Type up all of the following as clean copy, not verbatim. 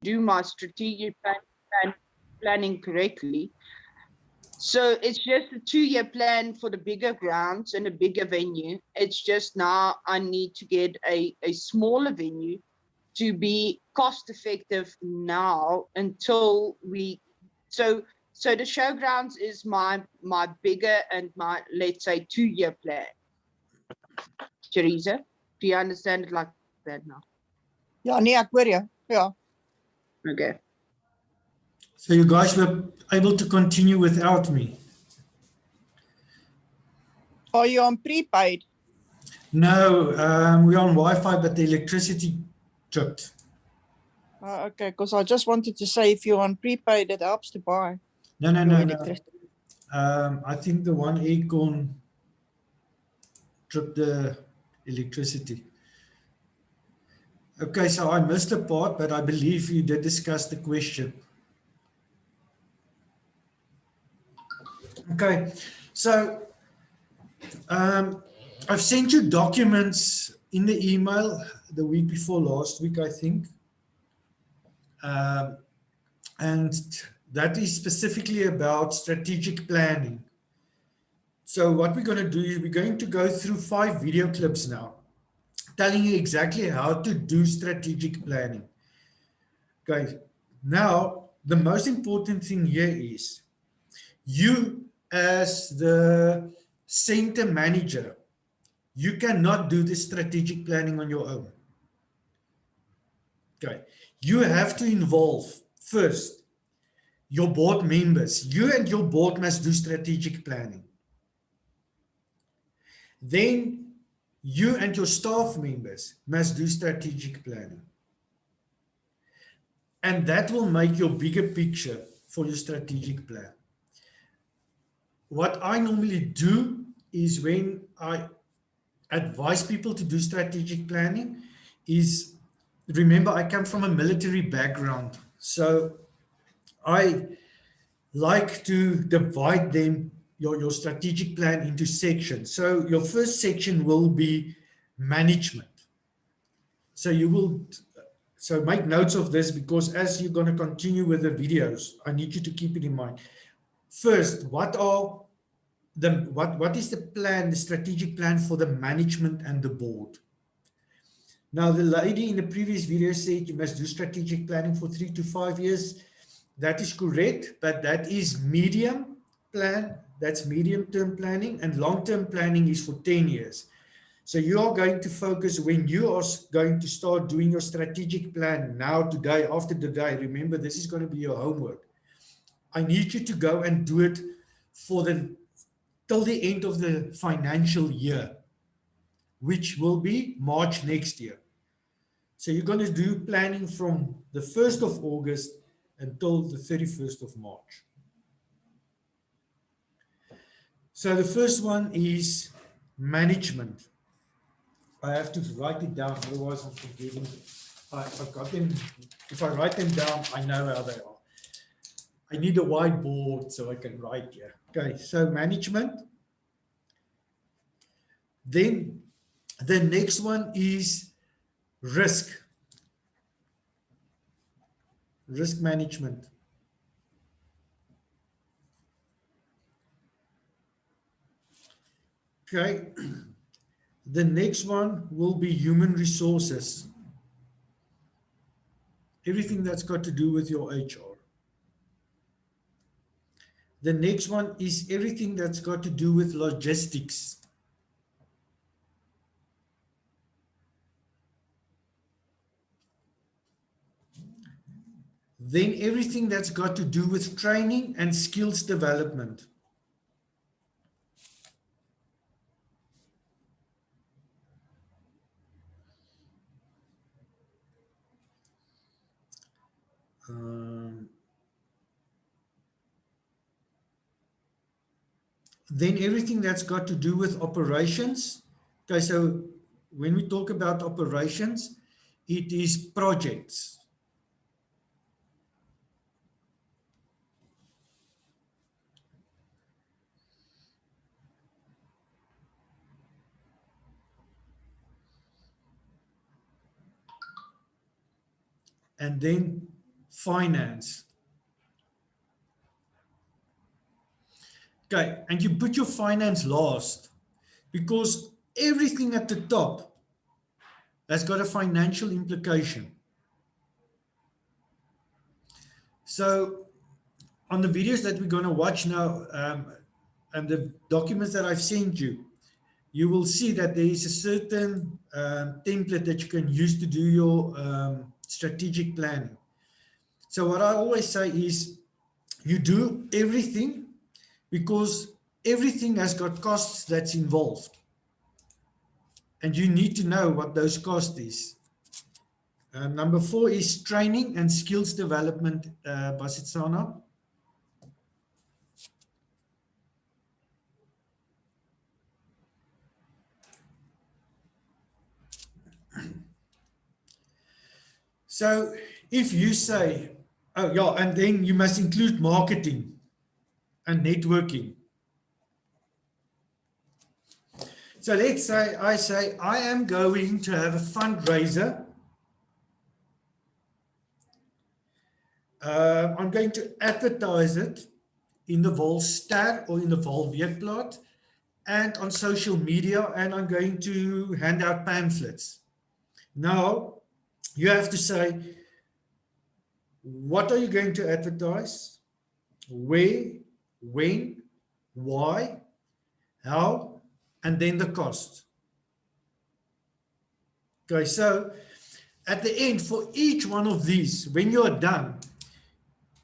do my strategic planning correctly. So it's just a 2-year plan for the bigger grounds and a bigger venue. It's just now I need to get a smaller venue to be cost effective now until we, so the showgrounds is my bigger and my, let's say, 2-year plan. Teresa, do you understand it like that now? Ja, nee, ek hoor jou. Ja. Okay. So you guys were able to continue without me? Are you on prepaid? No, we're on Wi-Fi, but the electricity tripped. Okay, because I just wanted to say if you're on prepaid, it helps to buy No. your electricity. I think the one acorn tripped the electricity. Okay, so I missed a part, but I believe you did discuss the question. Okay, so I've sent you documents in the email the week before last week, I think. And that is specifically about strategic planning. So what we're going to do is we're going to go through 5 video clips now, telling you exactly how to do strategic planning. Okay, now the most important thing here is you as the center manager, you cannot do the strategic planning on your own. Okay, you have to involve first your board members. You and your board must do strategic planning. Then you and your staff members must do strategic planning. And that will make your bigger picture for your strategic plan. What I normally do is when I advise people to do strategic planning is, remember, I come from a military background. So I like to divide them, your strategic plan, into sections. So your first section will be management. So you will, so make notes of this, because as you're going to continue with the videos, I need you to keep it in mind. First, what is the plan, the strategic plan for the management and the board? Now, the lady in the previous video said you must do strategic planning for 3 to 5 years. That is correct, but that is medium plan. That's medium-term planning, and long-term planning is for 10 years. So you are going to focus when you are going to start doing your strategic plan now, today, after the day. Remember, this is going to be your homework. I need you to go and do it for till the end of the financial year, which will be March next year. So you're going to do planning from the 1st of August until the 31st of March. So the first one is management. I have to write it down, otherwise I'm forgetting. I've got them. If I write them down, I know how they are. I need a whiteboard so I can write here. Okay, so management. Then the next one is risk. Risk management. Okay. The next one will be human resources. Everything that's got to do with your HR. The next one is everything that's got to do with logistics. Then everything that's got to do with training and skills development. Then everything that's got to do with operations. Okay, so when we talk about operations, it is projects. And then finance. Okay, and you put your finance last because everything at the top has got a financial implication. So on the videos that we're going to watch now, and the documents that I've sent you, you will see that there is a certain template that you can use to do your strategic planning. So what I always say is you do everything because everything has got costs that's involved. And you need to know what those costs is. Number 4 is training and skills development, Basitsana. So if you say, oh yeah, and then you must include marketing and networking. So let's say I am going to have a fundraiser. I'm going to advertise it in the Volstar or in the Volweekblad and on social media, and I'm going to hand out pamphlets. Now, you have to say, what are you going to advertise? Where, when, why, how, and then the cost. Okay, so at the end, for each one of these, when you're done,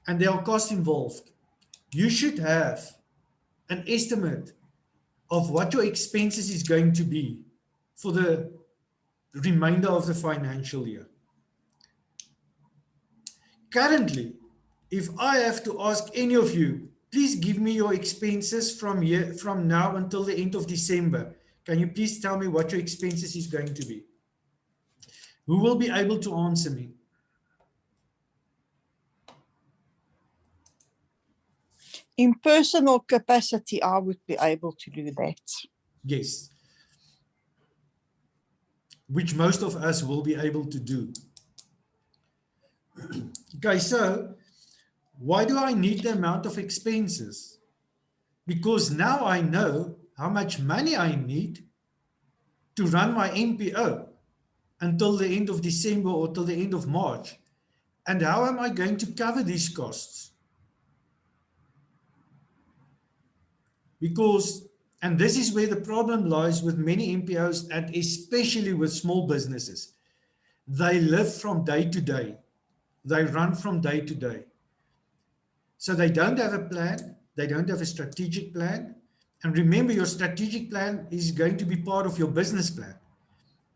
and there are costs involved, you should have an estimate of what your expenses is going to be for the remainder of the financial year. Currently, if I have to ask any of you, please give me your expenses from now until the end of December. Can you please tell me what your expenses is going to be? Who will be able to answer me? In personal capacity, I would be able to do that. Yes. Which most of us will be able to do. Okay, so why do I need the amount of expenses? Because now I know how much money I need to run my NPO until the end of December or till the end of March. And how am I going to cover these costs? Because, and this is where the problem lies with many NPOs and especially with small businesses. They live from day to day. They run from day to day. So they don't have a plan. They don't have a strategic plan. And remember, your strategic plan is going to be part of your business plan.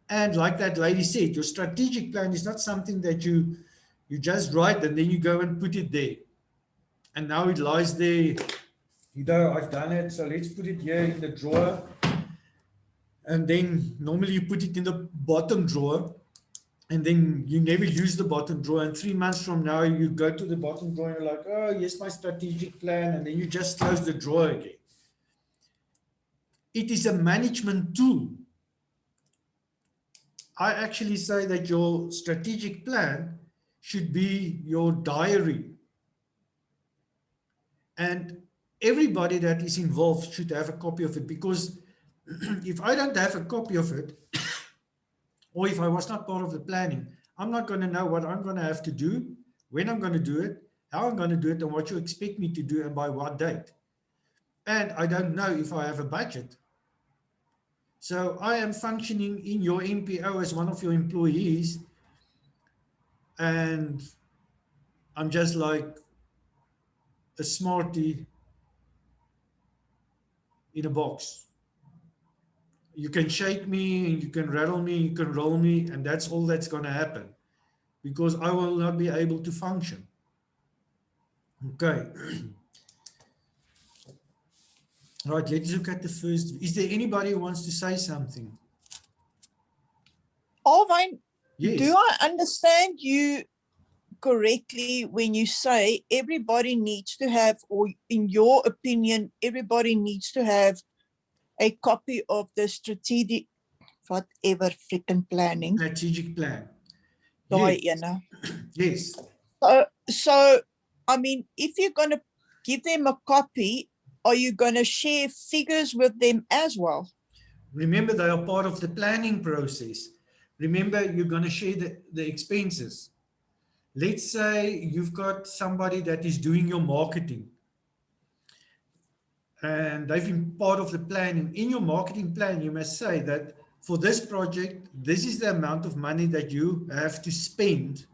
And like that lady said, your strategic plan is not something that you just write and then you go and put it there. And now it lies there. You know, I've done it, so let's put it here in the drawer. And then normally you put it in the bottom drawer. And then you never use the bottom drawer. And 3 months from now, you go to the bottom drawer and you're like, oh, here's my strategic plan. And then you just close the drawer again. It is a management tool. I actually say that your strategic plan should be your diary. And everybody that is involved should have a copy of it, because if I don't have a copy of it, or if I was not part of the planning, I'm not going to know what I'm going to have to do, when I'm going to do it, how I'm going to do it, and what you expect me to do, and by what date. And I don't know if I have a budget. So I am functioning in your NPO as one of your employees, and I'm just like a smarty in a box. You can shake me, you can rattle me, you can roll me, and that's all that's going to happen, because I will not be able to function. Okay. All right, let's look at the first. Is there anybody who wants to say something? Alvin, Yes. do I understand you correctly when you say everybody needs to have, or in your opinion, everybody needs to have a copy of the strategic, whatever freaking planning? Strategic plan. Daai Yes. ene. Yes. So So, I mean, if you're going to give them a copy, are you going to share figures with them as well? Remember, they are part of the planning process. Remember, you're going to share the expenses. Let's say you've got somebody that is doing your marketing and they've been part of the planning. In your marketing plan, you must say that for this project, this is the amount of money that you have to spend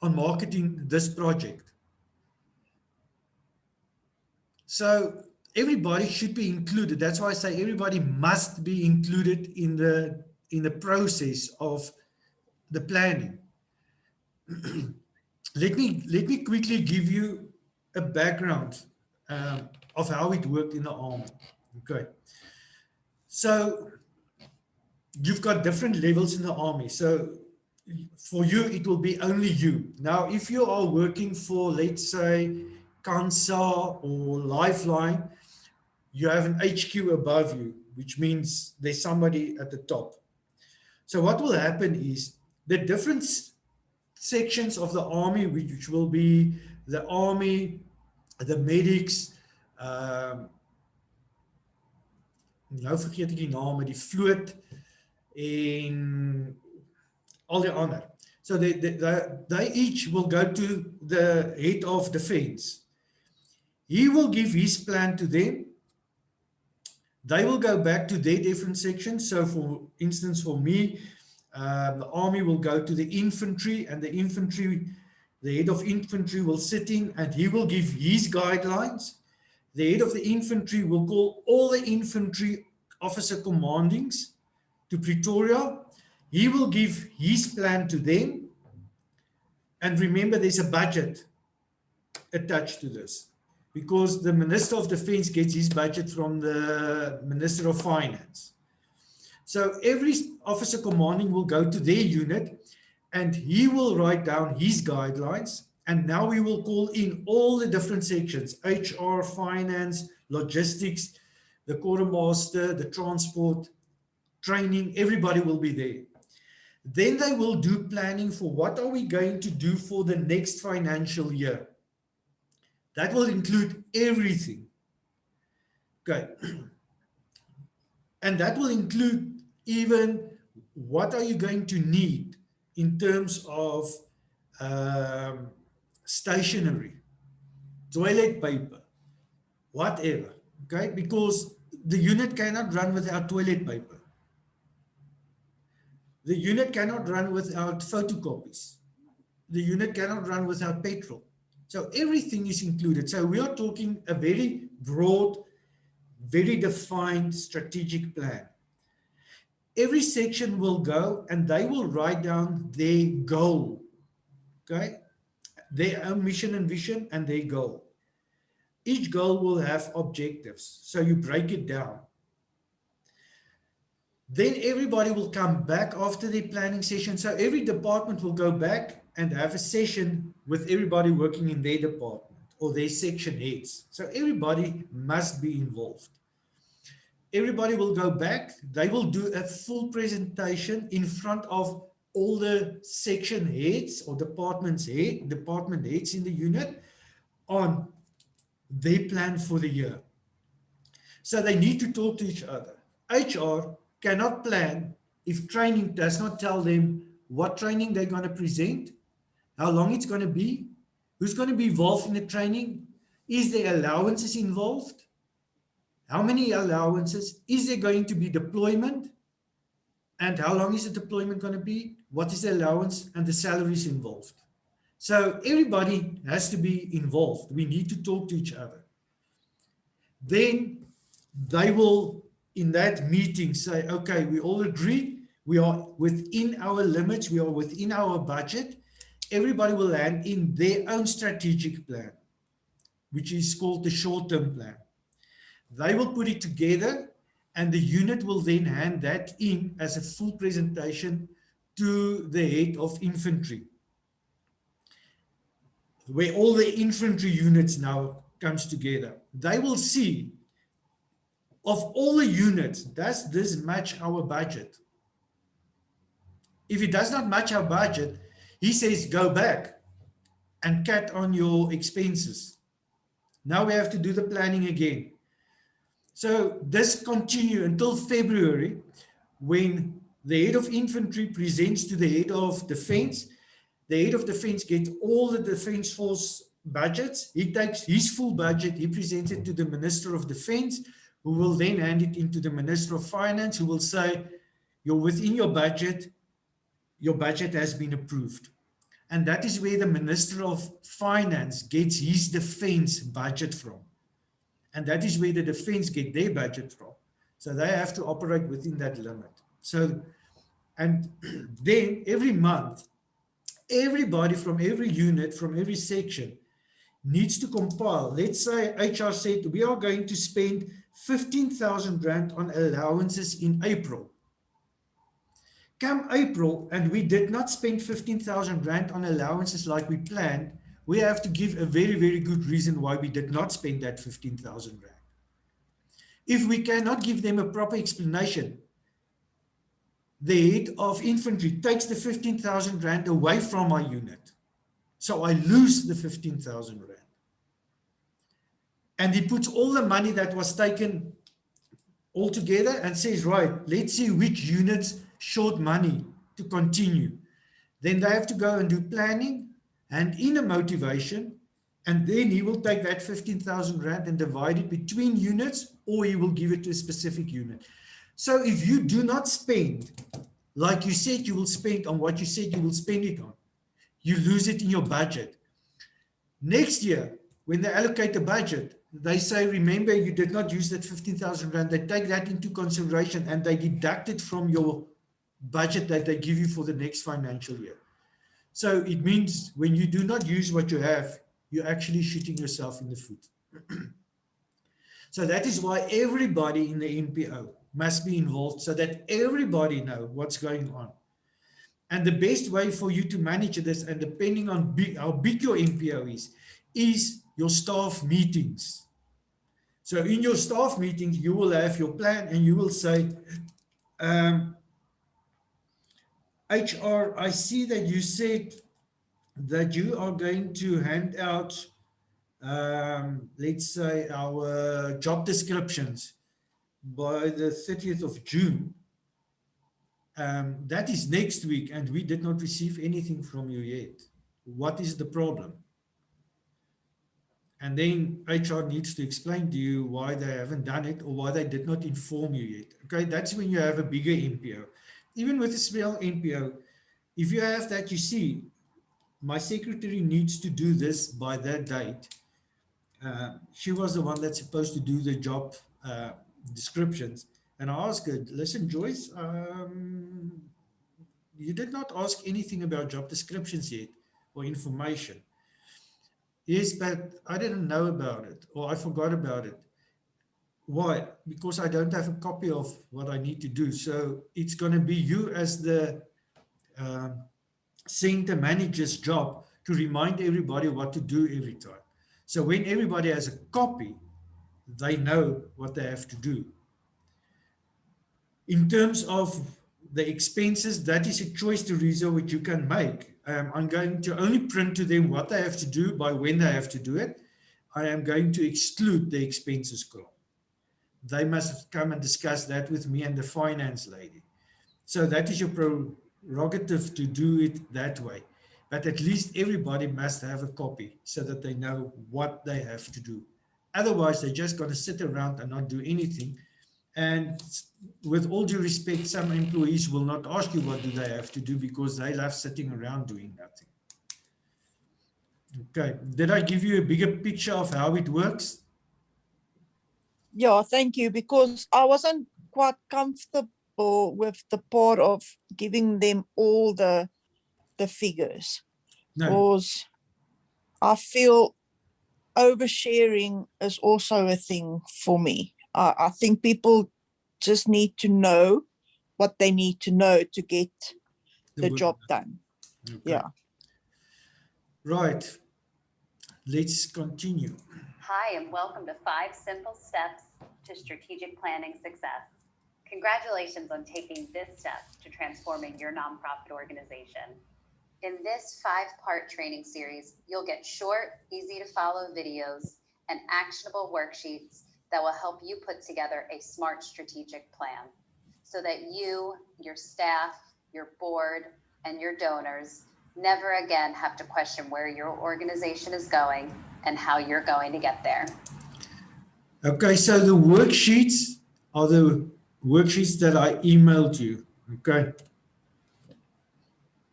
on marketing this project. So everybody should be included. That's why I say everybody must be included in the process of the planning. let me quickly give you a background of how it worked in the army. Okay, so you've got different levels in the army. So for you, it will be only you. Now, if you are working for, let's say, Kansa or Lifeline, you have an HQ above you, which means there's somebody at the top. So what will happen is the different sections of the army, which will be the army, the medics, nou vergeet ek die name, die vloot en al die ander. So they each will go to the head of defense. He will give his plan to them. They will go back to their different sections. So for instance, for me, the army will go to the infantry, and the infantry, the head of infantry will sit in and he will give his guidelines. The head of the infantry will call all the infantry officer commandings to Pretoria. He will give his plan to them. And remember, there's a budget attached to this, because the Minister of Defense gets his budget from the Minister of Finance. So every officer commanding will go to their unit and he will write down his guidelines. And now we will call in all the different sections: HR, finance, logistics, the quartermaster, the transport, training, everybody will be there. Then they will do planning for what are we going to do for the next financial year. That will include everything. Okay. And that will include even what are you going to need in terms of stationery, toilet paper, whatever. Okay, because the unit cannot run without toilet paper. The unit cannot run without photocopies. The unit cannot run without petrol. So everything is included. So we are talking a very broad, very defined strategic plan. Every section will go and they will write down their goal, okay? Their own mission and vision and their goal. Each goal will have objectives. So you break it down. Then everybody will come back after the planning session. So every department will go back and have a session with everybody working in their department or their section heads. So everybody must be involved. Everybody will go back. They will do a full presentation in front of all the section heads or department heads in the unit on their plan for the year. So they need to talk to each other. HR cannot plan if training does not tell them what training they're going to present, how long it's going to be, who's going to be involved in the training, is there allowances involved, how many allowances, is there going to be deployment, and how long is the deployment going to be, what is the allowance, and the salaries involved. So everybody has to be involved. We need to talk to each other. Then they will, in that meeting, say, okay, we all agree, we are within our limits, we are within our budget. Everybody will hand in their own strategic plan, which is called the short-term plan. They will put it together and the unit will then hand that in as a full presentation to the head of infantry, where all the infantry units now comes together. They will see, of all the units, does this match our budget? If it does not match our budget, he says, go back. and cut on your expenses. Now we have to do the planning again. So this continue until February, when the head of infantry presents to the head of defense. The head of defense gets all the defense force budgets. He takes his full budget, he presents it to the Minister of Defense, who will then hand it into the Minister of Finance, who will say, you're within your budget has been approved. And that is where the Minister of Finance gets his defense budget from. And that is where the defense get their budget from. So they have to operate within that limit. So, and then every month, everybody from every unit, from every section, needs to compile. Let's say HR said we are going to spend 15,000 Rand on allowances in April. Come April, and we did not spend 15,000 Rand on allowances like we planned, we have to give a very, very good reason why we did not spend that 15,000 Rand. If we cannot give them a proper explanation, the head of infantry takes the 15,000 Rand away from my unit. So I lose the 15,000 Rand. And he puts all the money that was taken all together and says, right, let's see which units short money to continue. Then they have to go and do planning and inner motivation. And then he will take that 15,000 Rand and divide it between units, or he will give it to a specific unit. So if you do not spend like you said you will spend on what you said you will spend it on, you lose it in your budget. Next year, when they allocate the budget, they say, remember, you did not use that 15,000 Rand. They take that into consideration and they deduct it from your budget that they give you for the next financial year. So it means when you do not use what you have, you're actually shooting yourself in the foot. So that is why everybody in the NPO must be involved so that everybody knows what's going on. And the best way for you to manage this, and depending on how big your NPO is your staff meetings. So in your staff meetings, you will have your plan and you will say, HR, I see that you said that you are going to hand out, let's say, our job descriptions by the 30th of June. That is next week, and we did not receive anything from you yet. What is the problem? And then HR needs to explain to you why they haven't done it or why they did not inform you yet. Okay, that's when you have a bigger NPO. Even with a small NPO, if you have that, you see, my secretary needs to do this by that date. She was the one that's supposed to do the job descriptions. And I asked her, listen, Joyce, you did not ask anything about job descriptions yet or information. Yes, but I didn't know about it, or I forgot about it. Why? Because I don't have a copy of what I need to do. So it's going to be you as the center manager's job to remind everybody what to do every time. So when everybody has a copy, they know what they have to do. In terms of the expenses, that is a choice, Teresa, which you can make. I'm going to only print to them what they have to do by when they have to do it. I am going to exclude the expenses column. They must come and discuss that with me and the finance lady. So that is your prerogative to do it that way. But at least everybody must have a copy so that they know what they have to do. Otherwise, they're just going to sit around and not do anything. And with all due respect, some employees will not ask you what do they have to do because they love sitting around doing nothing. Okay, did I give you a bigger picture of how it works? Yeah, thank you, because I wasn't quite comfortable with the part of giving them all the figures. No. Because I feel oversharing is also a thing for me. I think people just need to know what they need to know to get the job done. Okay. Yeah. Right. Let's continue. Hi, and welcome to 5 Simple Steps to Strategic Planning Success. Congratulations on taking this step to transforming your nonprofit organization. In this 5-part training series, you'll get short, easy to follow videos and actionable worksheets that will help you put together a SMART strategic plan so that you, your staff, your board, and your donors never again have to question where your organization is going and how you're going to get there. Okay, so the worksheets are the worksheets that I emailed you. Okay.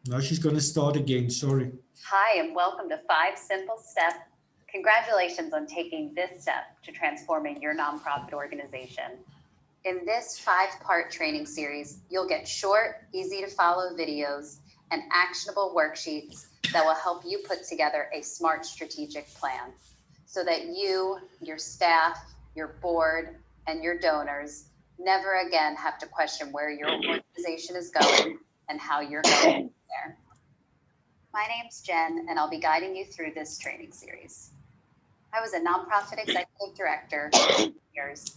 Now she's going to start again. Sorry. Hi, and welcome to 5 Simple Steps. Congratulations on taking this step to transforming your nonprofit organization. In this 5-part training series, you'll get short, easy to follow videos and actionable worksheets that will help you put together a SMART strategic plan so that you, your staff, your board, and your donors never again have to question where your organization is going and how you're going there. My name's Jen, and I'll be guiding you through this training series. I was a nonprofit executive director for years.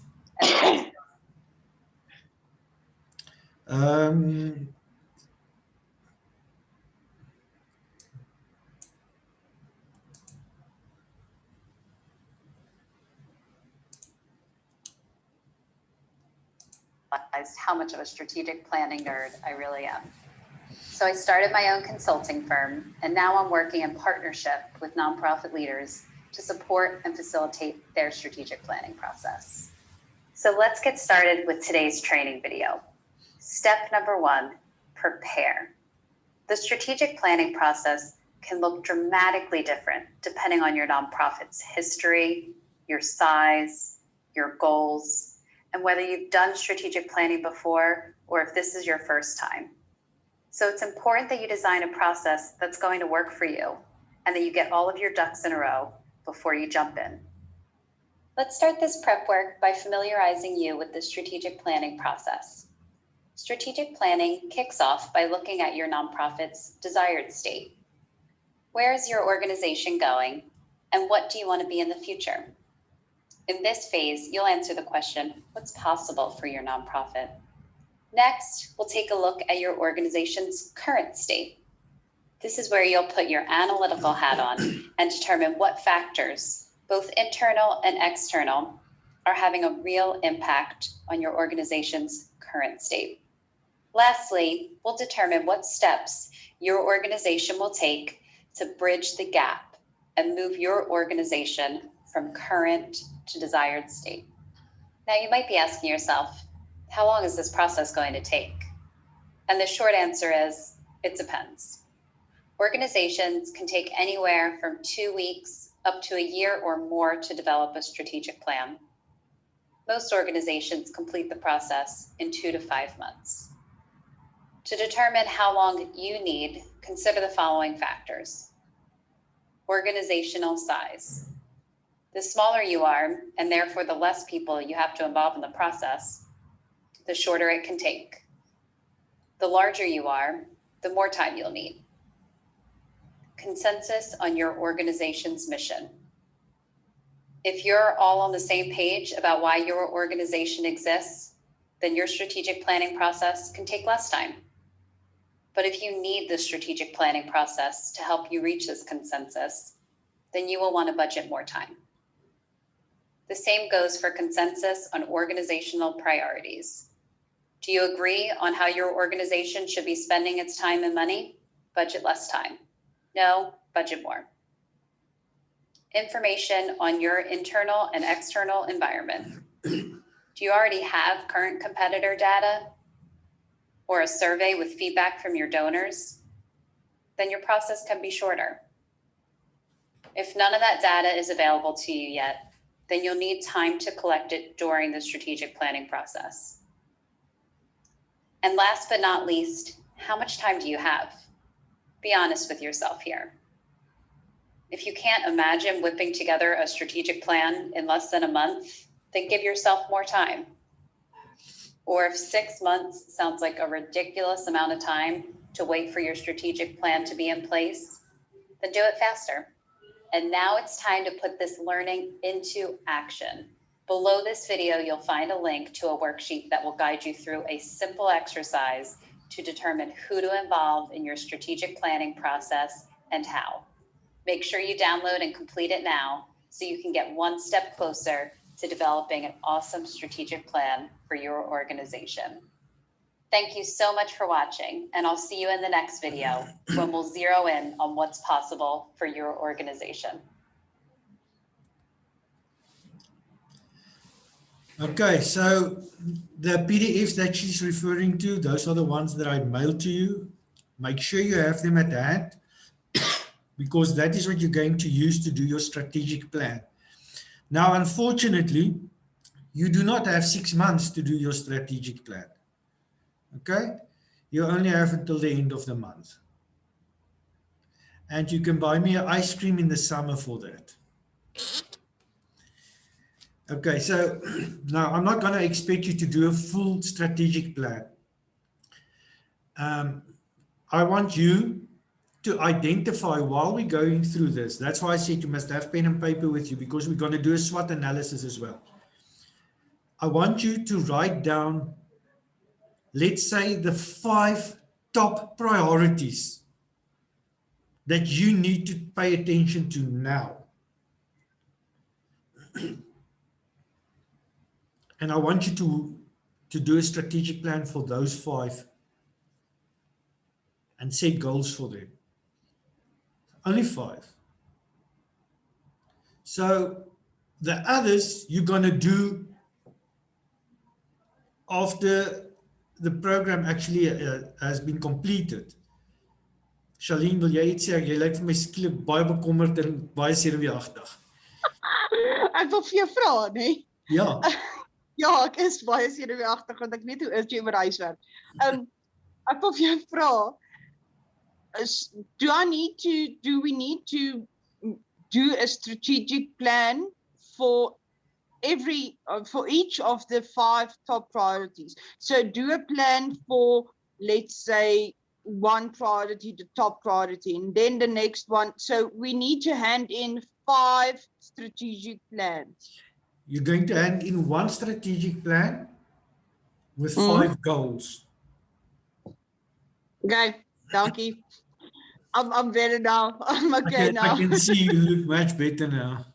Realized how much of a strategic planning nerd I really am. So I started my own consulting firm, and now I'm working in partnership with nonprofit leaders to support and facilitate their strategic planning process. So let's get started with today's training video. Step number 1, prepare. The strategic planning process can look dramatically different depending on your nonprofit's history, your size, your goals, and whether you've done strategic planning before or if this is your first time. So it's important that you design a process that's going to work for you and that you get all of your ducks in a row before you jump in. Let's start this prep work by familiarizing you with the strategic planning process. Strategic planning kicks off by looking at your nonprofit's desired state. Where is your organization going, and what do you want to be in the future? In this phase, you'll answer the question, what's possible for your nonprofit? Next, we'll take a look at your organization's current state. This is where you'll put your analytical hat on and determine what factors, both internal and external, are having a real impact on your organization's current state. Lastly, we'll determine what steps your organization will take to bridge the gap and move your organization from current to desired state. Now, you might be asking yourself, how long is this process going to take? And the short answer is, it depends. Organizations can take anywhere from 2 weeks up to a year or more to develop a strategic plan. Most organizations complete the process in 2 to 5 months. To determine how long you need, consider the following factors. Organizational size. The smaller you are, and therefore the less people you have to involve in the process, the shorter it can take. The larger you are, the more time you'll need. Consensus on your organization's mission. If you're all on the same page about why your organization exists, then your strategic planning process can take less time. But if you need the strategic planning process to help you reach this consensus, then you will want to budget more time. The same goes for consensus on organizational priorities. Do you agree on how your organization should be spending its time and money? Budget less time. No, budget more. Information on your internal and external environment. Do you already have current competitor data or a survey with feedback from your donors? Then your process can be shorter. If none of that data is available to you yet, then you'll need time to collect it during the strategic planning process. And last but not least, how much time do you have? Be honest with yourself here. If you can't imagine whipping together a strategic plan in less than a month, then give yourself more time. Or if 6 months sounds like a ridiculous amount of time to wait for your strategic plan to be in place, then do it faster. And now it's time to put this learning into action. Below this video, you'll find a link to a worksheet that will guide you through a simple exercise to determine who to involve in your strategic planning process and how. Make sure you download and complete it now so you can get one step closer to developing an awesome strategic plan for your organization. Thank you so much for watching, and I'll see you in the next video when we'll zero in on what's possible for your organization. Okay, so the PDFs that she's referring to, those are the ones that I mailed to you. Make sure you have them at hand, because that is what you're going to use to do your strategic plan. Now, unfortunately, you do not have 6 months to do your strategic plan. Okay? You only have until the end of the month. And you can buy me an ice cream in the summer for that. Okay, so now I'm not going to expect you to do a full strategic plan. I want you to identify while we're going through this. That's why I said you must have pen and paper with you, because we're going to do a SWOT analysis as well. I want you to write down, let's say, the 5 top priorities that you need to pay attention to now. And I want you to do a strategic plan for those 5 and set goals for them. Only 5. So the others you're going to do after the program actually has been completed. Charlene, wil jy iets sê? Jy lyk vir my skielik baie bekommerd en baie senuweeagtig. Ek wil vir jou vra, nee. Ja. Ja, ek is baie senuweeagtig want ek weet hoe is jy oor huiswerk. Ek wil vir jou vra, do we need to do a strategic plan for each of the 5 top priorities? So do a plan for, let's say, one priority, the top priority, and then the next one. So we need to hand in 5 strategic plans. You're going to hand in 1 strategic plan with 5 goals. Okay, dankie. I'm better now. I'm okay now. I can see you look much better now.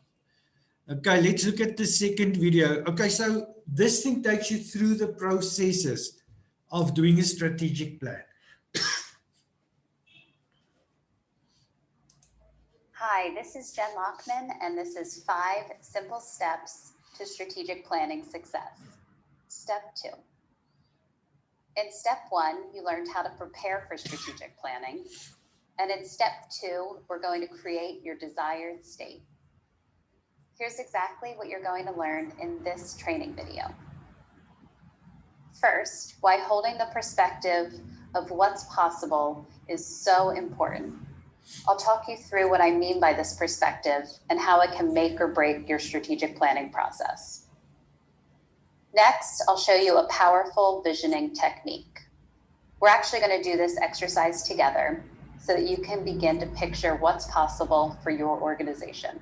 Okay, let's look at the second video. Okay, so this thing takes you through the processes of doing a strategic plan. Hi, this is Jen Lockman, and this is 5 simple steps to strategic planning success. Step 2. In step 1, you learned how to prepare for strategic planning. And in step 2, we're going to create your desired state. Here's exactly what you're going to learn in this training video. First, why holding the perspective of what's possible is so important. I'll talk you through what I mean by this perspective and how it can make or break your strategic planning process. Next, I'll show you a powerful visioning technique. We're actually going to do this exercise together so that you can begin to picture what's possible for your organization.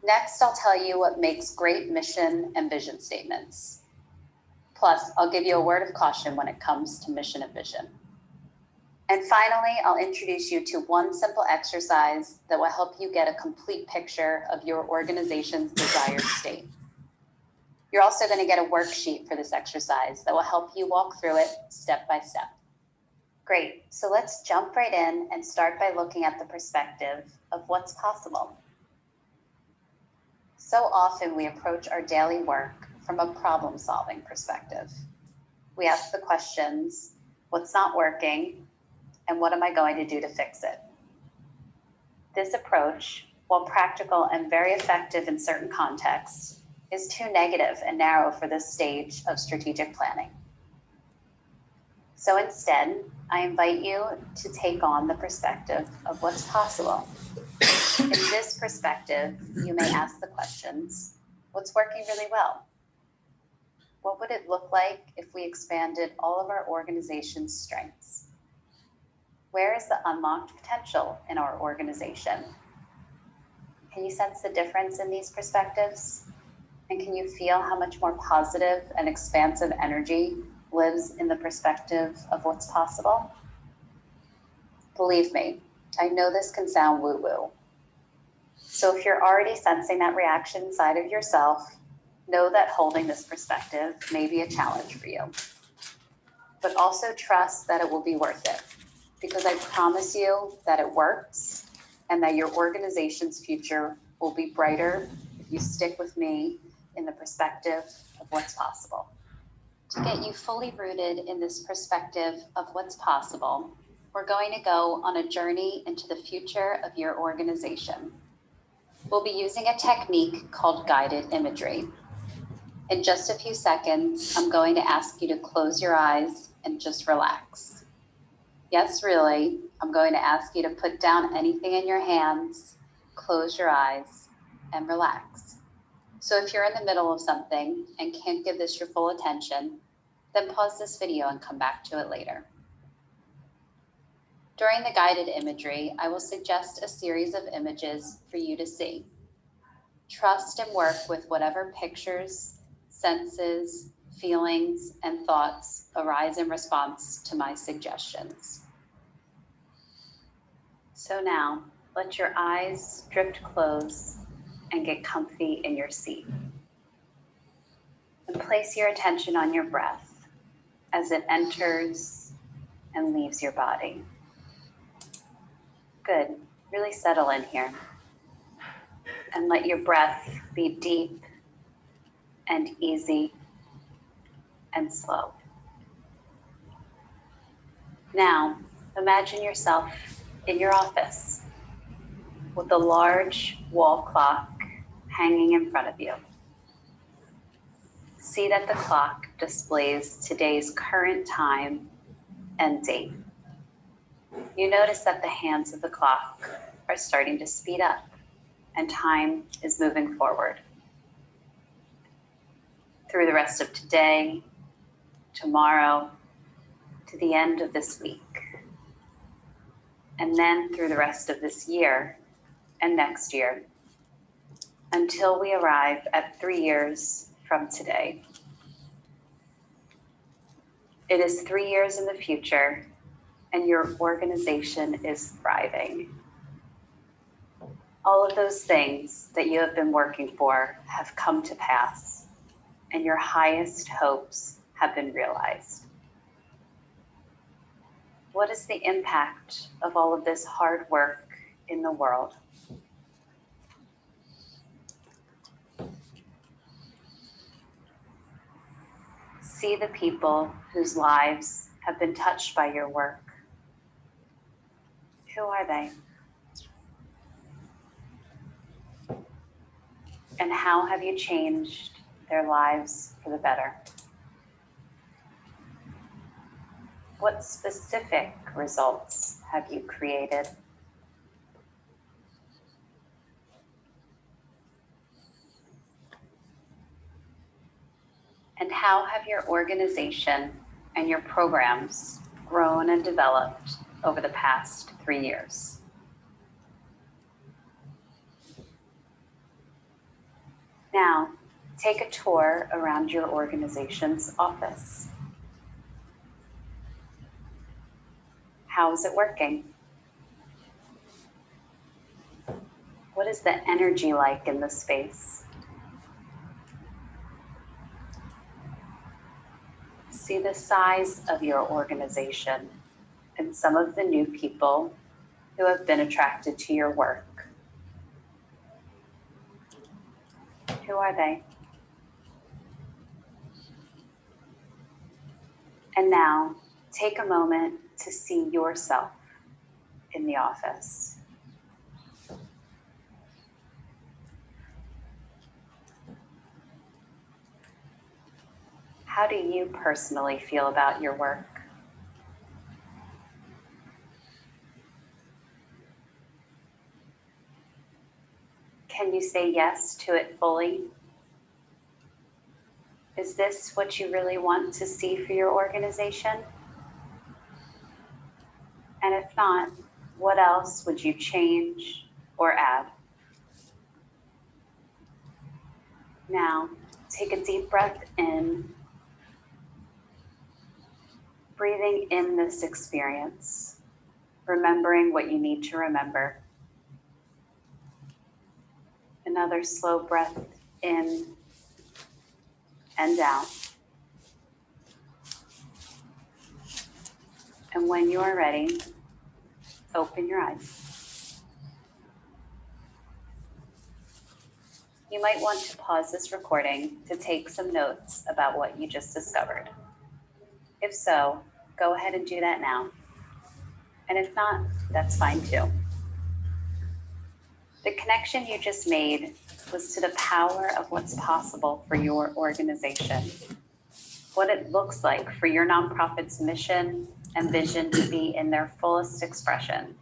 Next, I'll tell you what makes great mission and vision statements. Plus, I'll give you a word of caution when it comes to mission and vision. And finally, I'll introduce you to one simple exercise that will help you get a complete picture of your organization's desired state. You're also going to get a worksheet for this exercise that will help you walk through it step by step. Great, so let's jump right in and start by looking at the perspective of what's possible. So often we approach our daily work from a problem-solving perspective. We ask the questions, what's not working, and what am I going to do to fix it? This approach, while practical and very effective in certain contexts, is too negative and narrow for this stage of strategic planning. So instead, I invite you to take on the perspective of what's possible. In this perspective, you may ask the questions, what's working really well? What would it look like if we expanded all of our organization's strengths? Where is the unlocked potential in our organization? Can you sense the difference in these perspectives? And can you feel how much more positive and expansive energy lives in the perspective of what's possible? Believe me, I know this can sound woo-woo. So if you're already sensing that reaction inside of yourself, know that holding this perspective may be a challenge for you. But also trust that it will be worth it, because I promise you that it works and that your organization's future will be brighter if you stick with me in the perspective of what's possible. To get you fully rooted in this perspective of what's possible, we're going to go on a journey into the future of your organization. We'll be using a technique called guided imagery. In just a few seconds, I'm going to ask you to close your eyes and just relax. Yes, really, I'm going to ask you to put down anything in your hands, close your eyes, and relax. So if you're in the middle of something and can't give this your full attention, then pause this video and come back to it later. During the guided imagery, I will suggest a series of images for you to see. Trust and work with whatever pictures, senses, feelings, and thoughts arise in response to my suggestions. So now, let your eyes drift close and get comfy in your seat. And place your attention on your breath as it enters and leaves your body. Good. Really settle in here. And let your breath be deep and easy and slow. Now, imagine yourself in your office with a large wall clock hanging in front of you. See that the clock displays today's current time and date. You notice that the hands of the clock are starting to speed up and time is moving forward. Through the rest of today, tomorrow, to the end of this week, and then through the rest of this year and next year, until we arrive at 3 years from today. It is 3 years in the future, and your organization is thriving. All of those things that you have been working for have come to pass, and your highest hopes have been realized. What is the impact of all of this hard work in the world? See the people whose lives have been touched by your work. Who are they? And how have you changed their lives for the better? What specific results have you created? And how have your organization and your programs grown and developed over the past 3 years? Now, take a tour around your organization's office. How is it working? What is the energy like in the space? See the size of your organization and some of the new people who have been attracted to your work. Who are they? And now, take a moment to see yourself in the office. How do you personally feel about your work? Can you say yes to it fully? Is this what you really want to see for your organization? And if not, what else would you change or add? Now, take a deep breath in breathing in this experience, remembering what you need to remember. Another slow breath in and down. And when you are ready, open your eyes. You might want to pause this recording to take some notes about what you just discovered. If so, go ahead and do that now. And if not, that's fine too. The connection you just made was to the power of what's possible for your organization, what it looks like for your nonprofit's mission and vision to be in their fullest expression.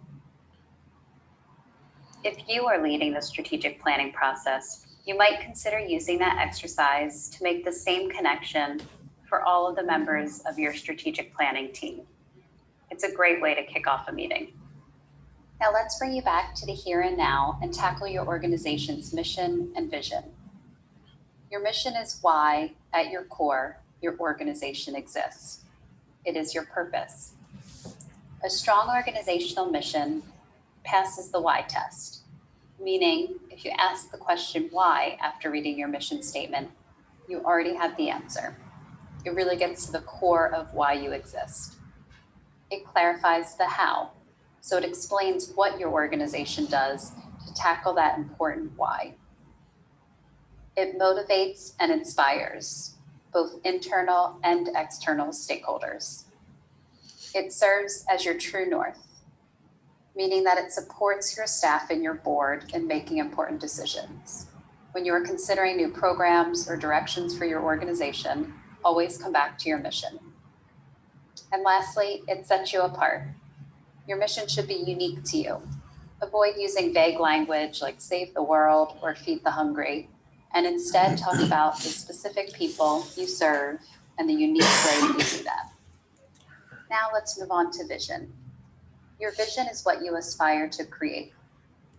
If you are leading the strategic planning process, you might consider using that exercise to make the same connection for all of the members of your strategic planning team. It's a great way to kick off a meeting. Now let's bring you back to the here and now and tackle your organization's mission and vision. Your mission is why, at your core, your organization exists. It is your purpose. A strong organizational mission passes the why test, meaning if you ask the question why after reading your mission statement, you already have the answer. It really gets to the core of why you exist. It clarifies the how, so it explains what your organization does to tackle that important why. It motivates and inspires both internal and external stakeholders. It serves as your true north, meaning that it supports your staff and your board in making important decisions. When you are considering new programs or directions for your organization, always come back to your mission. And lastly, it sets you apart. Your mission should be unique to you. Avoid using vague language like save the world or feed the hungry, and instead talk about the specific people you serve and the unique way you do that. Now let's move on to vision. Your vision is what you aspire to create.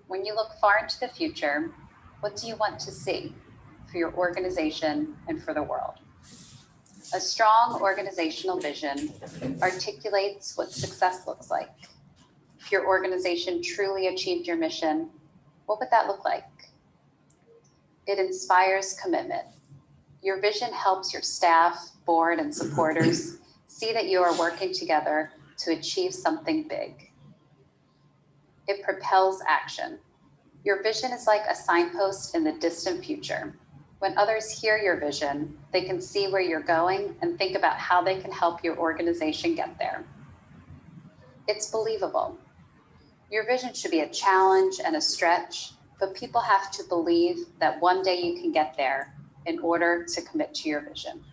When you look far into the future, what do you want to see for your organization and for the world? A strong organizational vision articulates what success looks like. If your organization truly achieved your mission, what would that look like? It inspires commitment. Your vision helps your staff, board, and supporters see that you are working together to achieve something big. It propels action. Your vision is like a signpost in the distant future. When others hear your vision, they can see where you're going and think about how they can help your organization get there. It's believable. Your vision should be a challenge and a stretch, but people have to believe that one day you can get there in order to commit to your vision.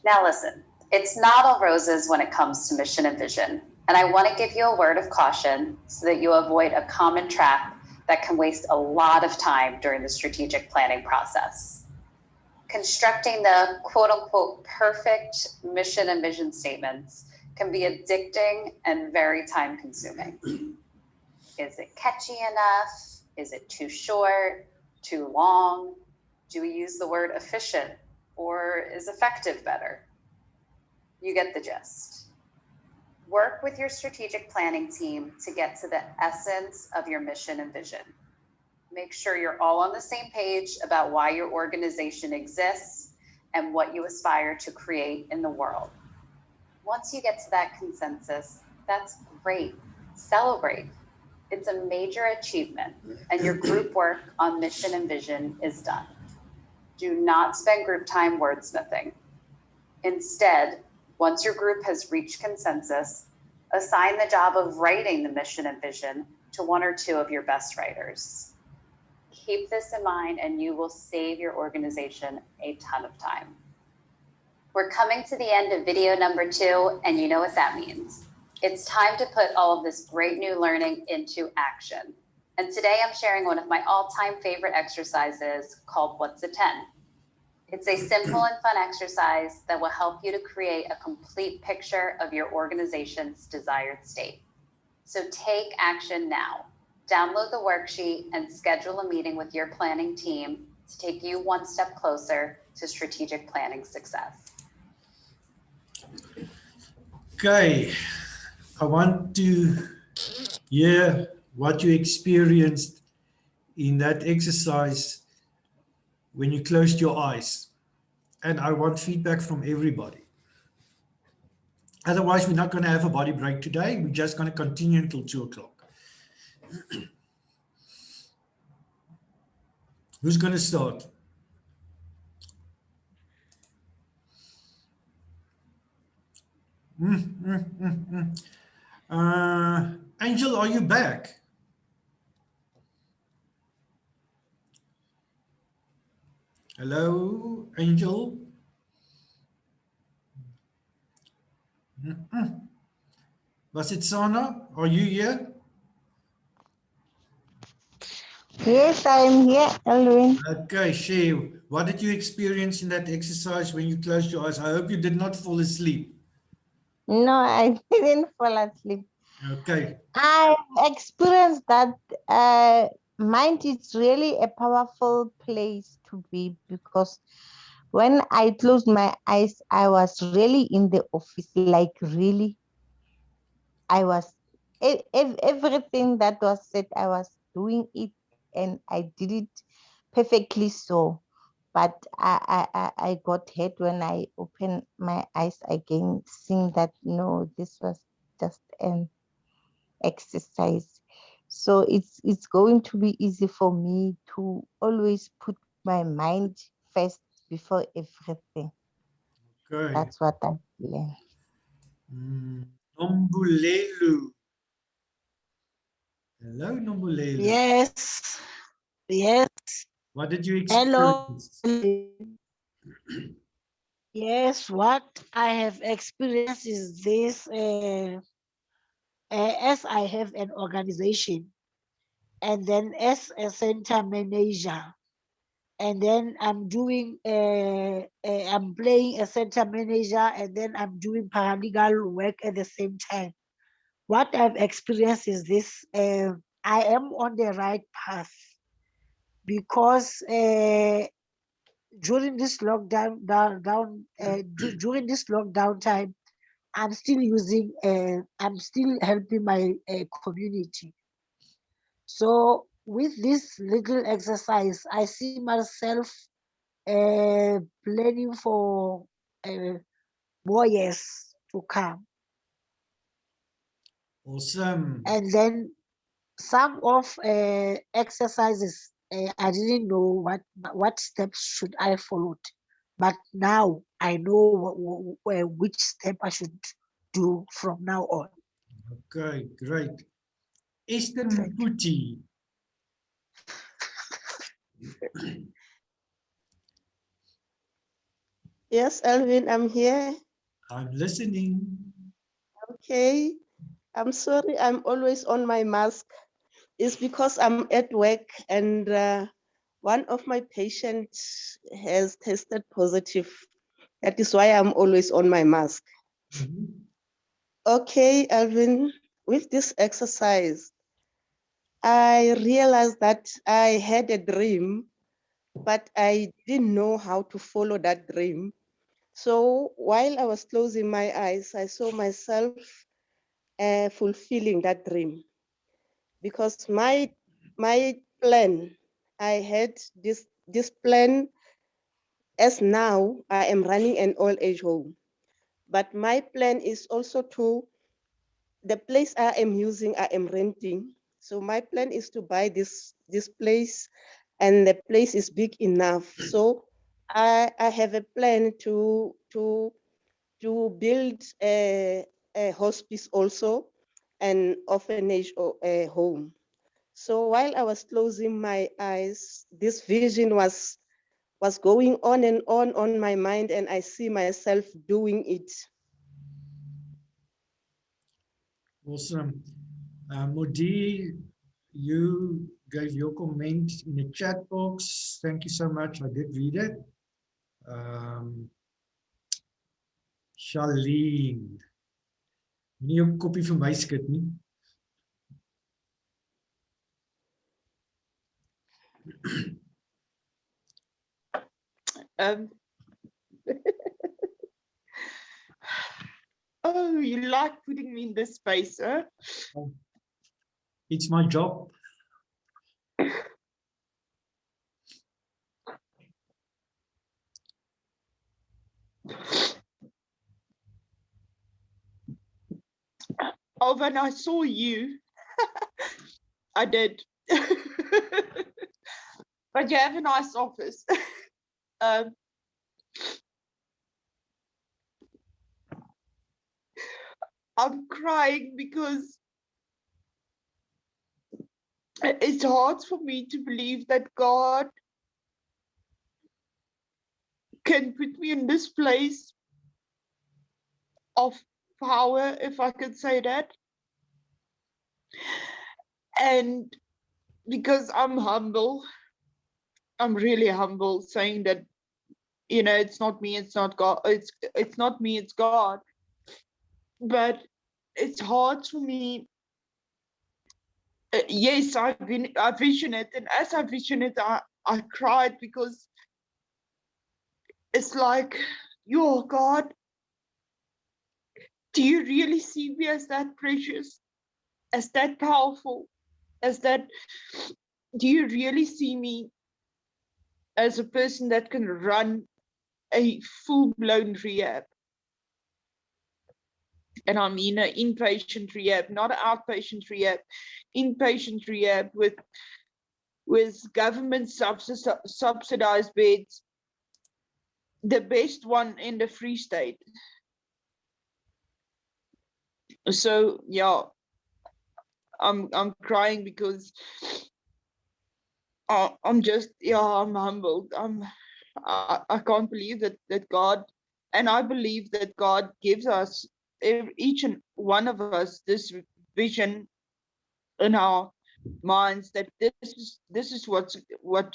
Now listen, it's not all roses when it comes to mission and vision, and I want to give you a word of caution so that you avoid a common trap that can waste a lot of time during the strategic planning process. Constructing the quote unquote perfect mission and vision statements can be addicting and very time consuming. Is it catchy enough? Is it too short, too long? Do we use the word efficient, or is effective better? You get the gist. Work with your strategic planning team to get to the essence of your mission and vision. Make sure you're all on the same page about why your organization exists and what you aspire to create in the world. Once you get to that consensus, that's great. Celebrate. It's a major achievement, and your group work on mission and vision is done. Do not spend group time wordsmithing. Instead, once your group has reached consensus, assign the job of writing the mission and vision to one or two of your best writers. Keep this in mind and you will save your organization a ton of time. We're coming to the end of video number 2, and you know what that means. It's time to put all of this great new learning into action. And today I'm sharing one of my all-time favorite exercises called What's a 10? It's a simple and fun exercise that will help you to create a complete picture of your organization's desired state. So take action now. Download the worksheet and schedule a meeting with your planning team to take you one step closer to strategic planning success. Okay, I want to hear what you experienced in that exercise when you closed your eyes. And I want feedback from everybody. Otherwise, we're not going to have a body break today. We're just going to continue until 2 o'clock. Who's going to start? Angel, are you back? Hello, Angel. Was it Sana? Are you here? Yes, I'm here, Alvin. Okay, Shay, what did you experience in that exercise when you closed your eyes? I hope you did not fall asleep. No, I didn't fall asleep. Okay. I experienced that mind is really a powerful place to be, because when I closed my eyes, I was really in the office, like really, I was, everything that was said, I was doing it and I did it perfectly so. But I got hurt when I opened my eyes again, seeing that no, this was just an exercise. So it's going to be easy for me to always put my mind first before everything. Okay. That's what I learned. Nombulelu. Hello, Nombulelu. Yes, yes. What did you Hello. experience? Yes, what I have experienced is this, as I have an organization, and then as a center manager, and then I'm doing, I'm playing a center manager, and then I'm doing paralegal work at the same time. What I've experienced is this, I am on the right path, because during this lockdown during this lockdown time, I'm still using, I'm still helping my community. So with this little exercise, I see myself planning for uh, more years to come. Awesome. And then some of exercises, I didn't know what steps should I follow, but now I know which step I should do from now on. Okay, great. Esther Thank you. Mputi. Yes, Alvin, I'm here. I'm listening. Okay. I'm sorry, I'm always on my mask. It's because I'm at work and one of my patients has tested positive. That is why I'm always on my mask. Okay, Alvin, with this exercise, I realized that I had a dream, but I didn't know how to follow that dream. So while I was closing my eyes, I saw myself fulfilling that dream, because my plan, I had this plan. As now I am running an old age home, but my plan is also to, the place I am using, I am renting. So my plan is to buy this place, and the place is big enough. So I have a plan to build a hospice also, an orphanage or a home. So while I was closing my eyes, this vision was going on and on my mind, and I see myself doing it. Awesome. Modi, you gave your comment in the chat box. Thank you so much. I did read it. Charlene. Nie jou koppie vir my skud nie. Um, Oh, you like putting me in this space, huh? It's my job. Oh, when I saw you, I did. But you have a nice office. um, I'm crying because it's hard for me to believe that God can put me in this place of power, if I could say that. And because I'm humble, I'm really humble, saying that, you know, it's not me, it's not God, it's not me, it's God. But it's hard for me. Yes, I vision it, and as I vision it, I cried because it's like, yo, God, do you really see me as that precious, as that powerful, as that? Do you really see me as a person that can run a full-blown rehab? And I mean an inpatient rehab, not an outpatient rehab, inpatient rehab with government subsidized beds, the best one in the Free State. So yeah, I'm crying because I'm just, yeah, I'm humbled. I can't believe that God, and I believe that God gives us, each and one of us, this vision in our minds, that this is what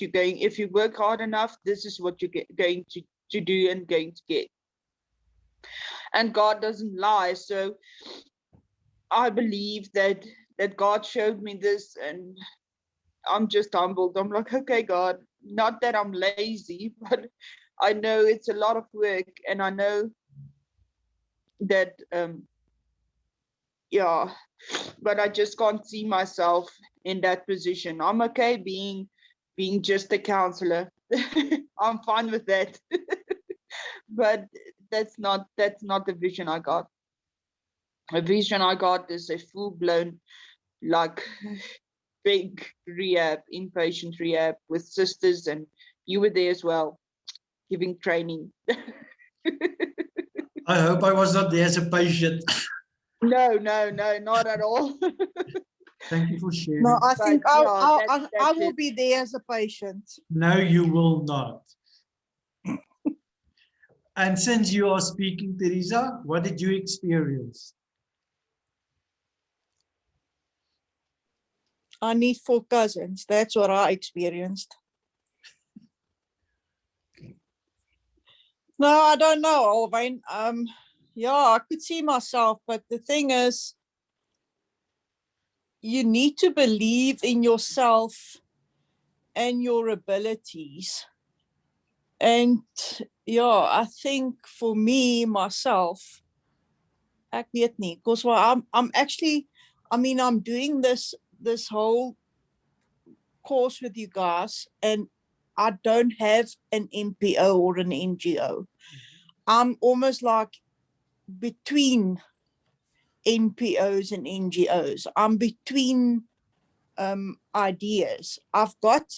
you're going, if you work hard enough, this is what you're going to do and going to get. And God doesn't lie. So I believe that God showed me this, and I'm just humbled. I'm like, okay, God, not that I'm lazy, but I know it's a lot of work, and I know that yeah, but I just can't see myself in that position. I'm okay being just a counselor. I'm fine with that. But that's not the vision I got. A vision I got is a full-blown, like, big rehab, inpatient rehab with sisters, and you were there as well, giving training. I hope I was not there as a patient. No, not at all. Thank you for sharing. No, I But think yeah, I that's will it. be there as a patient. No, you will not. And since you are speaking, Teresa, what did you experience? I need 4 cousins. That's what I experienced. No, I don't know, Alwyn. Yeah, I could see myself, but the thing is, you need to believe in yourself and your abilities. And yeah, I think for me, myself, ek weet nie, because I'm actually, I mean, I'm doing this whole course with you guys, and I don't have an NPO or an NGO. I'm almost like between NPOs and NGOs. I'm between ideas. I've got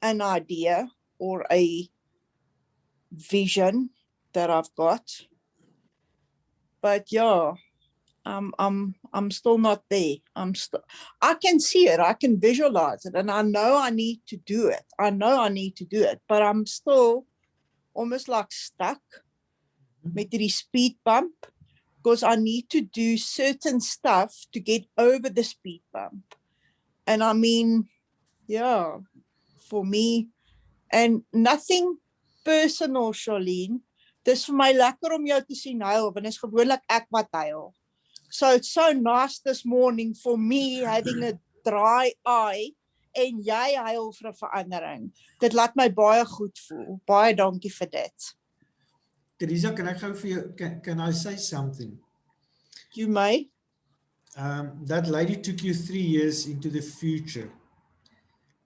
an idea or a vision that I've got, but yeah, I'm still not there. I can see it, I can visualize it, and I know I need to do it. I know I need to do it, but I'm still almost like stuck met die speed bump, because I need to do certain stuff to get over the speed bump. And I mean, yeah, for me, and nothing personal, Charlene. Dis vir my lekker om jou te sien huil, want is gewoonlik ek wat huil. So it's so nice this morning for me having a dry eye en jy huil vir 'n verandering. Dit laat my baie goed voel. Baie dankie vir dit. Teresa, can I go for you? Can I say something? You may. That lady took you 3 years into the future.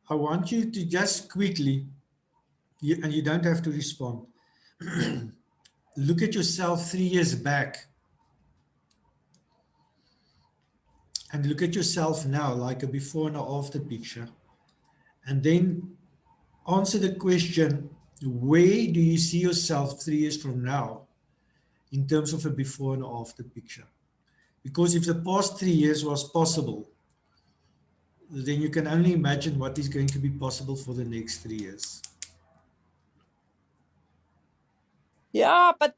I want you to just quickly, and you don't have to respond, look at yourself 3 years back and look at yourself now, like a before and after picture. And then answer the question, where do you see yourself 3 years from now in terms of a before and after picture? Because if the past 3 years was possible, then you can only imagine what is going to be possible for the next 3 years. Yeah, but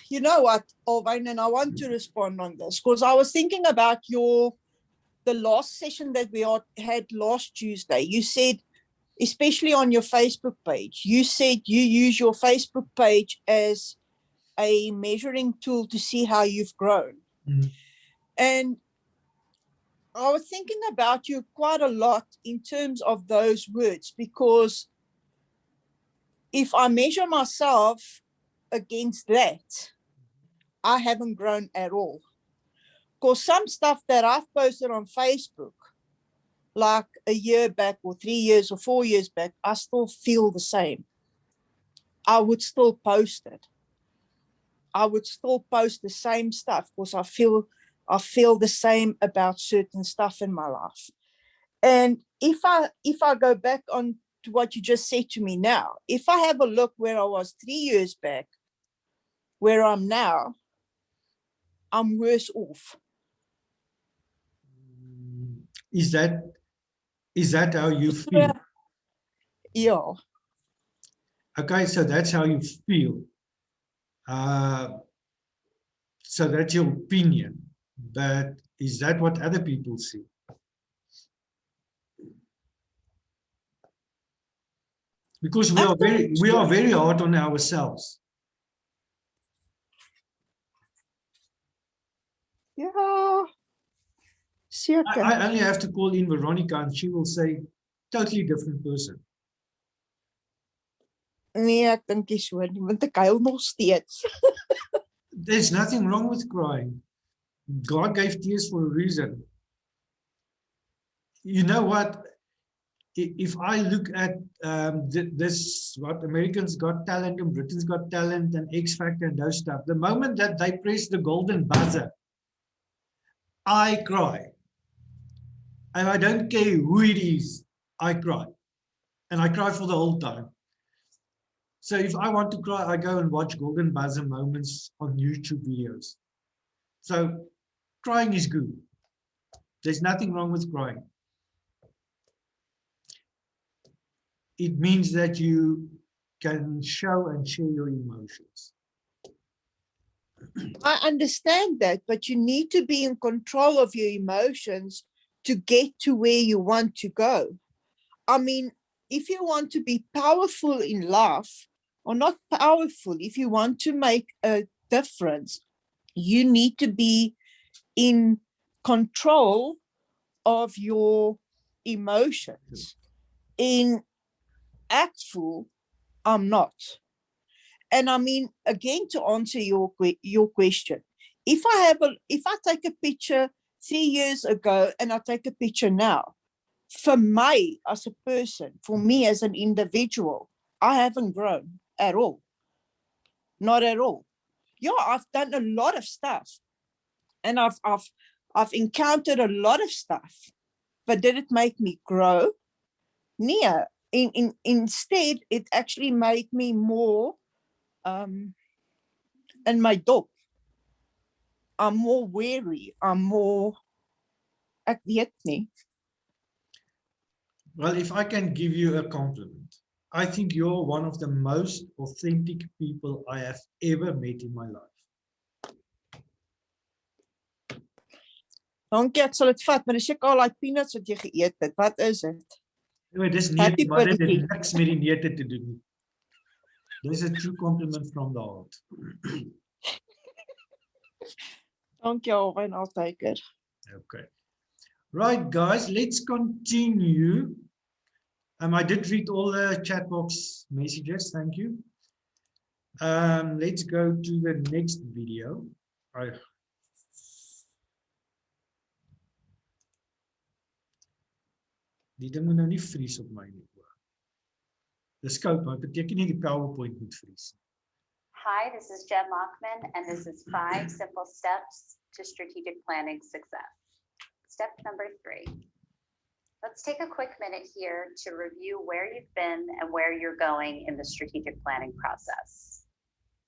you know what, Alwyn, and I want to respond on this because I was thinking about the last session that we had last Tuesday. You said, especially on your Facebook page, you said you use your Facebook page as a measuring tool to see how you've grown. Mm. And I was thinking about you quite a lot in terms of those words, because if I measure myself against that, I haven't grown at all. Because some stuff that I've posted on Facebook, like a year back or 3 years or 4 years back, I still feel the same. I would still post it. I would still post the same stuff because I feel the same about certain stuff in my life. And if I go back on to what you just said to me now, if I have a look where I was 3 years back, where I'm now, I'm worse off. Is that how you feel? Yeah. Okay, so that's how you feel. So that's your opinion. But is that what other people see? Because we are very hard on ourselves. Yeah. Seker. I only have to call in Veronica and she will say, totally different person. Nee, ek dink nie so nie, want ek huil nog steeds. There's nothing wrong with crying. God gave tears for a reason. You know what? If I look at this, what Americans Got Talent and Britain's Got Talent and X Factor and those stuff, the moment that they press the golden buzzer, I cry. And I don't care who it is, I cry. And I cry for the whole time. So if I want to cry, I go and watch golden buzzer moments on YouTube videos. So crying is good. There's nothing wrong with crying. It means that you can show and share your emotions. I understand that, but you need to be in control of your emotions to get to where you want to go. I mean, if you want to be powerful in life, or not powerful, if you want to make a difference, you need to be in control of your emotions. In actful, I'm not. And I mean, again, to answer your question, if I take a picture 3 years ago and I take a picture now, for me as a person, for me as an individual, I haven't grown at all. Not at all. Yeah, I've done a lot of stuff, and I've encountered a lot of stuff, but did it make me grow? No. Instead, it actually made me more in my dop. I'm more wary. I'm more, ek weet nie. Well, if I can give you a compliment, I think you're one of the most authentic people I have ever met in my life. Dankie, ek sal dit vat, maar dis seker al die peanuts wat jy geëet het. Wat is dit? Dis Happy nie, maar dit birthday. het niks met die neute te doen. Dis 'n true compliment from the heart. Dankie Alwyn, I'll take it. Okay. Right, guys, let's continue. I did read all the chat box messages. Thank you. Let's go to the next video. Die ding moet nou nie vries op my nie. Dis koud, maar dit beteken nie die PowerPoint moet vries. Hi, this is Jen Lockman, and this is 5 simple steps to strategic planning success. Step number 3. Let's take a quick minute here to review where you've been and where you're going in the strategic planning process.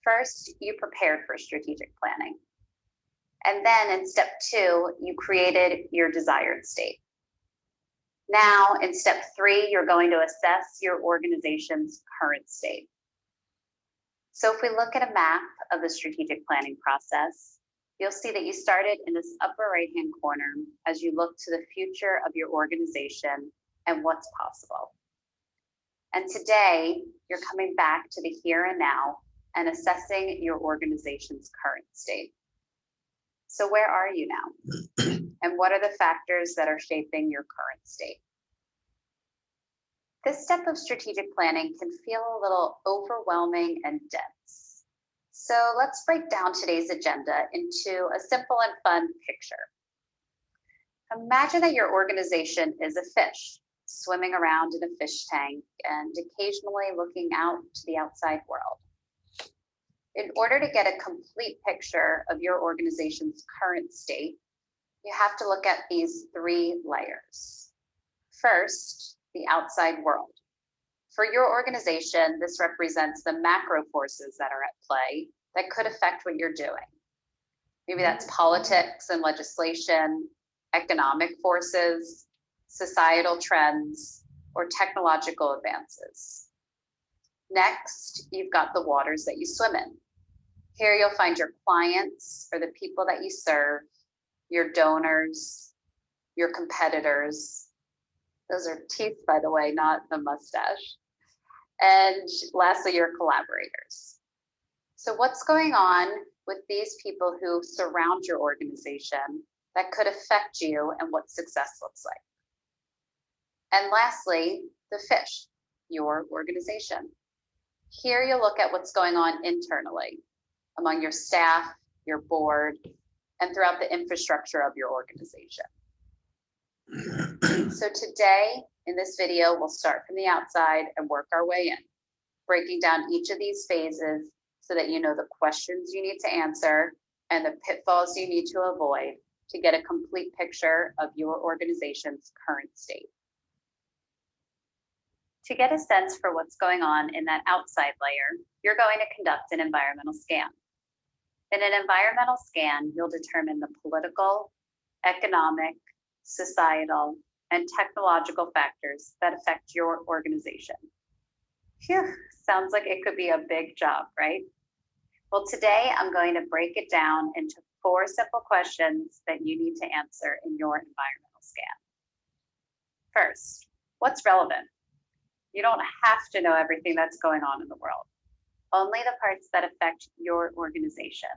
First, you prepared for strategic planning. And then in step 2, you created your desired state. Now, in step 3, you're going to assess your organization's current state. So if we look at a map of the strategic planning process, you'll see that you started in this upper right-hand corner as you look to the future of your organization and what's possible. And today, you're coming back to the here and now and assessing your organization's current state. So where are you now? And what are the factors that are shaping your current state? This step of strategic planning can feel a little overwhelming and dense. So let's break down today's agenda into a simple and fun picture. Imagine that your organization is a fish swimming around in a fish tank and occasionally looking out to the outside world. In order to get a complete picture of your organization's current state, you have to look at these 3 layers. First, the outside world. For your organization, this represents the macro forces that are at play that could affect what you're doing. Maybe that's politics and legislation, economic forces, societal trends, or technological advances. Next, you've got the waters that you swim in. Here you'll find your clients or the people that you serve, your donors, your competitors. Those are teeth, by the way, not the mustache. And lastly, your collaborators. So what's going on with these people who surround your organization that could affect you and what success looks like? And lastly, the fish, your organization. Here you'll look at what's going on internally among your staff, your board, and throughout the infrastructure of your organization. So today, in this video, we'll start from the outside and work our way in, breaking down each of these phases so that you know the questions you need to answer and the pitfalls you need to avoid to get a complete picture of your organization's current state. To get a sense for what's going on in that outside layer, you're going to conduct an environmental scan. In an environmental scan, you'll determine the political, economic, societal, and technological factors that affect your organization. Phew, sounds like it could be a big job, right? Well, today I'm going to break it down into 4 simple questions that you need to answer in your environmental scan. First, what's relevant? You don't have to know everything that's going on in the world, only the parts that affect your organization.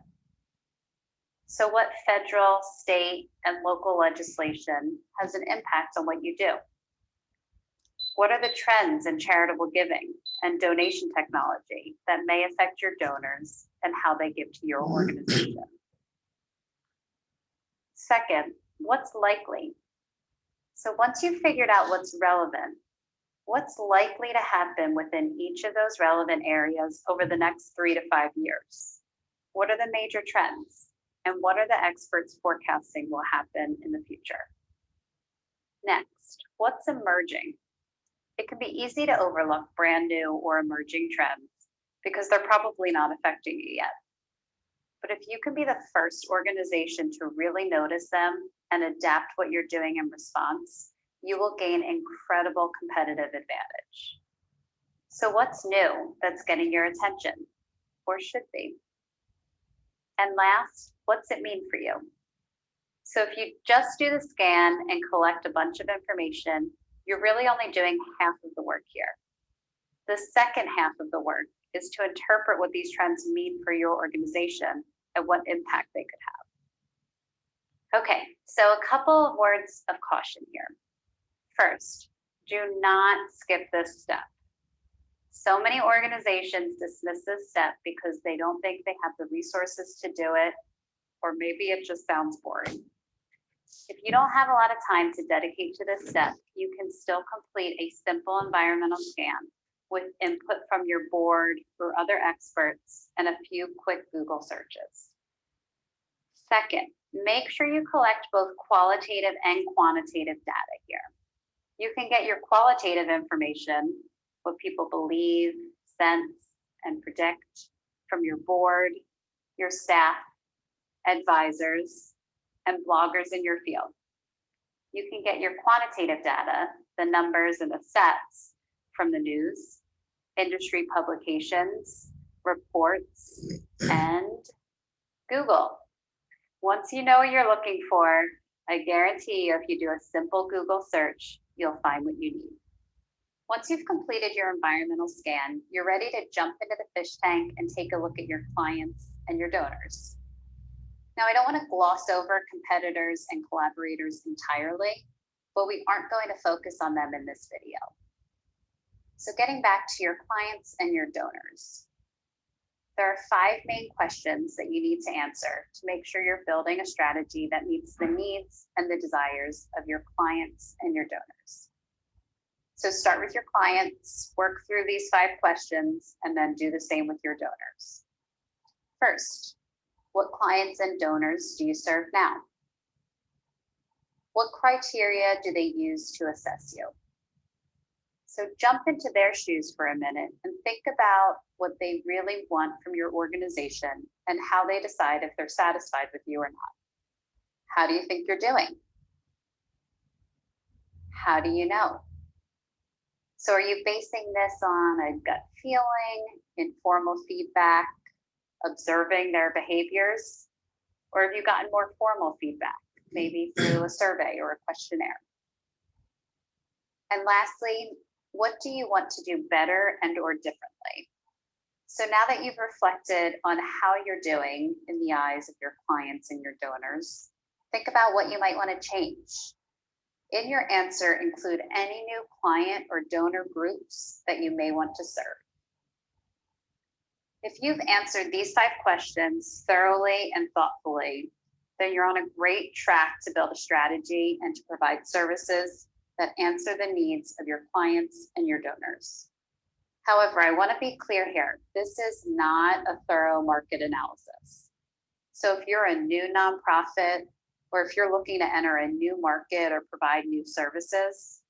So what federal, state, and local legislation has an impact on what you do? What are the trends in charitable giving and donation technology that may affect your donors and how they give to your organization? Second, what's likely? So once you've figured out what's relevant, what's likely to happen within each of those relevant areas over the next 3 to 5 years? What are the major trends? And what are the experts forecasting will happen in the future? Next, what's emerging? It can be easy to overlook brand new or emerging trends because they're probably not affecting you yet. But if you can be the first organization to really notice them and adapt what you're doing in response, you will gain incredible competitive advantage. So what's new that's getting your attention, or should be? And last, what's it mean for you? So if you just do the scan and collect a bunch of information, you're really only doing half of the work here. The second half of the work is to interpret what these trends mean for your organization and what impact they could have. Okay, so a couple of words of caution here. First, do not skip this step. So many organizations dismiss this step because they don't think they have the resources to do it, or maybe it just sounds boring. If you don't have a lot of time to dedicate to this step, you can still complete a simple environmental scan with input from your board or other experts and a few quick Google searches. Second, make sure you collect both qualitative and quantitative data here. You can get your qualitative information, what people believe, sense, and predict, from your board, your staff, advisors, and bloggers in your field. You can get your quantitative data, the numbers and the stats, from the news, industry publications, reports, and Google. Once you know what you're looking for, I guarantee you if you do a simple Google search, you'll find what you need. Once you've completed your environmental scan, you're ready to jump into the fish tank and take a look at your clients and your donors. Now, I don't want to gloss over competitors and collaborators entirely, but we aren't going to focus on them in this video. So getting back to your clients and your donors, there are 5 main questions that you need to answer to make sure you're building a strategy that meets the needs and the desires of your clients and your donors. So start with your clients, work through these 5 questions, and then do the same with your donors. First, what clients and donors do you serve now? What criteria do they use to assess you? So jump into their shoes for a minute and think about what they really want from your organization and how they decide if they're satisfied with you or not. How do you think you're doing? How do you know? So are you basing this on a gut feeling, informal feedback, observing their behaviors? Or have you gotten more formal feedback, maybe through a survey or a questionnaire? And lastly, what do you want to do better and or differently? So now that you've reflected on how you're doing in the eyes of your clients and your donors, think about what you might want to change. In your answer, include any new client or donor groups that you may want to serve. If you've answered these 5 questions thoroughly and thoughtfully, then you're on a great track to build a strategy and to provide services that answer the needs of your clients and your donors. However, I want to be clear here, this is not a thorough market analysis. So if you're a new nonprofit, or if you're looking to enter a new market or provide new services,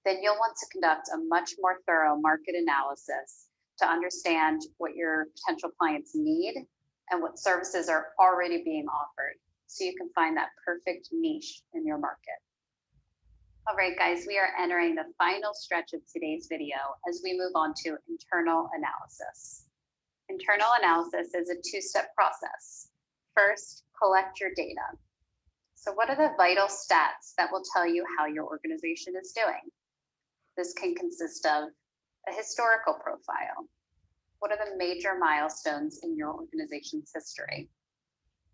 then you'll want to conduct a much more thorough market analysis to understand what your potential clients need and what services are already being offered, so you can find that perfect niche in your market. All right, guys, we are entering the final stretch of today's video as we move on to internal analysis. Internal analysis is a 2-step process. First, collect your data. So what are the vital stats that will tell you how your organization is doing? This can consist of a historical profile. What are the major milestones in your organization's history?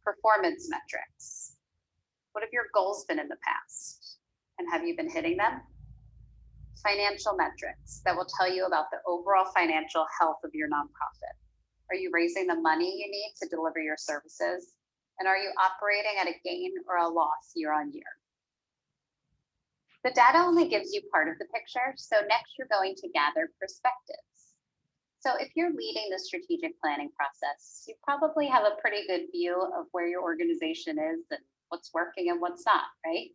Performance metrics. What have your goals been in the past? And have you been hitting them? Financial metrics that will tell you about the overall financial health of your nonprofit. Are you raising the money you need to deliver your services? And are you operating at a gain or a loss year on year? The data only gives you part of the picture, so next you're going to gather perspectives. So if you're leading the strategic planning process, you probably have a pretty good view of where your organization is and what's working and what's not, right?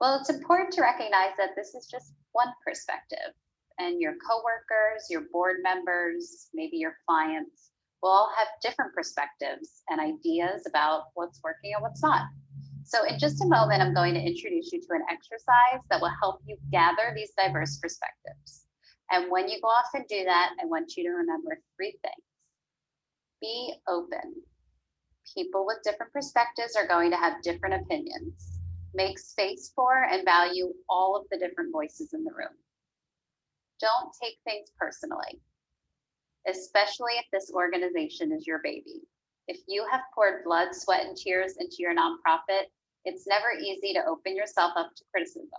Well, it's important to recognize that this is just one perspective, and your coworkers, your board members, maybe your clients will all have different perspectives and ideas about what's working and what's not. So in just a moment, I'm going to introduce you to an exercise that will help you gather these diverse perspectives. And when you go off and do that, I want you to remember 3 things. Be open. People with different perspectives are going to have different opinions. Make space for and value all of the different voices in the room. Don't take things personally, especially if this organization is your baby. If you have poured blood, sweat, and tears into your nonprofit, it's never easy to open yourself up to criticism,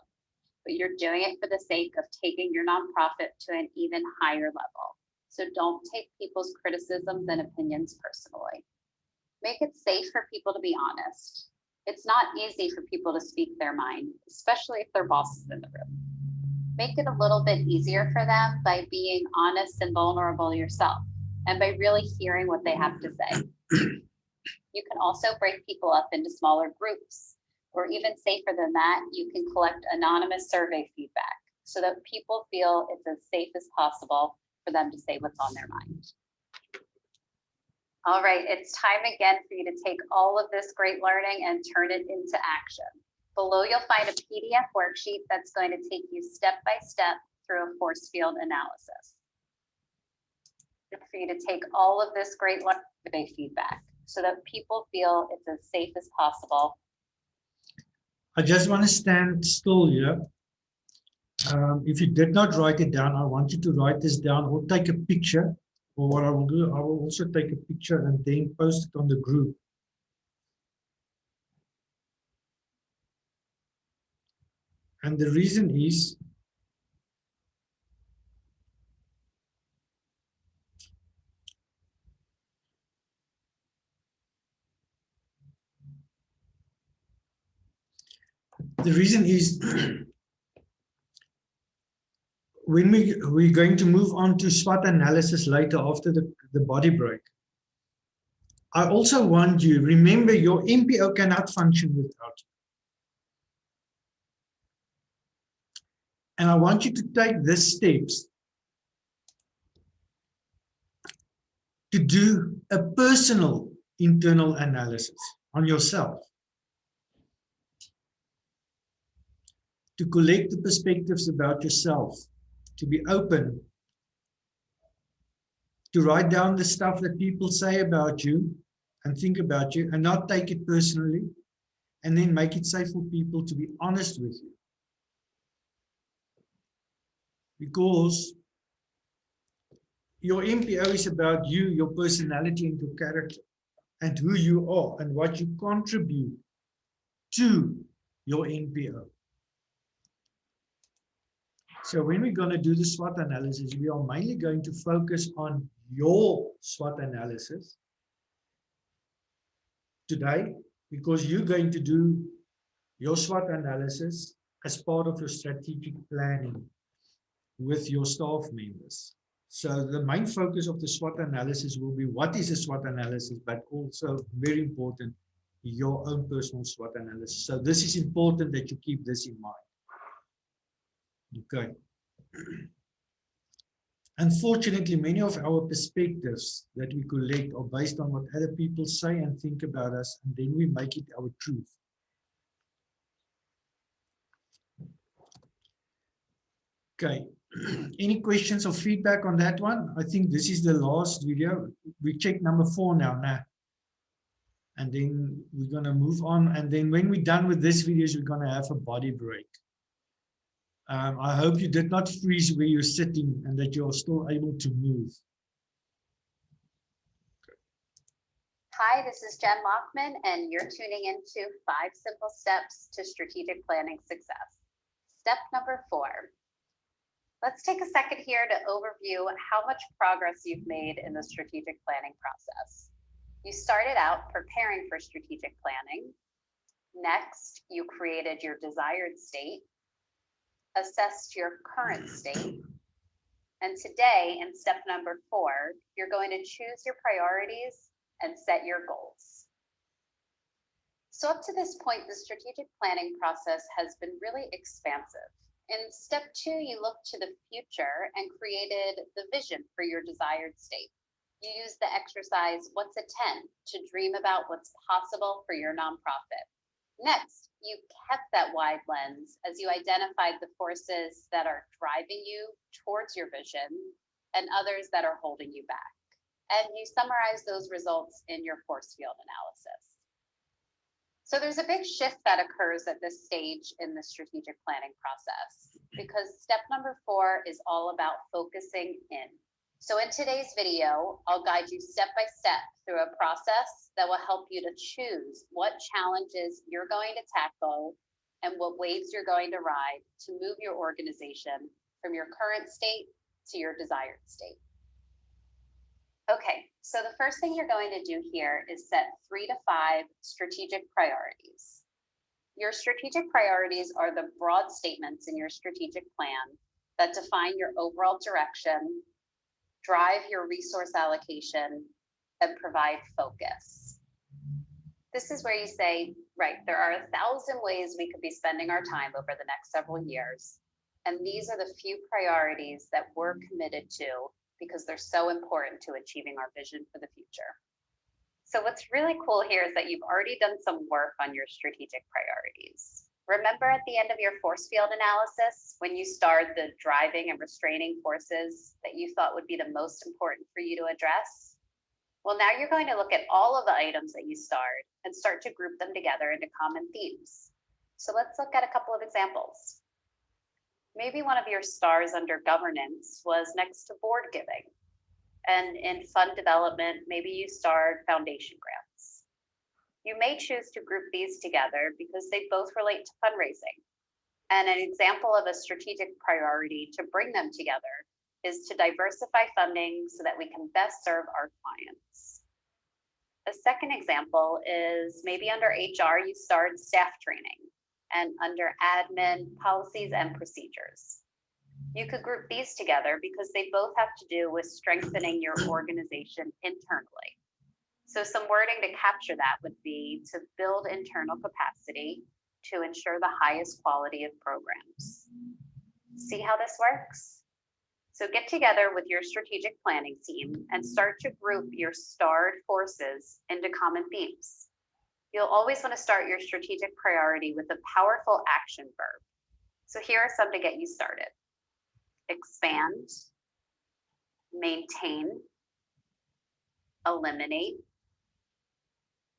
but you're doing it for the sake of taking your nonprofit to an even higher level. So don't take people's criticisms and opinions personally. Make it safe for people to be honest. It's not easy for people to speak their mind, especially if their boss is in the room. Make it a little bit easier for them by being honest and vulnerable yourself, and by really hearing what they have to say. You can also break people up into smaller groups, or even safer than that, you can collect anonymous survey feedback so that people feel it's as safe as possible for them to say what's on their mind. All right, it's time again for you to take all of this great learning and turn it into action. Below, you'll find a PDF worksheet that's going to take you step by step through a force field analysis. For you to take all of this great survey feedback so that people feel it's as safe as possible. I just want to stand still here. If you did not write it down, I want you to write this down or take a picture. Or what I will do, I will also take a picture and then post it on the group. And the reason is, when we're going to move on to SWOT analysis later after the body break. I also want you, remember your NPO cannot function without you. And I want you to take these steps to do a personal internal analysis on yourself, to collect the perspectives about yourself, to be open, to write down the stuff that people say about you and think about you and not take it personally, and then make it safe for people to be honest with you. Because your NPO is about you, your personality and your character, and who you are and what you contribute to your NPO. So when we're going to do the SWOT analysis, we are mainly going to focus on your SWOT analysis today, because you're going to do your SWOT analysis as part of your strategic planning with your staff members. So the main focus of the SWOT analysis will be what is a SWOT analysis, but also very important, your own personal SWOT analysis. So this is important that you keep this in mind. Okay. Unfortunately, many of our perspectives that we collect are based on what other people say and think about us, and then we make it our truth. Okay. Any questions or feedback on that one? I think this is the last video. We check number 4 now. And then we're going to move on. And then when we're done with this videos, we're going to have a body break. I hope you did not freeze where you're sitting and that you're still able to move. Hi, this is Jen Lockman, and you're tuning into 5 simple steps to strategic planning success. Step number 4. Let's take a second here to overview how much progress you've made in the strategic planning process. You started out preparing for strategic planning. Next, you created your desired state, assessed your current state, and today, in step number 4, you're going to choose your priorities and set your goals. So up to this point, the strategic planning process has been really expansive. In step 2, you looked to the future and created the vision for your desired state. You used the exercise, what's a 10, to dream about what's possible for your nonprofit. Next, you kept that wide lens as you identified the forces that are driving you towards your vision and others that are holding you back. And you summarize those results in your force field analysis. So there's a big shift that occurs at this stage in the strategic planning process, because step number 4 is all about focusing in. So in today's video, I'll guide you step by step through a process that will help you to choose what challenges you're going to tackle and what waves you're going to ride to move your organization from your current state to your desired state. Okay, so the first thing you're going to do here is set 3 to 5 strategic priorities. Your strategic priorities are the broad statements in your strategic plan that define your overall direction, drive your resource allocation, and provide focus. This is where you say, right, there are 1,000 ways we could be spending our time over the next several years. And these are the few priorities that we're committed to because they're so important to achieving our vision for the future. So what's really cool here is that you've already done some work on your strategic priorities. Remember at the end of your force field analysis, when you starred the driving and restraining forces that you thought would be the most important for you to address? Well, now you're going to look at all of the items that you starred and start to group them together into common themes. So let's look at a couple of examples. Maybe one of your stars under governance was next to board giving. And in fund development, maybe you starred foundation grants. You may choose to group these together because they both relate to fundraising. And an example of a strategic priority to bring them together is to diversify funding so that we can best serve our clients. A second example is maybe under HR, you starred staff training, and under admin, policies and procedures. You could group these together because they both have to do with strengthening your organization internally. So some wording to capture that would be to build internal capacity to ensure the highest quality of programs. See how this works? So get together with your strategic planning team and start to group your starred forces into common themes. You'll always want to start your strategic priority with a powerful action verb. So here are some to get you started. Expand, maintain, eliminate,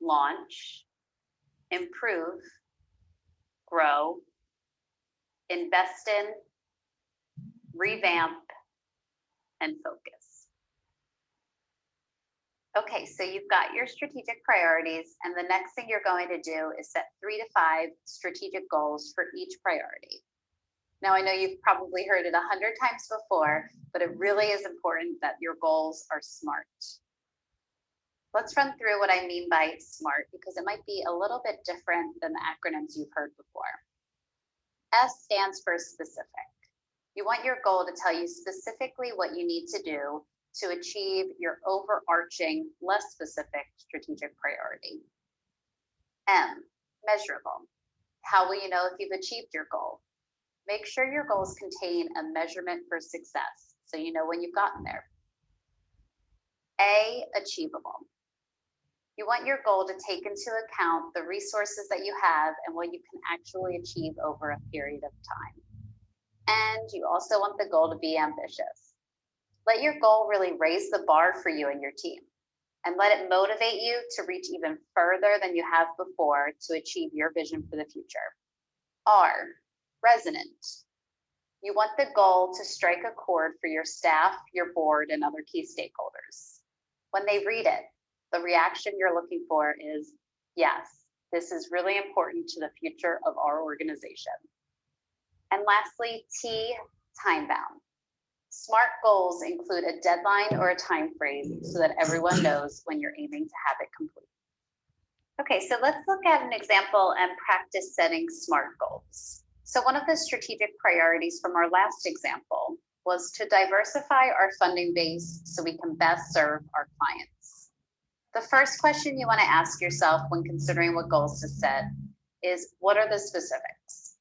launch, improve, grow, invest in, revamp, and focus. Okay, so you've got your strategic priorities, and the next thing you're going to do is set 3 to 5 strategic goals for each priority. Now, I know you've probably heard it 100 times before, but it really is important that your goals are SMART. Let's run through what I mean by SMART because it might be a little bit different than the acronyms you've heard before. S stands for specific. You want your goal to tell you specifically what you need to do to achieve your overarching, less specific strategic priority. M, measurable. How will you know if you've achieved your goal? Make sure your goals contain a measurement for success so you know when you've gotten there. A, achievable. You want your goal to take into account the resources that you have and what you can actually achieve over a period of time. And you also want the goal to be ambitious. Let your goal really raise the bar for you and your team, and let it motivate you to reach even further than you have before to achieve your vision for the future. R, resonant. You want the goal to strike a chord for your staff, your board, and other key stakeholders. When they read it, the reaction you're looking for is, yes, this is really important to the future of our organization. And lastly, T, time bound. SMART goals include a deadline or a time frame so that everyone knows when you're aiming to have it complete. Okay, so let's look at an example and practice setting SMART goals. So one of the strategic priorities from our last example was to diversify our funding base so we can best serve our clients. The first question you want to ask yourself when considering what goals to set is, what are the specifics?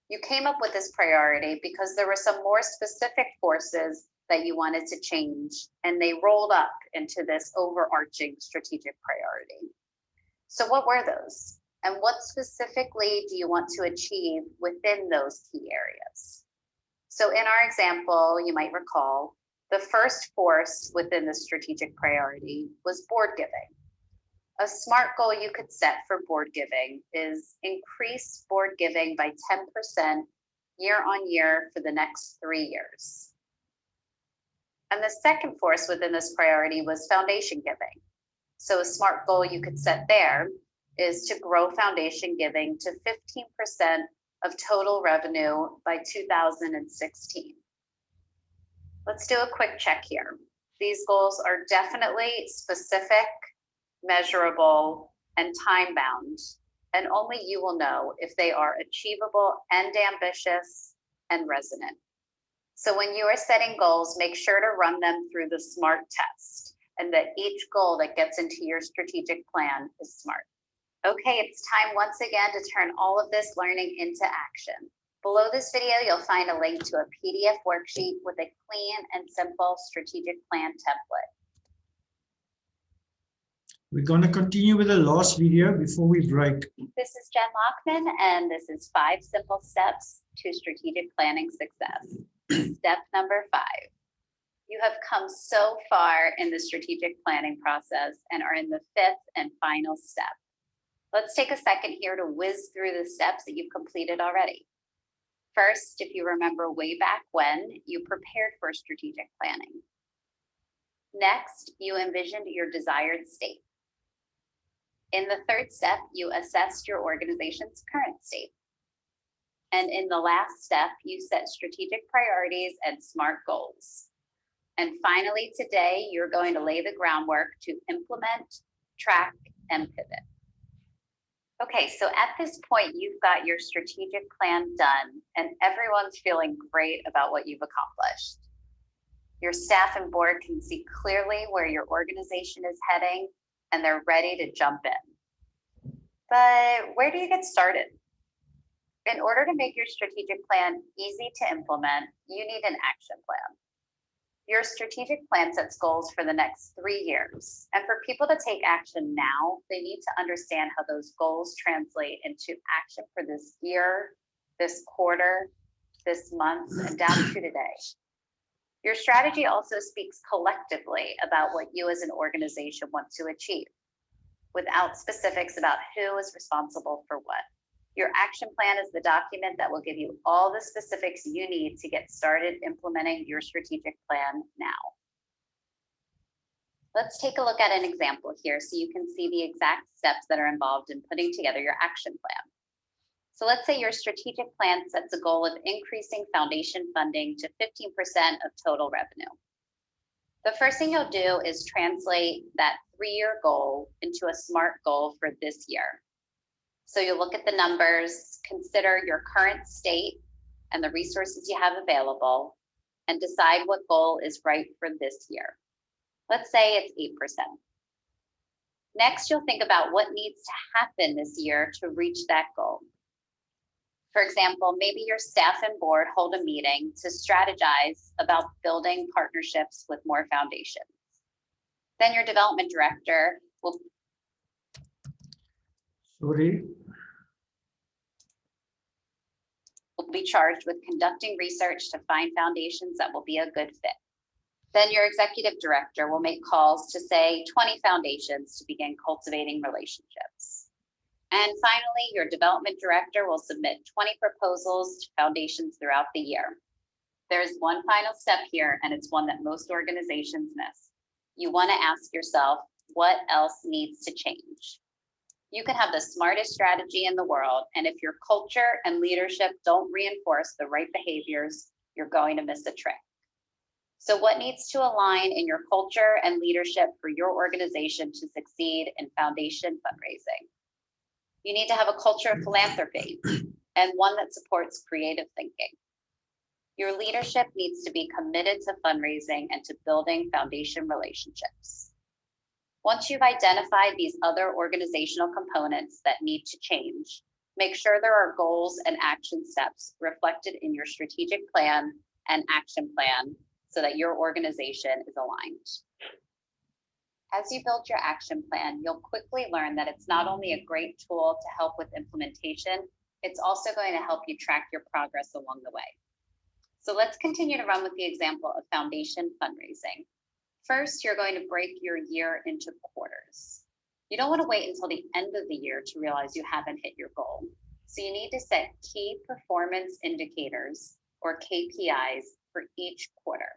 You came up with this priority because there were some more specific forces that you wanted to change, and they rolled up into this overarching strategic priority. So what were those? And what specifically do you want to achieve within those key areas? So in our example, you might recall, the first force within the strategic priority was board giving. A SMART goal you could set for board giving is increase board giving by 10% year on year for the next 3 years. And the second force within this priority was foundation giving. So a SMART goal you could set there is to grow foundation giving to 15% of total revenue by 2016. Let's do a quick check here. These goals are definitely specific, measurable, and time-bound, and only you will know if they are achievable and ambitious and resonant. So when you are setting goals, make sure to run them through the SMART test, and that each goal that gets into your strategic plan is SMART. Okay, it's time once again to turn all of this learning into action. Below this video, you'll find a link to a PDF worksheet with a clean and simple strategic plan template. We're going to continue with the last video before we break. This is Jen Lockman, and this is 5 simple steps to strategic planning success. Step number 5. You have come so far in the strategic planning process and are in the 5th and final step. Let's take a second here to whiz through the steps that you've completed already. First, if you remember way back when, you prepared for strategic planning. Next, you envisioned your desired state. In the 3rd step, you assessed your organization's current state. And in the last step, you set strategic priorities and SMART goals. And finally, today, you're going to lay the groundwork to implement, track, and pivot. Okay, so at this point, you've got your strategic plan done, and everyone's feeling great about what you've accomplished. Your staff and board can see clearly where your organization is heading, and they're ready to jump in. But where do you get started? In order to make your strategic plan easy to implement, you need an action plan. Your strategic plan sets goals for the next 3 years. And for people to take action now, they need to understand how those goals translate into action for this year, this quarter, this month, and down to today. Your strategy also speaks collectively about what you as an organization want to achieve, without specifics about who is responsible for what. Your action plan is the document that will give you all the specifics you need to get started implementing your strategic plan now. Let's take a look at an example here so you can see the exact steps that are involved in putting together your action plan. So let's say your strategic plan sets a goal of increasing foundation funding to 15% of total revenue. The first thing you'll do is translate that 3-year goal into a SMART goal for this year. So you'll look at the numbers, consider your current state and the resources you have available, and decide what goal is right for this year. Let's say it's 8%. Next, you'll think about what needs to happen this year to reach that goal. For example, maybe your staff and board hold a meeting to strategize about building partnerships with more foundations. Then your development director will be charged with conducting research to find foundations that will be a good fit. Then your executive director will make calls to, say, 20 foundations to begin cultivating relationships. And finally, your development director will submit 20 proposals to foundations throughout the year. There's one final step here, and it's one that most organizations miss. You want to ask yourself, what else needs to change? You can have the smartest strategy in the world, and if your culture and leadership don't reinforce the right behaviors, you're going to miss a trick. So what needs to align in your culture and leadership for your organization to succeed in foundation fundraising? You need to have a culture of philanthropy and one that supports creative thinking. Your leadership needs to be committed to fundraising and to building foundation relationships. Once you've identified these other organizational components that need to change, make sure there are goals and action steps reflected in your strategic plan and action plan so that your organization is aligned. As you build your action plan, you'll quickly learn that it's not only a great tool to help with implementation, it's also going to help you track your progress along the way. So let's continue to run with the example of foundation fundraising. First, you're going to break your year into quarters. You don't want to wait until the end of the year to realize you haven't hit your goal. So you need to set key performance indicators, or KPIs, for each quarter.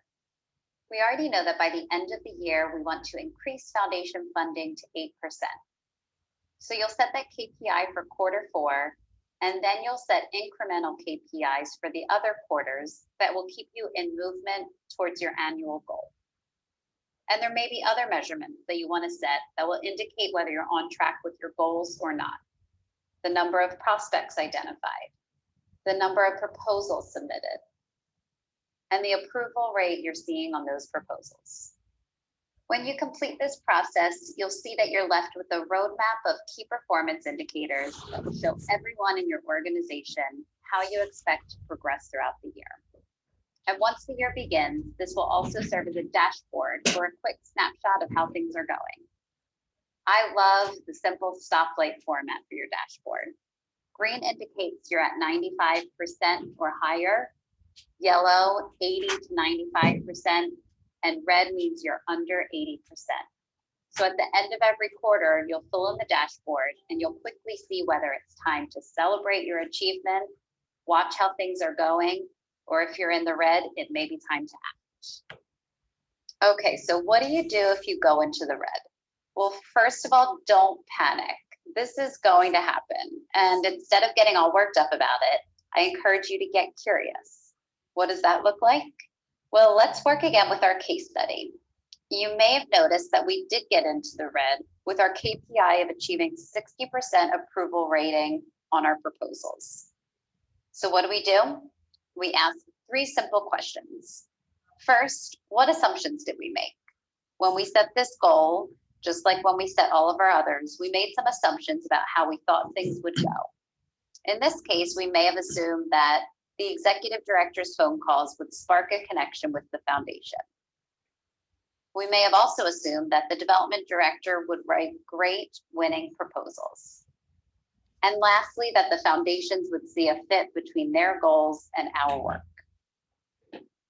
We already know that by the end of the year, we want to increase foundation funding to 8%. So you'll set that KPI for quarter 4, and then you'll set incremental KPIs for the other quarters that will keep you in movement towards your annual goal. And there may be other measurements that you want to set that will indicate whether you're on track with your goals or not. The number of prospects identified, the number of proposals submitted, and the approval rate you're seeing on those proposals. When you complete this process, you'll see that you're left with a roadmap of key performance indicators that will show everyone in your organization how you expect to progress throughout the year. And once the year begins, this will also serve as a dashboard for a quick snapshot of how things are going. I love the simple stoplight format for your dashboard. Green indicates you're at 95% or higher, yellow 80 to 95%, and red means you're under 80%. So at the end of every quarter, you'll fill in the dashboard and you'll quickly see whether it's time to celebrate your achievement, watch how things are going, or if you're in the red, it may be time to act. Okay, so what do you do if you go into the red? Well, first of all, don't panic. This is going to happen. And instead of getting all worked up about it, I encourage you to get curious. What does that look like? Well, let's work again with our case study. You may have noticed that we did get into the red with our KPI of achieving 60% approval rating on our proposals. So what do? We ask 3 simple questions. First, what assumptions did we make? When we set this goal, just like when we set all of our others, we made some assumptions about how we thought things would go. In this case, we may have assumed that the executive director's phone calls would spark a connection with the foundation. We may have also assumed that the development director would write great winning proposals. And lastly, that the foundations would see a fit between their goals and our work.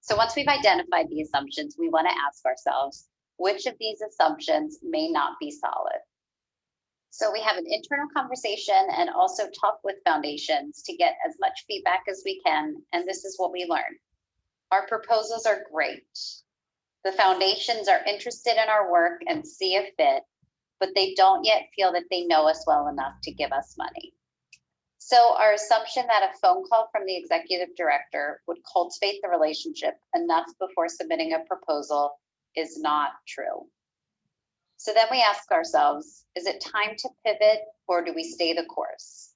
So once we've identified the assumptions, we want to ask ourselves, which of these assumptions may not be solid? So we have an internal conversation and also talk with foundations to get as much feedback as we can. And this is what we learn. Our proposals are great. The foundations are interested in our work and see a fit, but they don't yet feel that they know us well enough to give us money. So our assumption that a phone call from the executive director would cultivate the relationship enough before submitting a proposal is not true. So then we ask ourselves, is it time to pivot or do we stay the course?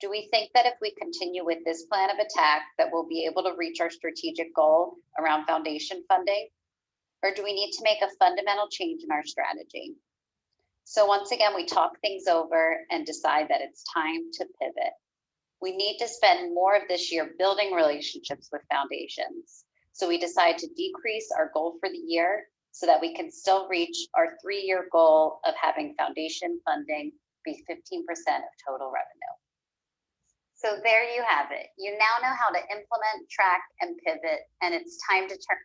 Do we think that if we continue with this plan of attack that we'll be able to reach our strategic goal around foundation funding? Or do we need to make a fundamental change in our strategy? So once again, we talk things over and decide that it's time to pivot. We need to spend more of this year building relationships with foundations. So we decide to decrease our goal for the year so that we can still reach our 3-year goal of having foundation funding be 15% of total revenue. So there you have it. You now know how to implement, track, and pivot, and it's time to turn.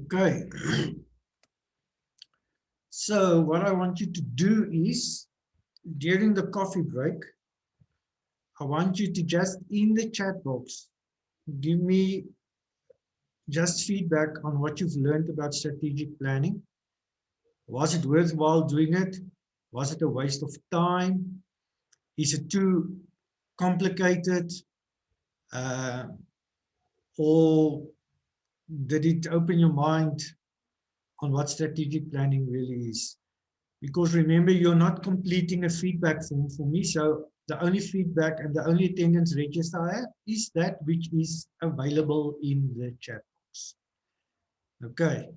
Okay. So what I want you to do is, during the coffee break, I want you to just in the chat box, give me just feedback on what you've learned about strategic planning. Was it worthwhile doing it? Was it a waste of time? Is it too complicated? Or did it open your mind on what strategic planning really is? Because remember, you're not completing a feedback form for me, so the only feedback and the only attendance register I have is that which is available in the chat box. Okay,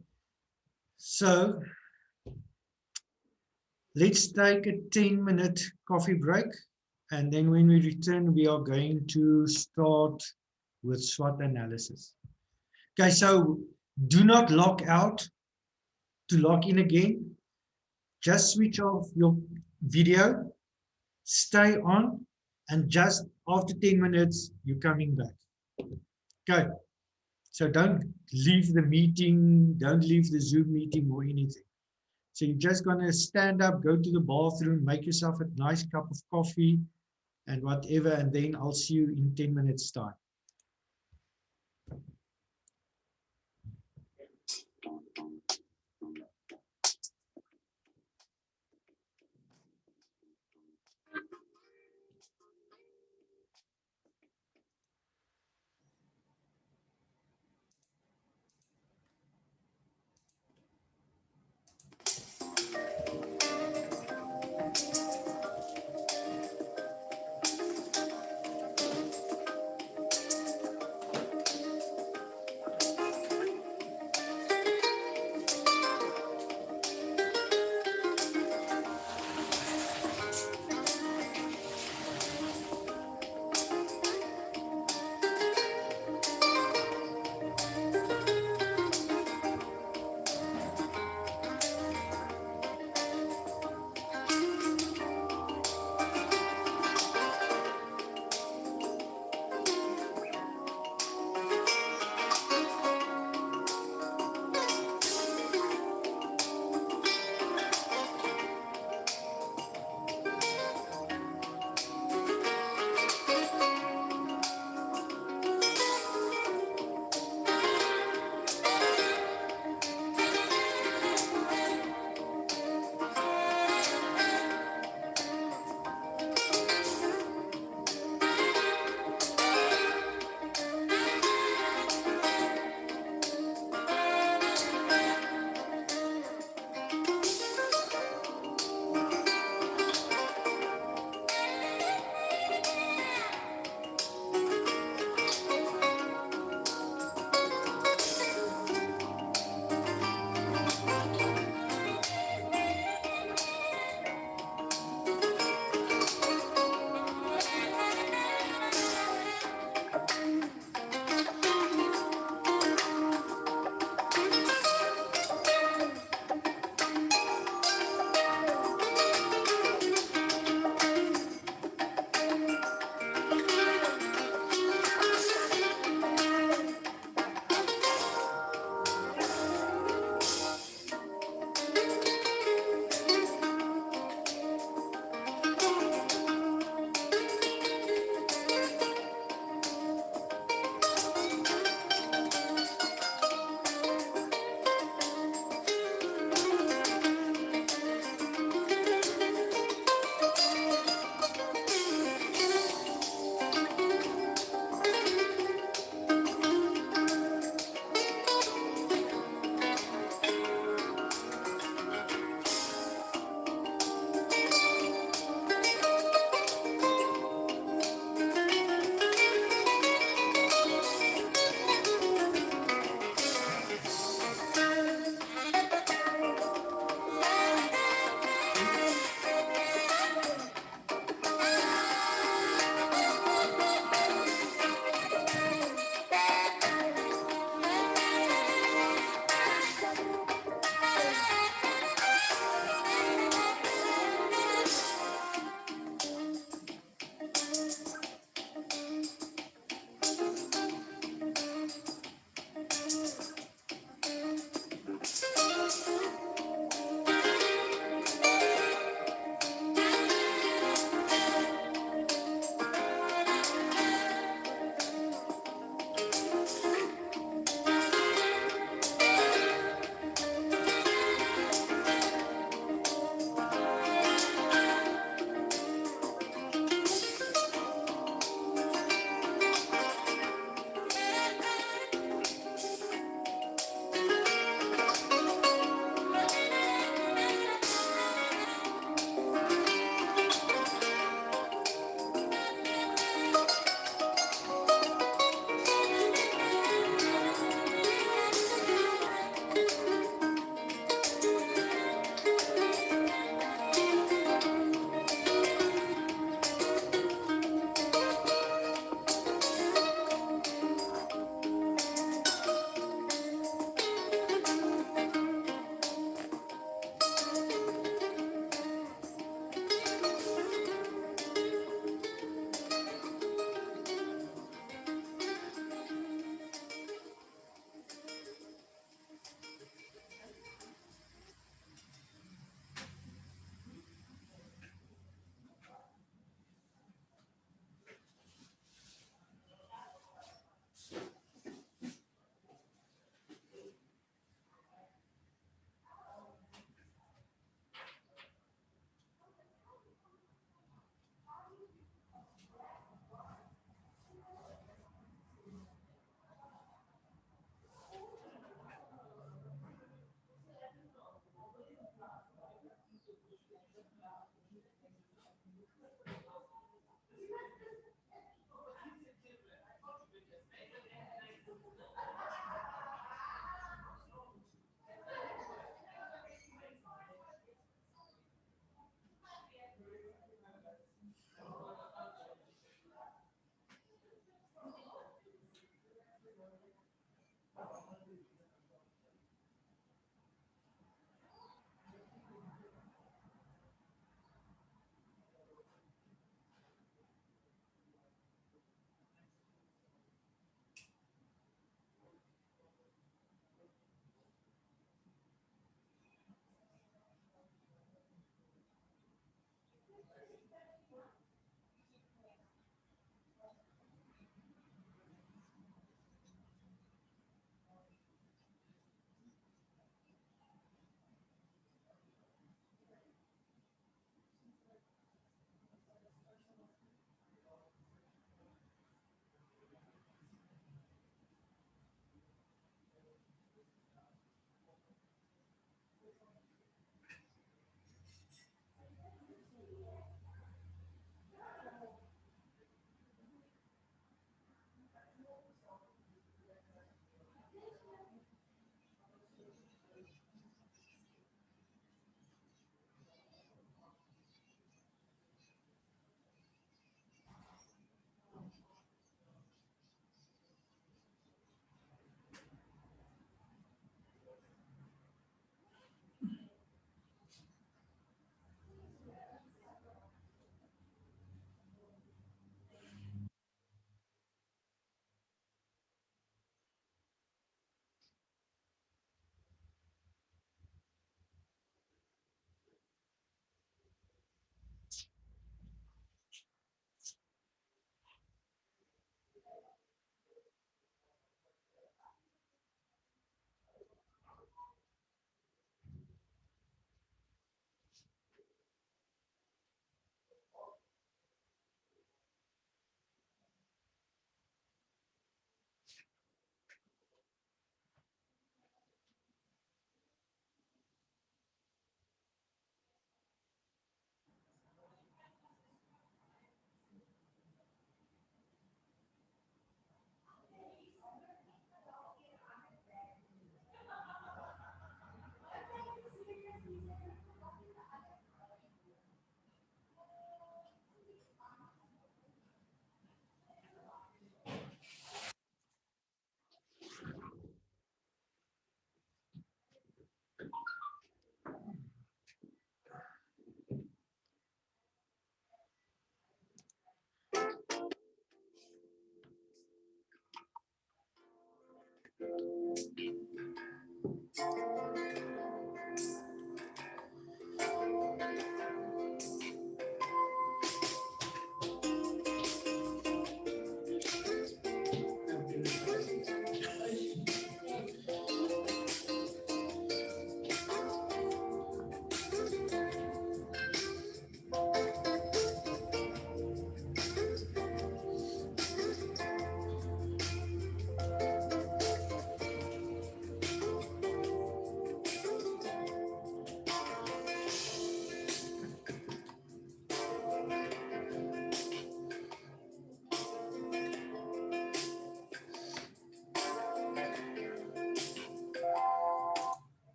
so let's take a 10-minute coffee break, and then when we return, we are going to start with SWOT analysis. Okay, so do not log out to log in again. Just switch off your video, stay on, and just after 10 minutes, you're coming back. Okay, so don't leave the meeting, don't leave the Zoom meeting or anything. So you're just going to stand up, go to the bathroom, make yourself a nice cup of coffee and whatever, and then I'll see you in 10 minutes time.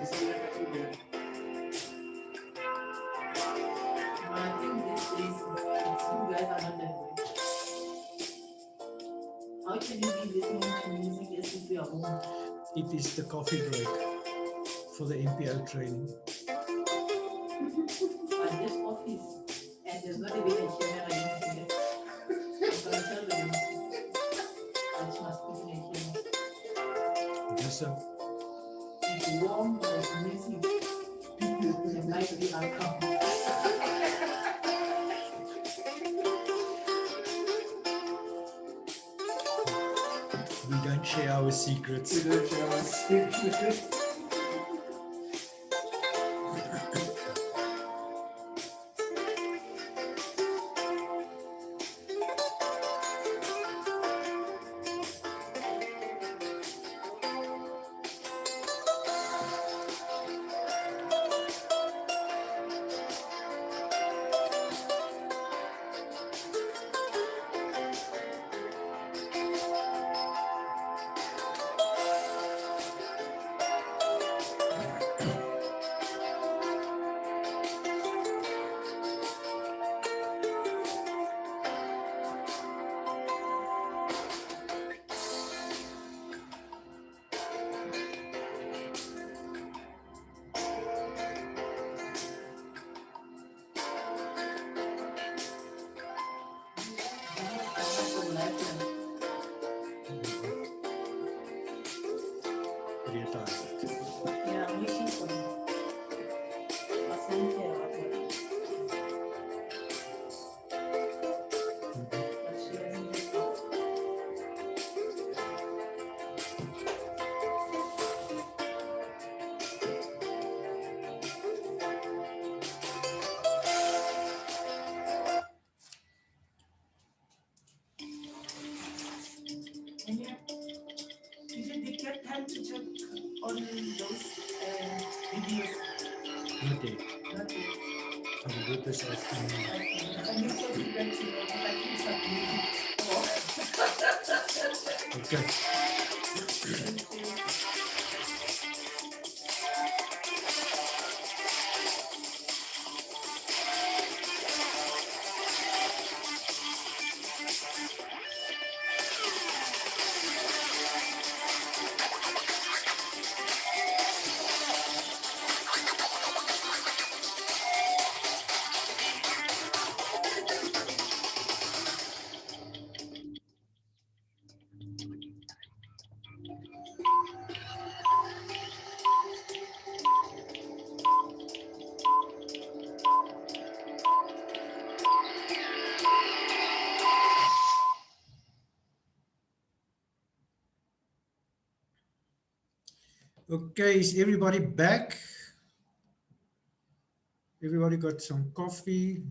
I think this is it's you guys are not that good. How can you be listening to music as if you are home? It is the coffee break for the NPO training. But this office, and there's not even a camera in here. I'm gonna tell them that you must put in a camera. Yes, sir. It's warm, there's music. There might be alcohol. We don't share our secrets. We don't share our secrets. Yeah, I'm waiting for you. I'll send her WhatsApp. But she hasn't responded. And yeah, did you get time to check on those videos? Not yet. Not yet. I will do it this afternoon. Okay. I need your feedback to know if I can submit it. Okay. Thank you. Okay, is everybody back? Everybody got some coffee?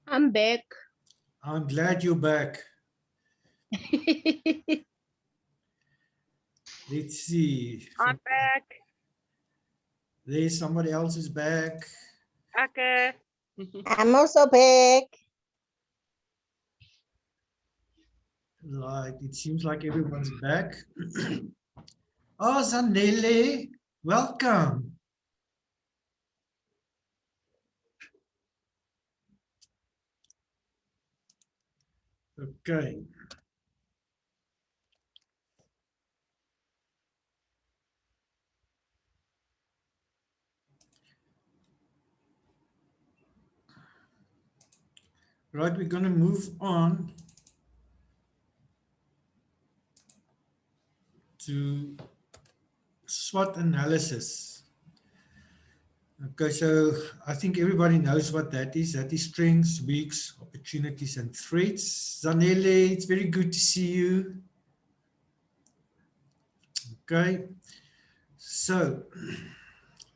I'm back. I'm glad you're back. Let's see. I'm back. There's somebody else is back. Okay. I'm also back. Right, it seems like everyone's back. Oh, Zanele, welcome. Okay. Right, we're going to move on to SWOT analysis. Okay, so I think everybody knows what that is. That is strengths, weaks, opportunities, and threats. Zanele, it's very good to see you. Okay, so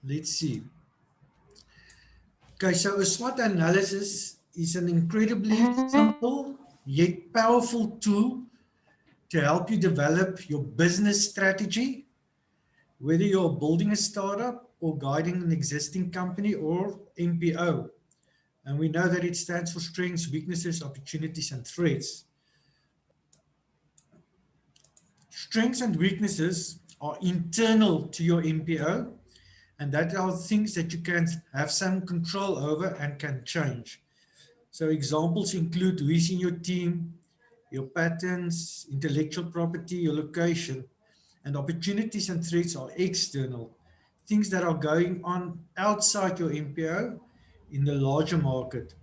let's see. Okay, so a SWOT analysis is an incredibly simple yet powerful tool to help you develop your business strategy, whether you're building a startup or guiding an existing company or NPO. And we know that it stands for strengths, weaknesses, opportunities, and threats. Strengths and weaknesses are internal to your NPO, and that are things that you can have some control over and can change. So examples include who is in your team, your patterns, intellectual property, your location, and opportunities and threats are external, things that are going on outside your NPO in the larger market.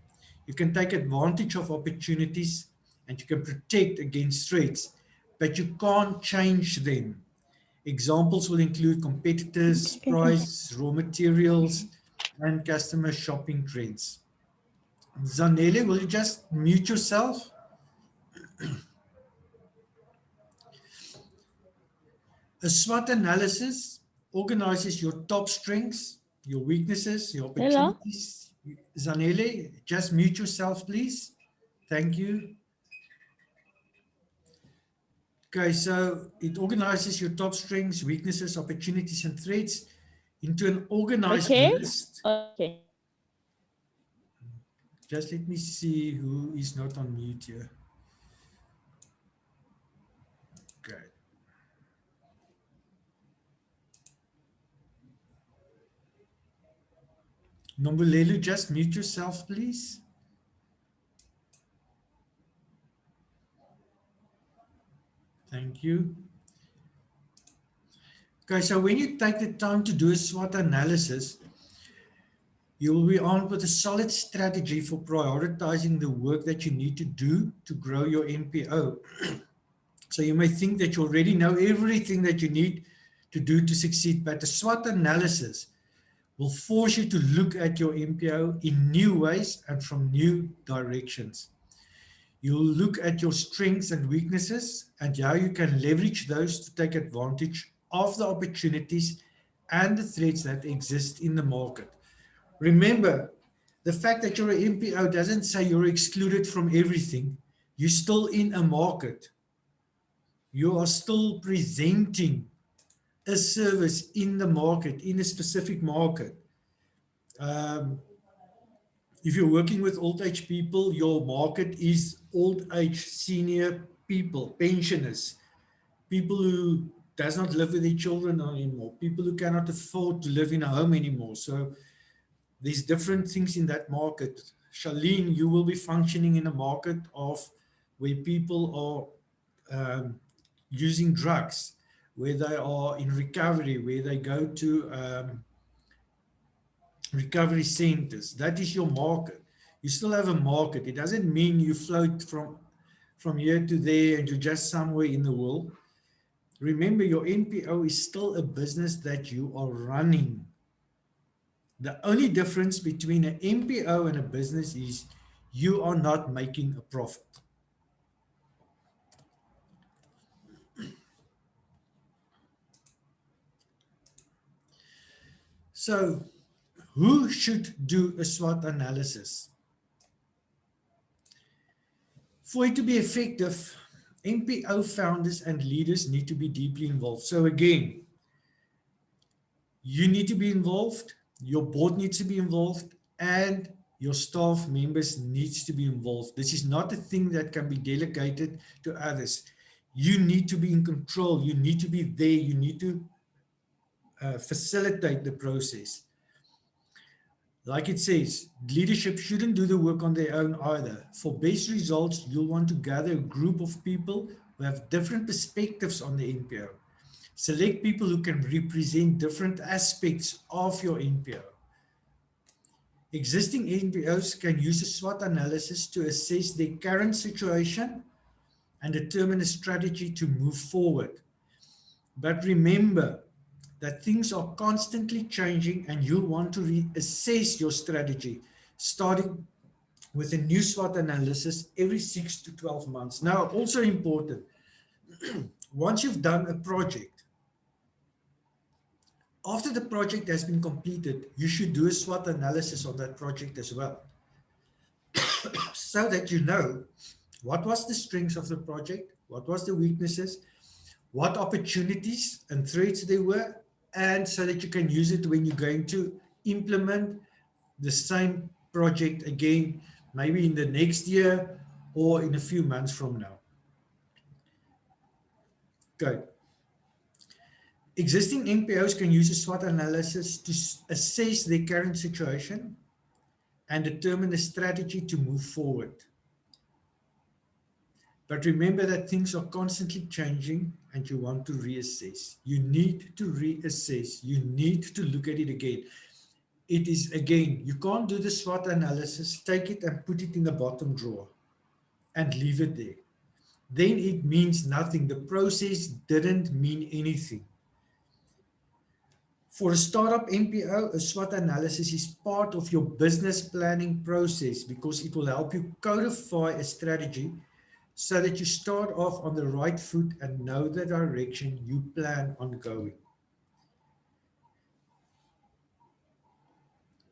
You can take advantage of opportunities and you can protect against threats, but you can't change them. Examples will include competitors, price, raw materials, and customer shopping trends. Zanele, will you just mute yourself? A SWOT analysis organizes your top strengths, your weaknesses, your Hello? opportunities. Zanele, just mute yourself, please. Thank you. Okay, so it organizes your top strengths, weaknesses, opportunities, and threats into an organized Okay? list. Okay. Just let me see who is not on mute here. Okay. Nombulelu, just mute yourself, please. Thank you. Okay, so when you take the time to do a SWOT analysis, you will be armed with a solid strategy for prioritizing the work that you need to do to grow your NPO. So you may think that you already know everything that you need to do to succeed, but the SWOT analysis will force you to look at your NPO in new ways and from new directions. You'll look at your strengths and weaknesses and how you can leverage those to take advantage of the opportunities and the threats that exist in the market. Remember, the fact that you're an NPO doesn't say you're excluded from everything. You're still in a market. You are still presenting a service in the market, in a specific market. If you're working with old age people, your market is old age senior people, pensioners, people who does not live with their children anymore, people who cannot afford to live in a home anymore. So there's different things in that market. Charlene, you will be functioning in a market of where people are using drugs, where they are in recovery, where they go to recovery centers. That is your market. You still have a market. It doesn't mean you float from here to there and you're just somewhere in the world. Remember, your NPO is still a business that you are running. The only difference between an NPO and a business is you are not making a profit. So, who should do a SWOT analysis? For it to be effective, NPO founders and leaders need to be deeply involved. So again, you need to be involved, your board needs to be involved, and your staff members needs to be involved. This is not a thing that can be delegated to others. You need to be in control. You need to be there. You need to facilitate the process. Like it says, leadership shouldn't do the work on their own either. For best results, you'll want to gather a group of people who have different perspectives on the NPO. Select people who can represent different aspects of your NPO. Existing NPOs can use a SWOT analysis to assess their current situation and determine a strategy to move forward. But remember that things are constantly changing and you'll want to reassess your strategy, starting with a new SWOT analysis every 6 to 12 months. Now, also important, once you've done a project, after the project has been completed, you should do a SWOT analysis on that project as well, so that you know what was the strengths of the project, what was the weaknesses, what opportunities and threats there were, and so that you can use it when you're going to implement the same project again, maybe in the next year or in a few months from now. Okay. Existing NPOs can use a SWOT analysis to assess their current situation and determine a strategy to move forward. But remember that things are constantly changing and you want to reassess. You need to reassess. You need to look at it again. It is, again, you can't do the SWOT analysis, take it and put it in the bottom drawer and leave it there. Then it means nothing. The process didn't mean anything. For a startup NPO, a SWOT analysis is part of your business planning process because it will help you codify a strategy so that you start off on the right foot and know the direction you plan on going.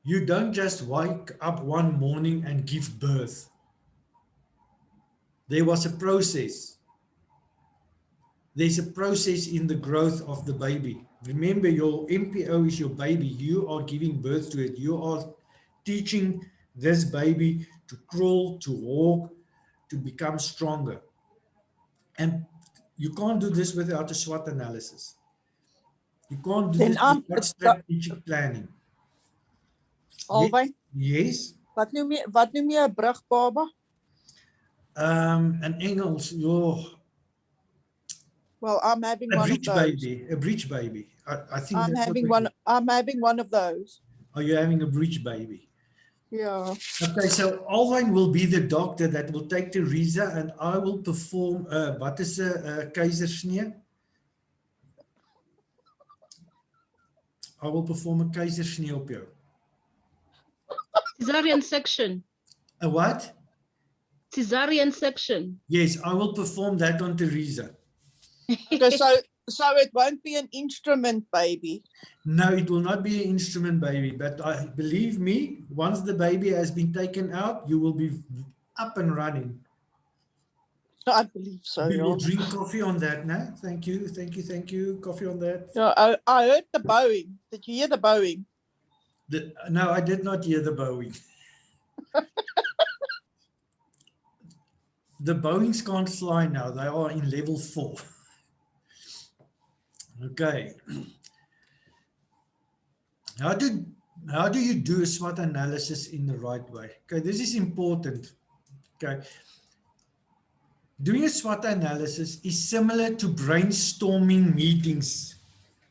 You don't just wake up one morning and give birth. There was a process. There's a process in the growth of the baby. Remember, your NPO is your baby. You are giving birth to it. You are teaching this baby to crawl, to walk, to become stronger. And you can't do this without a SWOT analysis. You can't do Then this without strategic planning. Alwyn, Yes. wat noem jy 'n brugbaba? In Engels, Well, I'm having a one of breech those. baby. A breech baby. I think I'm that's having what one. I'm having one of those. Are you having a breech baby? Yeah. Okay, so Alwyn will be the doctor that will take Teresa and I will perform, wat is 'n keizersnee? I will perform a keizersnee op jou. Cesarean section. A what? Cesarean section. Yes, I will perform that on Teresa. Okay, so it won't be an instrument baby. No, it will not be an instrument baby, but believe me, once the baby has been taken out, you will be up and running. I believe so. We will Yeah. drink coffee on that now. Thank you, thank you, thank you. Coffee on that. Yeah, I heard the bowing. Did you hear the bowing? No, I did not hear the bowing. The Boeings can't fly now. They are in level 4. Okay. How do you do a SWOT analysis in the right way? Okay, this is important. Okay. Doing a SWOT analysis is similar to brainstorming meetings.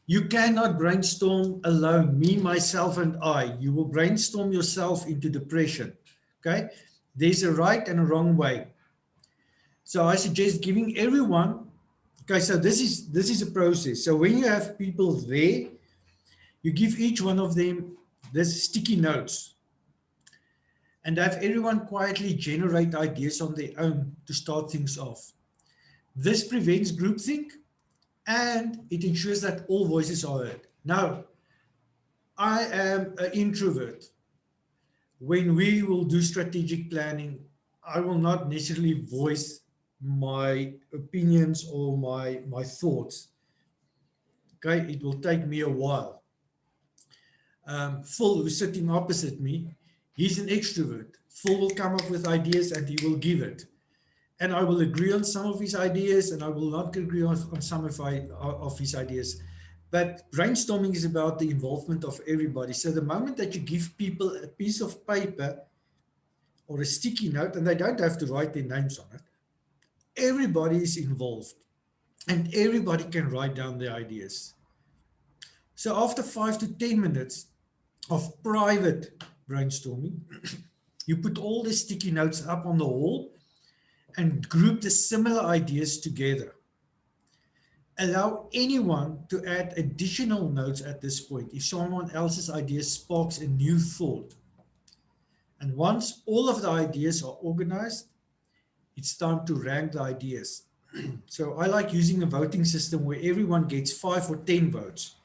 You cannot brainstorm alone, me, myself, and I. You will brainstorm yourself into depression. Okay. There's a right and a wrong way. So I suggest giving everyone, okay, so this is a process. So when you have people there, you give each one of them this sticky notes and have everyone quietly generate ideas on their own to start things off. This prevents groupthink and it ensures that all voices are heard. Now, I am an introvert. When we will do strategic planning, I will not necessarily voice my opinions or my thoughts. Okay, it will take me a while. Phil, who's sitting opposite me, he's an extrovert. Phil will come up with ideas and he will give it. And I will agree on some of his ideas and I will not agree on some of his ideas. But brainstorming is about the involvement of everybody. So the moment that you give people a piece of paper or a sticky note, and they don't have to write their names on it, everybody is involved and everybody can write down their ideas. So after 5 to 10 minutes of private brainstorming, you put all the sticky notes up on the wall and group the similar ideas together. Allow anyone to add additional notes at this point if someone else's idea sparks a new thought. And once all of the ideas are organized, it's time to rank the ideas. So I like using a voting system where everyone gets 5 or 10 votes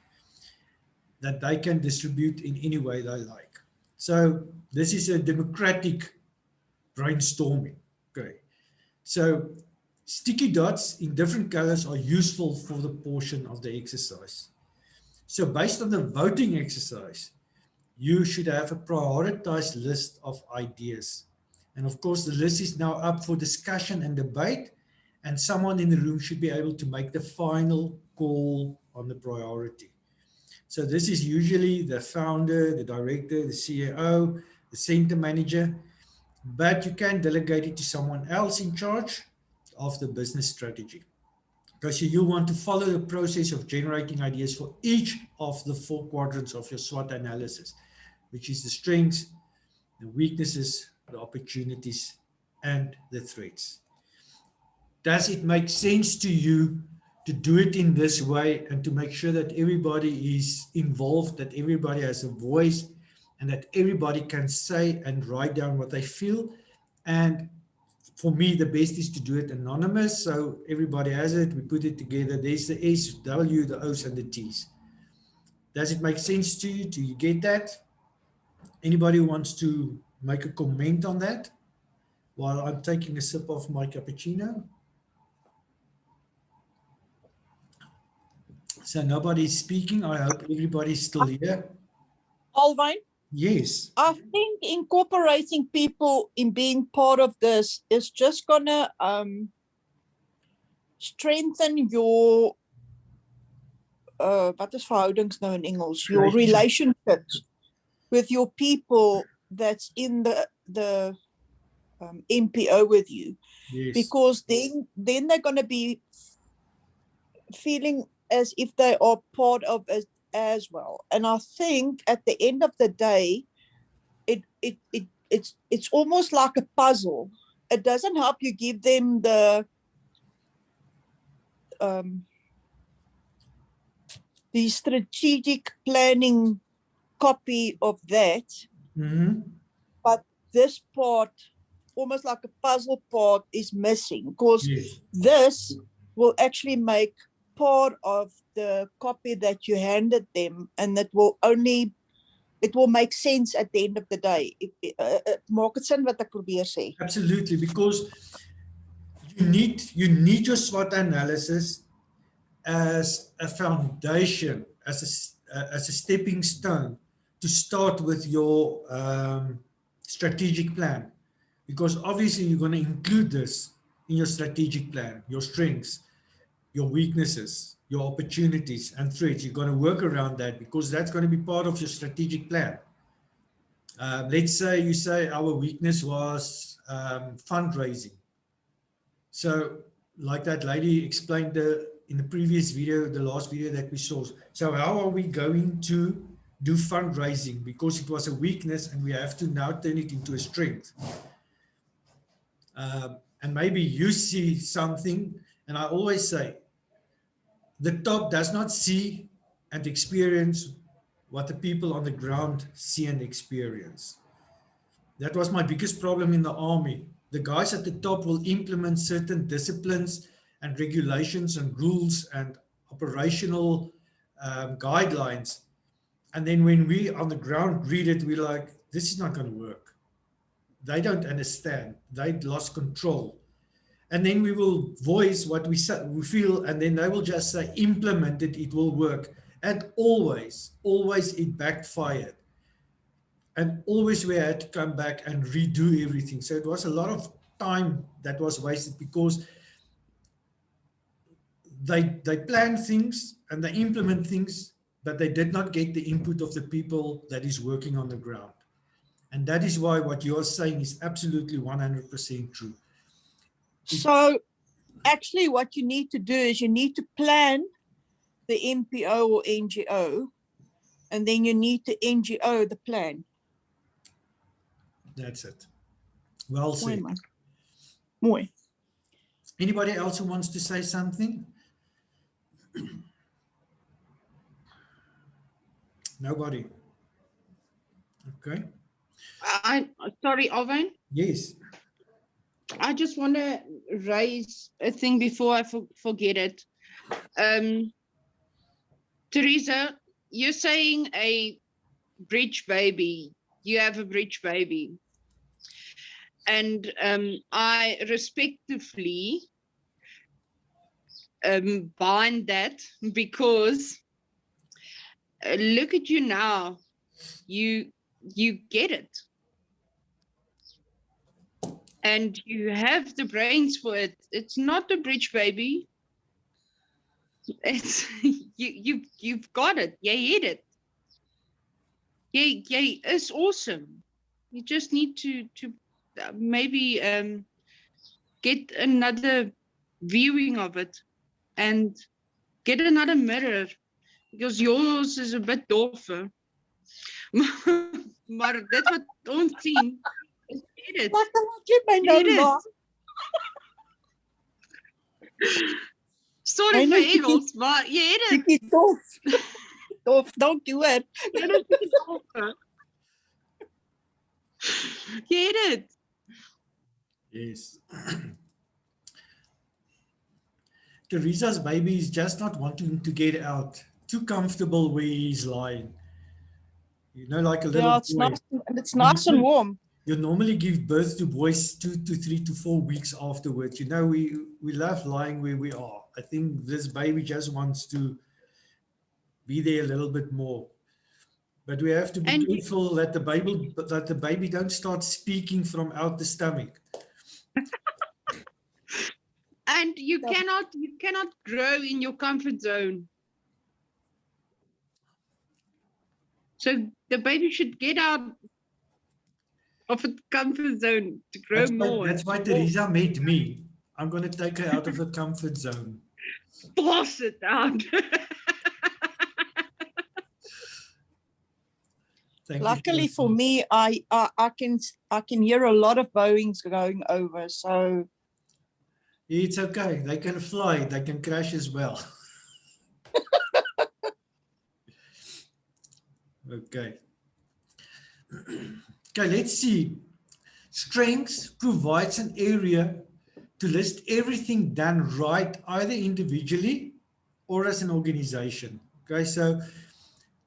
that they can distribute in any way they like. So this is a democratic brainstorming. Okay. So sticky dots in different colors are useful for the portion of the exercise. So based on the voting exercise, you should have a prioritized list of ideas. And of course, the list is now up for discussion and debate. and someone in the room should be able to make the final call on the priority. So this is usually the founder, the director, the CEO, the center manager, but you can delegate it to someone else in charge of the business strategy. Because you want to follow the process of generating ideas for each of the 4 quadrants of your SWOT analysis, which is the strengths, the weaknesses, the opportunities, and the threats. Does it make sense to you to do it in this way and to make sure that everybody is involved, that everybody has a voice, and that everybody can say and write down what they feel? And for me, the best is to do it anonymous, so everybody has it. We put it together. There's the S, W, the O's, and the T's. Does it make sense to you? Do you get that? Anybody who wants to make a comment on that while I'm taking a sip of my cappuccino? So nobody's speaking. I hope everybody's still here. Alwyn, Yes. I think incorporating people in being part of this is just gonna strengthen your wat is verhoudings nou in Engels? Your relationships with your people that's in the NPO with you. Yes. Because then they're gonna be feeling as if they are part of it as well. And I think at the end of the day, it's almost like a puzzle. It doesn't help you give them the strategic planning copy of that, but this part, almost like a puzzle part, is missing, because this will actually make part of the copy that you handed them, and it will make sense at the end of the day. Maak dit sin wat ek probeer sê? Absolutely, because you need your SWOT analysis as a foundation, as a stepping stone to start with your strategic plan. Because obviously you're going to include this in your strategic plan, your strengths, your weaknesses, your opportunities and threats. You're going to work around that because that's going to be part of your strategic plan. Let's say you say our weakness was fundraising. So like that lady explained in the previous video, the last video that we saw. So how are we going to do fundraising? Because it was a weakness and we have to now turn it into a strength. And maybe you see something, and I always say, the top does not see and experience what the people on the ground see and experience. That was my biggest problem in the army. The guys at the top will implement certain disciplines and regulations and rules and operational guidelines. And then when we on the ground read it, we're like, this is not going to work. They don't understand. They lost control. And then we will voice what we feel, and then they will just say, implement it, it will work. And always it backfired. And always we had to come back and redo everything. So it was a lot of time that was wasted because they plan things and they implement things, but they did not get the input of the people that is working on the ground. And that is why what you're saying is absolutely 100% true. So actually what you need to do is you need to plan the NPO or NGO, and then you need to NGO the plan. That's it. Well said. Mooi, man. Mooi. Anybody else who wants to say something? Nobody. Okay. Sorry, Alwyn. Yes. I just want to raise a thing before I forget it. Teresa, you're saying a bridge baby. You have a bridge baby. And I respectively bind that because look at you now. You get it. and you have the brains for it. It's not a bridge, baby. It's you've got it. You hit it. Yeah, it's awesome. You just need to maybe get another viewing of it and get another mirror because yours is a bit doffer. Maar dit wat ons sien, is dit. Lekker maak jy my nou Jy het lag. Sorry I know vir you Engels, maar jy het dit. Bietjie dof. Dof, dankie hoor. Jy is bietjie doffer. Jy het dit. Yes. Teresa's baby is just not wanting to get out. Too comfortable where he's lying. You know, like a little Yeah, it's boy. nice and it's nice and warm. You normally give birth to boys 2 to 3 to 4 weeks afterwards. You know, we love lying where we are. I think this baby just wants to be there a little bit more. But we have to be careful that the baby don't start speaking from out the stomach. And you cannot grow in your comfort zone. So the baby should get out of its comfort zone to grow more. That's why Teresa met me. I'm going to take her out of her comfort zone. Blast it out. Luckily for me, I can hear a lot of Boeings going over. So it's okay. They can fly. They can crash as well. Okay. Okay, let's see. Strengths provides an area to list everything done right, either individually or as an organization. Okay, so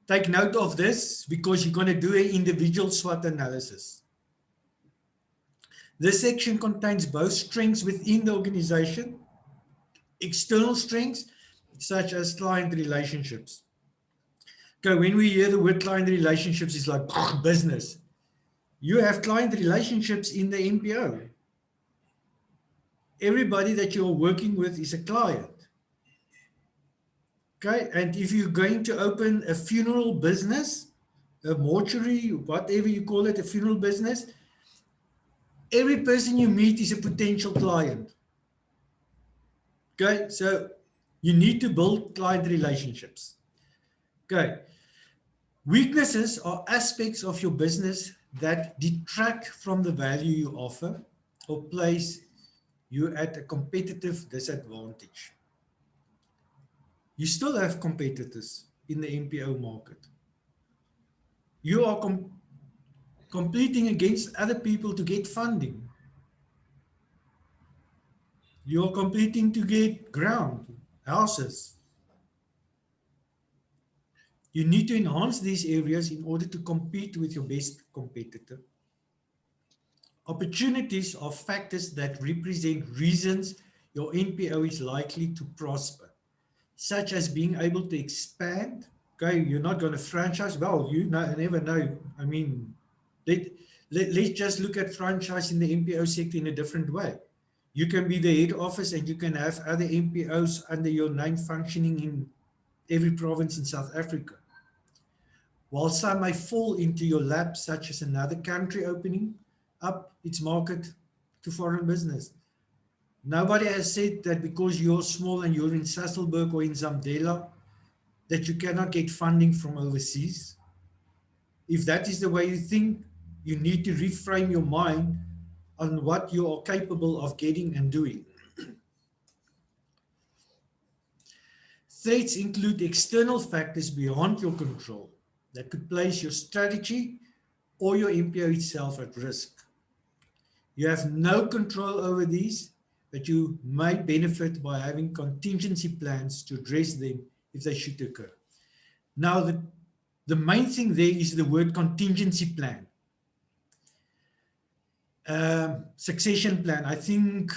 take note of this because you're going to do an individual SWOT analysis. This section contains both strengths within the organization, external strengths, such as client relationships. Okay, when we hear the word client relationships, it's like business. You have client relationships in the NPO. Everybody that you're working with is a client. Okay, and if you're going to open a funeral business, a mortuary, whatever you call it, a funeral business, every person you meet is a potential client. Okay, so you need to build client relationships. Okay, weaknesses are aspects of your business that detract from the value you offer or place you at a competitive disadvantage. You still have competitors in the NPO market. You are competing against other people to get funding. You are competing to get ground, houses. You need to enhance these areas in order to compete with your best competitor. Opportunities are factors that represent reasons your NPO is likely to prosper, such as being able to expand. Okay, you're not going to franchise. Well, you never know. I mean, let's just look at franchise in the NPO sector in a different way. You can be the head office and you can have other NPOs under your name functioning in every province in South Africa. While some may fall into your lap, such as another country opening up its market to foreign business. Nobody has said that because you're small and you're in Sasolburg or in Zambela, that you cannot get funding from overseas. If that is the way you think, you need to reframe your mind on what you are capable of getting and doing. Threats include external factors beyond your control that could place your strategy or your NPO itself at risk. You have no control over these, but you may benefit by having contingency plans to address them if they should occur. Now, the main thing there is the word contingency plan. Succession plan. I think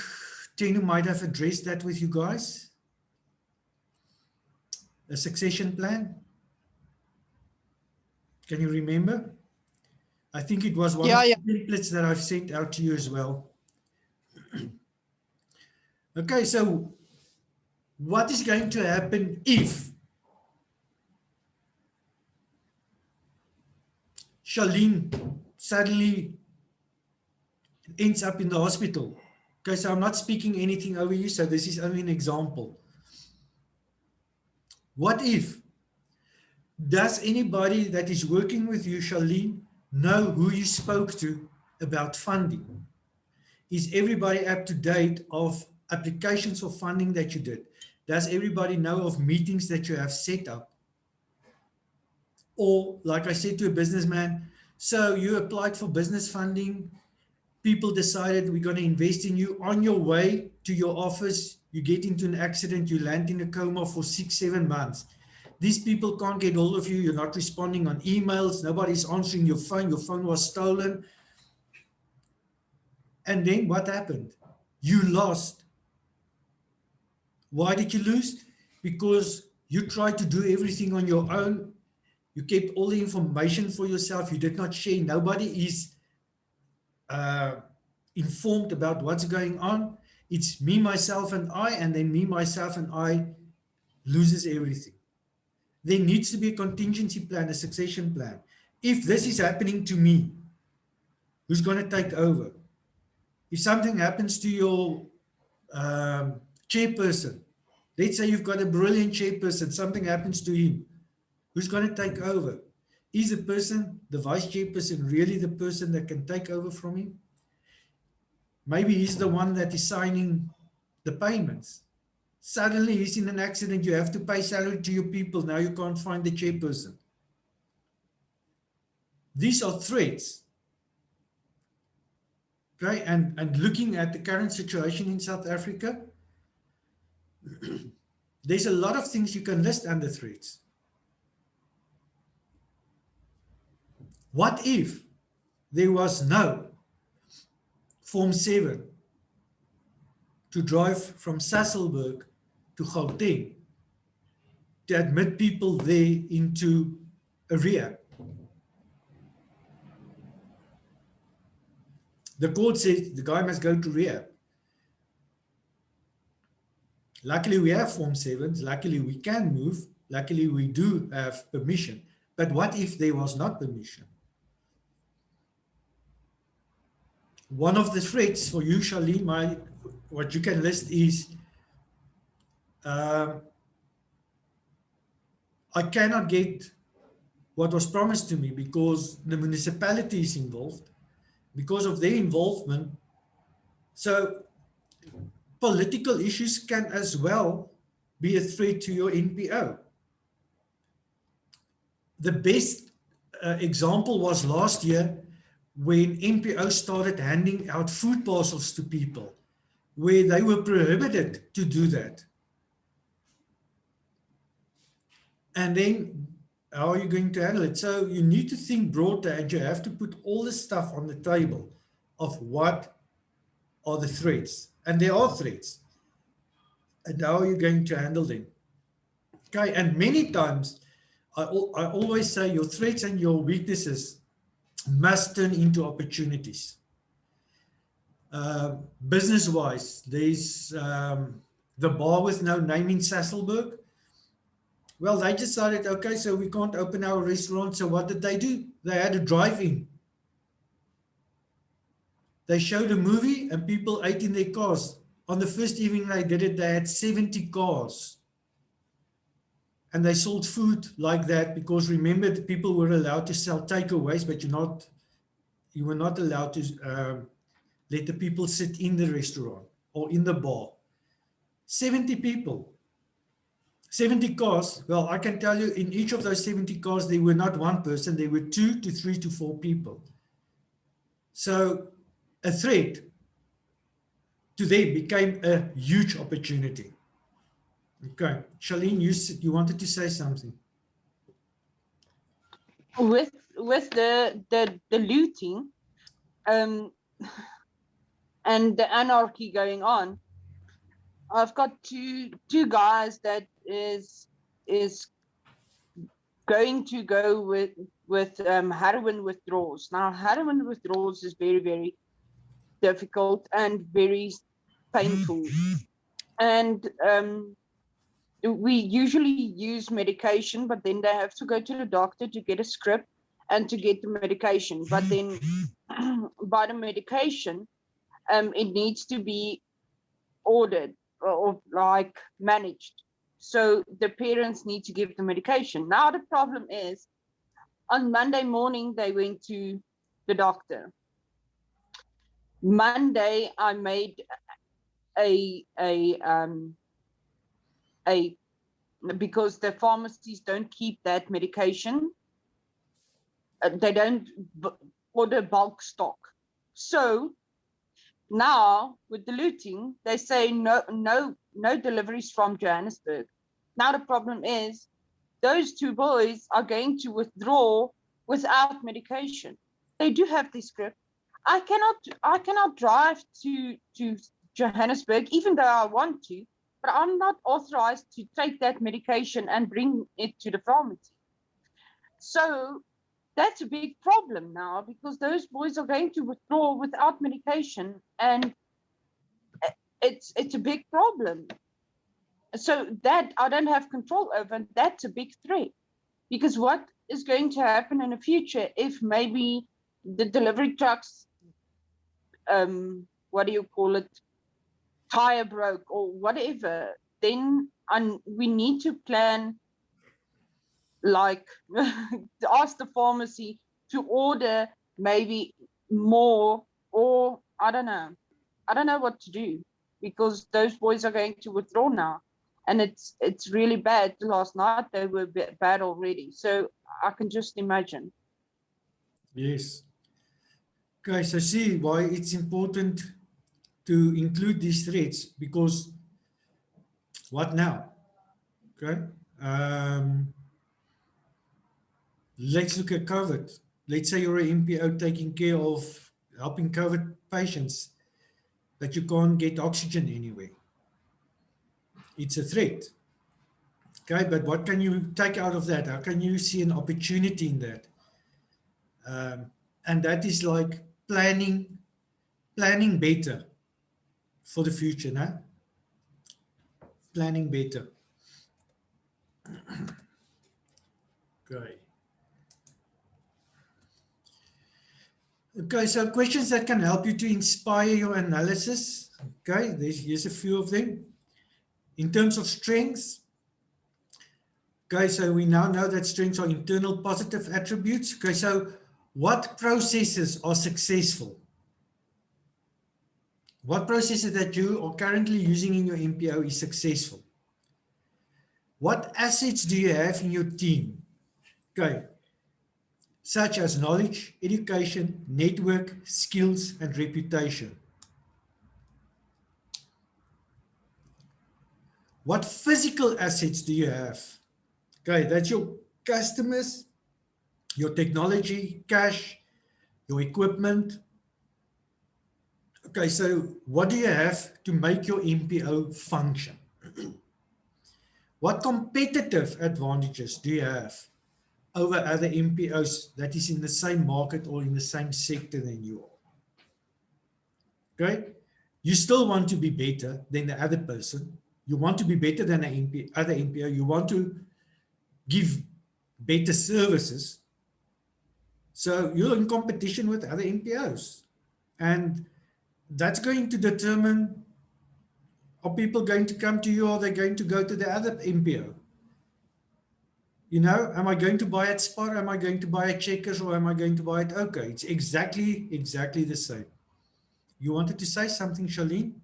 Tenu might have addressed that with you guys. A succession plan. Can you remember? I think it was one of the templates that I've sent out to you as well. Okay, so what is going to happen if Charlene suddenly ends up in the hospital? Okay, so I'm not speaking anything over you, so this is only an example. What if? Does anybody that is working with you, Charlene, know who you spoke to about funding? Is everybody up to date of applications for funding that you did? Does everybody know of meetings that you have set up? Or, like I said to a businessman, so you applied for business funding, people decided we're going to invest in you. On your way to your office, you get into an accident, you land in a coma for 6-7 months. These people can't get hold of you, you're not responding on emails, nobody's answering your phone was stolen. And then what happened? You lost. Why did you lose? Because you tried to do everything on your own. You kept all the information for yourself. You did not share. Nobody is informed about what's going on. It's me, myself, and I, and then me, myself, and I loses everything. There needs to be a contingency plan, a succession plan. If this is happening to me, who's going to take over? If something happens to your chairperson, let's say you've got a brilliant chairperson, something happens to him, who's going to take over? Is the person, the vice chairperson, really the person that can take over from him? Maybe he's the one that is signing the payments. Suddenly he's in an accident, you have to pay salary to your people, now you can't find the chairperson. These are threats. Okay, and looking at the current situation in South Africa, there's a lot of things you can list under threats. What if there was no Form 7 to drive from Sasolburg to Gauteng to admit people there into a rehab? The court says the guy must go to rehab. Luckily, we have Form 7s. Luckily, we can move. Luckily, we do have permission. But what if there was not permission? One of the threats for you, Charlene, what you can list is I cannot get what was promised to me because the municipality is involved, because of their involvement. So political issues can as well be a threat to your NPO. The best example was last year when NPO started handing out food parcels to people where they were prohibited to do that. And then how are you going to handle it? So you need to think broader and you have to put all the stuff on the table of what are the threats. And there are threats. And how are you going to handle them? Okay, and many times I always say your threats and your weaknesses must turn into opportunities. Business-wise, there's the bar with no name in Sasolburg. Well, they decided, okay, so we can't open our restaurant. So what did they do? They had a drive-in. They showed a movie and people ate in their cars. On the first evening they did it, they had 70 cars. And they sold food like that because remember, the people were allowed to sell takeaways, but you were not allowed to let the people sit in the restaurant or in the bar. 70 people, 70 cars. Well, I can tell you in each of those 70 cars, there were not one person, there were 2 to 3 to 4 people. So a threat to them became a huge opportunity. Okay, Charlene, you wanted to say something. With the looting and the anarchy going on, I've got two guys that is going to go with heroin withdrawals. Now, heroin withdrawals is very, very difficult and very painful. and we usually use medication, but then they have to go to the doctor to get a script and to get the medication. But then by the medication, it needs to be ordered or like managed. So the parents need to give the medication. Now the problem is, on Monday morning, they went to the doctor. Monday, I made a because the pharmacies don't keep that medication. They don't order bulk stock. So now with the looting, they say no deliveries from Johannesburg. Now the problem is, those two boys are going to withdraw without medication. They do have the script. I cannot drive to Johannesburg, even though I want to, but I'm not authorized to take that medication and bring it to the pharmacy. So that's a big problem now, because those boys are going to withdraw without medication, and it's a big problem. So that I don't have control over, and that's a big threat. Because what is going to happen in the future if maybe the delivery trucks, what do you call it, tire broke or whatever, then we need to plan, like to ask the pharmacy to order maybe more, or I don't know what to do, because those boys are going to withdraw now. And it's really bad. Last night they were bad already. So I can just imagine. Yes. Okay, so see why it's important to include these threats, because what now? Okay. Let's look at COVID. Let's say you're an NPO taking care of helping COVID patients, but you can't get oxygen anywhere. It's a threat. Okay, but what can you take out of that? How can you see an opportunity in that? And that is like planning better for the future, no? Planning better. Okay. Okay, so questions that can help you to inspire your analysis. Okay, here's a few of them. In terms of strengths, okay, so we now know that strengths are internal positive attributes. Okay, so what processes are successful? What processes that you are currently using in your NPO is successful? What assets do you have in your team? Okay, such as knowledge, education, network, skills, and reputation. What physical assets do you have? Okay, that's your customers, your technology, cash, your equipment. Okay, so what do you have to make your NPO function? What competitive advantages do you have over other NPOs that is in the same market or in the same sector than you are? Okay, you still want to be better than the other person. You want to be better than the other NPO. You want to give better services. So you're in competition with other NPOs. And that's going to determine, are people going to come to you, or are they going to go to the other NPO? You know, am I going to buy at Spar? Am I going to buy at Checkers, or am I going to buy at OK? It's exactly the same. You wanted to say something, Charlene?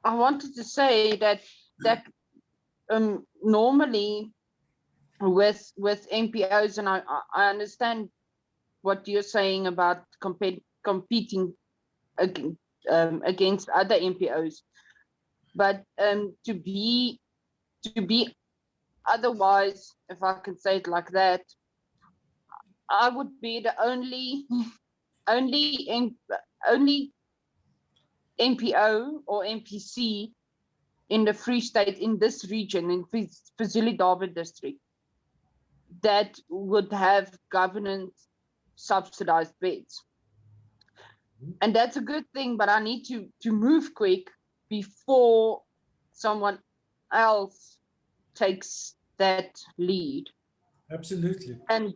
I wanted to say that normally with NPOs, and I understand what you're saying about competing against other NPOs, but to be otherwise, if I can say it like that, I would be the only NPO or NPC in the Free State, in this region, in KwaZulu-Natal district, that would have government subsidized beds. And that's a good thing, but I need to move quick before someone else takes that lead. Absolutely. And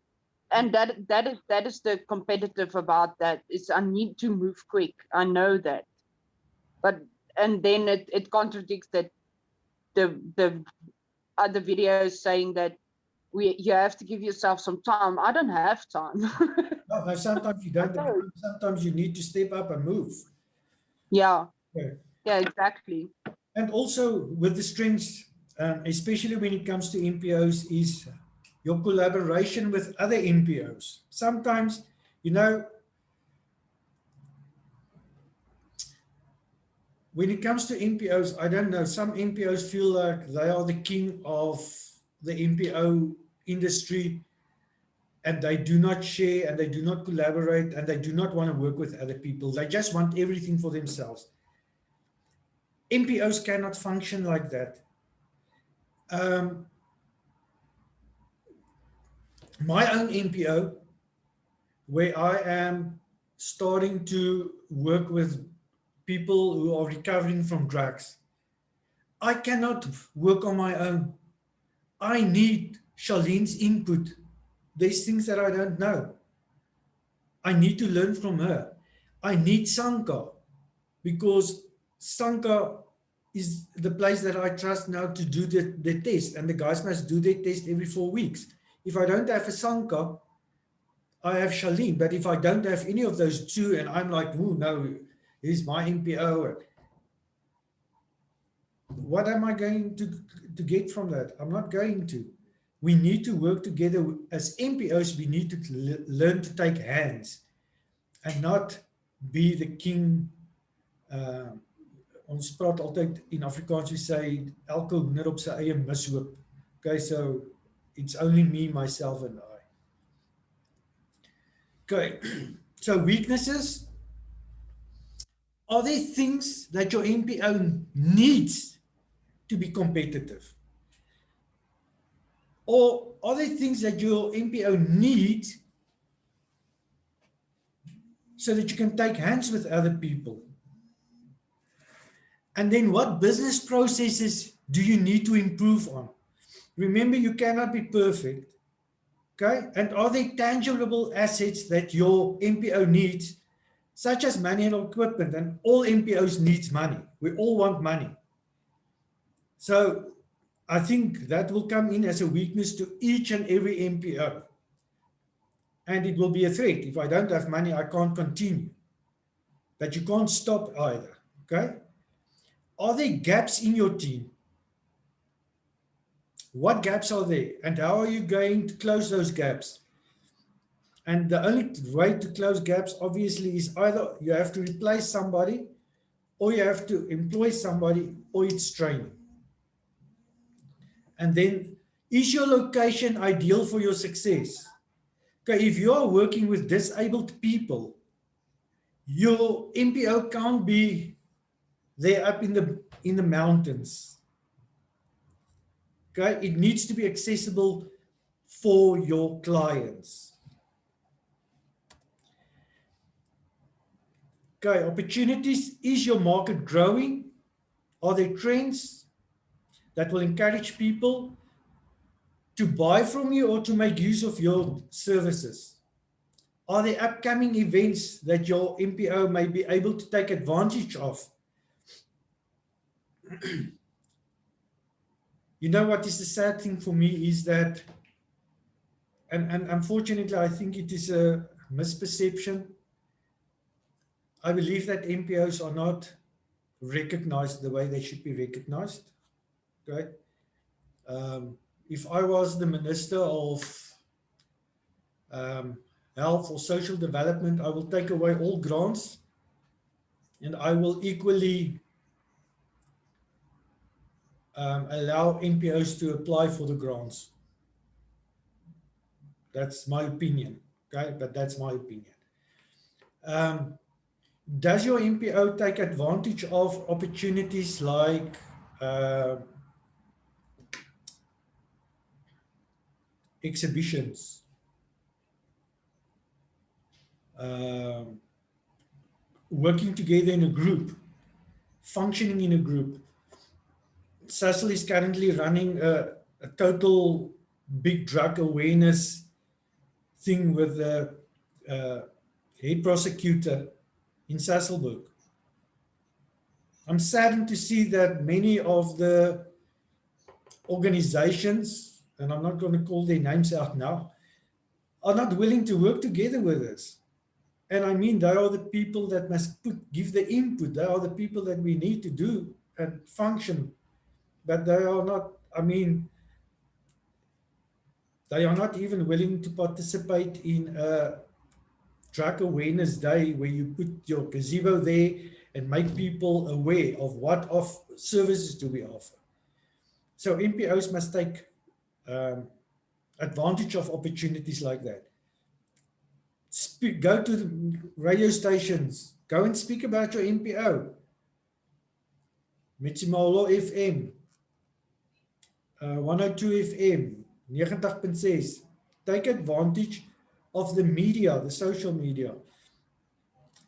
that is the competitive about that, is I need to move quick. I know that. But and then it contradicts that the other videos saying that you have to give yourself some time. I don't have time. No, sometimes you don't. Sometimes you need to step up and move. Yeah. Okay. Yeah, exactly. And also with the strengths, especially when it comes to NPOs, is your collaboration with other NPOs. Sometimes, you know, when it comes to NPOs, I don't know, some NPOs feel like they are the king of the NPO industry, and they do not share and they do not collaborate and they do not want to work with other people. They just want everything for themselves. NPOs cannot function like that. My own NPO, where I am starting to work with people who are recovering from drugs, I cannot work on my own. I need Charlene's input. There's things that I don't know. I need to learn from her. I need Sanka, because Sanka is the place that I trust now to do the test, and the guys must do their test every 4 weeks. If I don't have a Sanka, I have Charlene, but if I don't have any of those two and I'm like, oh no, here's my NPO, what am I going to get from that? I'm not going to. We need to work together as NPOs. We need to learn to take hands and not be the king. Ons praat altyd in Afrikaans, we say elke hoender op sy eie mishoop. Okay, so it's only me, myself and I. Okay, so weaknesses. Are there things that your NPO needs to be competitive? Or are there things that your NPO needs so that you can take hands with other people? And then what business processes do you need to improve on? Remember, you cannot be perfect. Okay? And are there tangible assets that your NPO needs, such as manual equipment? And all NPOs needs money. We all want money. So I think that will come in as a weakness to each and every NPO. And it will be a threat. If I don't have money, I can't continue. But you can't stop either. Okay? Are there gaps in your team? What gaps are there? And how are you going to close those gaps? And the only way to close gaps, obviously, is either you have to replace somebody, or you have to employ somebody, or it's training. And then, is your location ideal for your success? Okay, if you are working with disabled people, your NPO can't be there up in the mountains. Okay, it needs to be accessible for your clients. Okay, opportunities. Is your market growing? Are there trends that will encourage people to buy from you or to make use of your services? Are there upcoming events that your NPO may be able to take advantage of? You know what is the sad thing for me is that, and unfortunately, I think it is a misperception. I believe that NPOs are not recognized the way they should be recognized. Okay. If I was the Minister of Health or Social Development, I will take away all grants, and I will equally allow NPOs to apply for the grants. That's my opinion. Okay, but that's my opinion. Does your NPO take advantage of opportunities like exhibitions, working together in a group, functioning in a group. Sasol is currently running a total big drug awareness thing with the head prosecutor in Sasolburg. I'm saddened to see that many of the organizations, and I'm not going to call their names out now, are not willing to work together with us. And I mean, they are the people that must give the input. They are the people that we need to do and function. But they are not, I mean, they are not even willing to participate in a drug awareness day where you put your gazebo there and make people aware of what services do we offer. So NPOs must take advantage of opportunities like that. Go to the radio stations, go and speak about your NPO. Metsimaholo FM, 102 FM, 90.6. Take advantage of the media, the social media.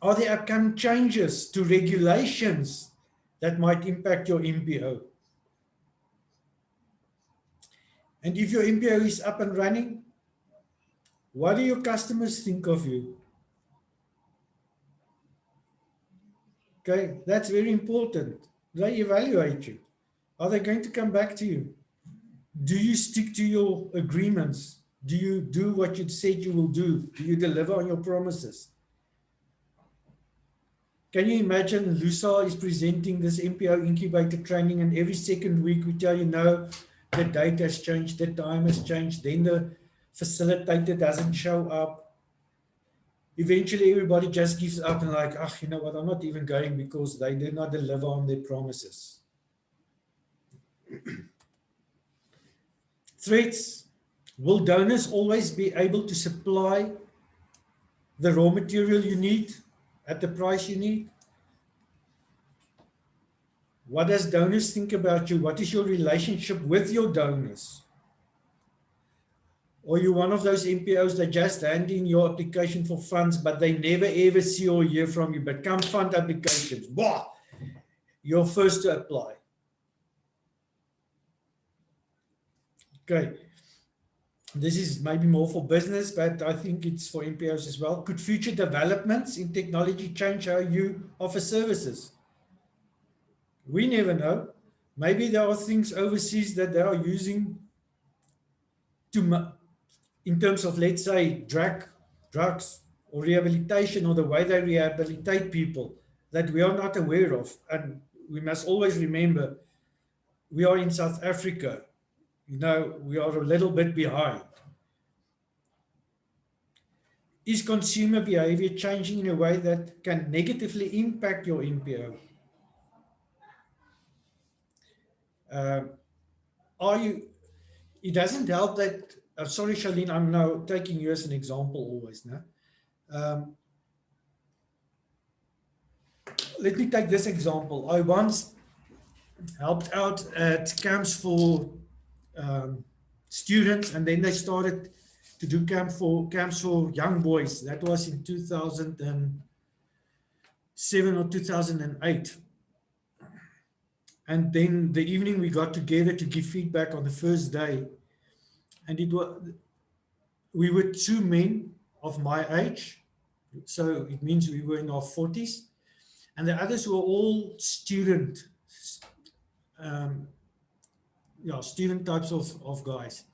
Are there upcoming changes to regulations that might impact your NPO? And if your NPO is up and running, what do your customers think of you? Okay, that's very important. They evaluate you. Are they going to come back to you? Do you stick to your agreements? Do you do what you said you will do? Do you deliver on your promises? Can you imagine LUSA is presenting this NPO Incubator training, and every second week we tell you, no, the date has changed, the time has changed, then the facilitator doesn't show up. Eventually everybody just gives up and like, ah, you know what, I'm not even going because they did not deliver on their promises. Threats. Will donors always be able to supply the raw material you need at the price you need? What does donors think about you? What is your relationship with your donors? Or you one of those NPOs that just hand in your application for funds, but they never ever see or hear from you, but come fund applications. Bah! You're first to apply. Okay. This is maybe more for business, but I think it's for NPOs as well. Could future developments in technology change how you offer services? We never know. Maybe there are things overseas that they are using to, in terms of, let's say, drugs or rehabilitation, or the way they rehabilitate people, that we are not aware of. And we must always remember, we are in South Africa. You know, we are a little bit behind. Is consumer behavior changing in a way that can negatively impact your NPO? Are you? It doesn't help that. Sorry, Charlene, I'm now taking you as an example always. No? Let me take this example. I once helped out at camps for students, and then they started to do camps for young boys. That was in 2007 or 2008. And then the evening we got together to give feedback on the first day, and we were two men of my age, so it means we were in our 40s, and the others were all student types of guys.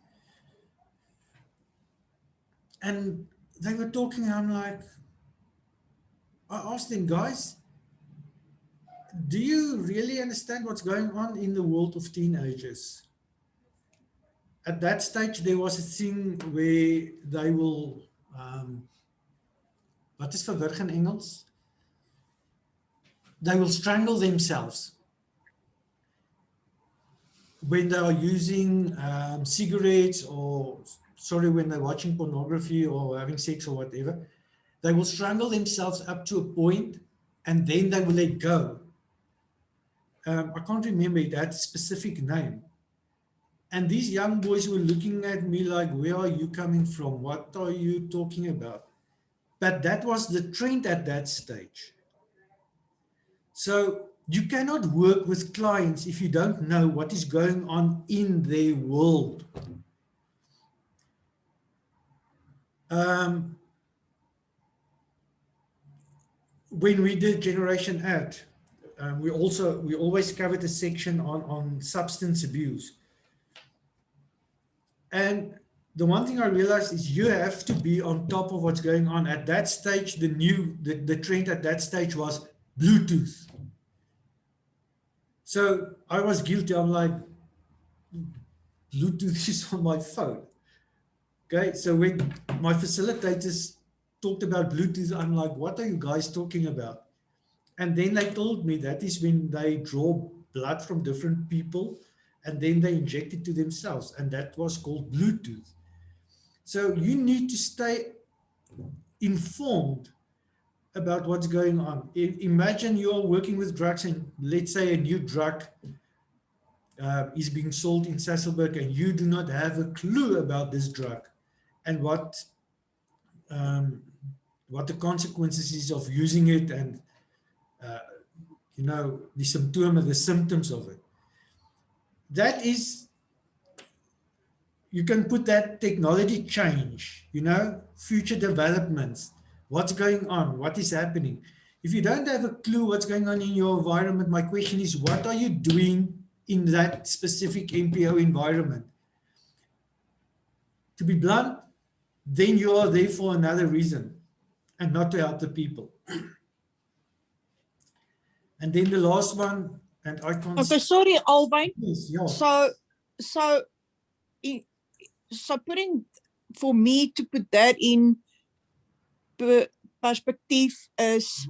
And they were talking, and I'm like, I asked them, guys, do you really understand what's going on in the world of teenagers? At that stage, there was a thing where they will, wat is verwrig in Engels? They will strangle themselves when they are using cigarettes, or, sorry, when they're watching pornography or having sex or whatever. They will strangle themselves up to a point, and then they will let go. I can't remember that specific name. And these young boys were looking at me like, where are you coming from? What are you talking about? But that was the trend at that stage. So you cannot work with clients if you don't know what is going on in their world. When we did Generation Ad, we always covered a section on substance abuse. And the one thing I realized is you have to be on top of what's going on. At that stage, the trend at that stage was Bluetooth. So I was guilty. I'm like, Bluetooth is on my phone. Okay, so when my facilitators talked about Bluetooth, I'm like, what are you guys talking about? And then they told me that is when they draw blood from different people and then they inject it to themselves. And that was called Bluetooth. So you need to stay informed about what's going on. Imagine you're working with drugs and let's say a new drug is being sold in Sasolburg and you do not have a clue about this drug and what the consequences is of using it and you know, the symptoms of it. That is, you can put that technology change, you know, future developments, what's going on, what is happening. If you don't have a clue what's going on in your environment, my question is, what are you doing in that specific NPO environment? To be blunt, then you are there for another reason and not to help the people. And then the last one, and I can't... Okay, sorry, Alwyn. Yes, yeah. So putting, for me to put that in perspective is,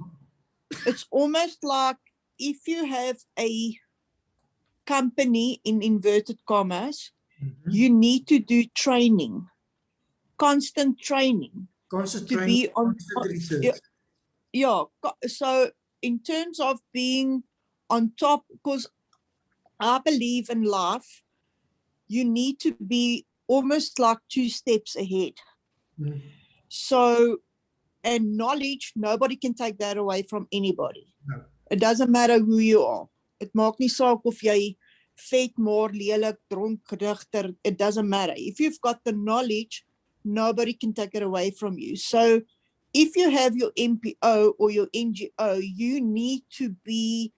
it's almost like if you have a company in inverted commas, you need to do training, constant training. Constant to training, be on constant research. So in terms of being on top, because I believe in life, you need to be almost like 2 steps ahead. So, and knowledge, nobody can take that away from anybody. No. It doesn't matter who you are. It maak nie saak of jy vet, maar lelik, dronk, rigter, it doesn't matter. If you've got the knowledge, nobody can take it away from you. So if you have your NPO or your NGO, you need to be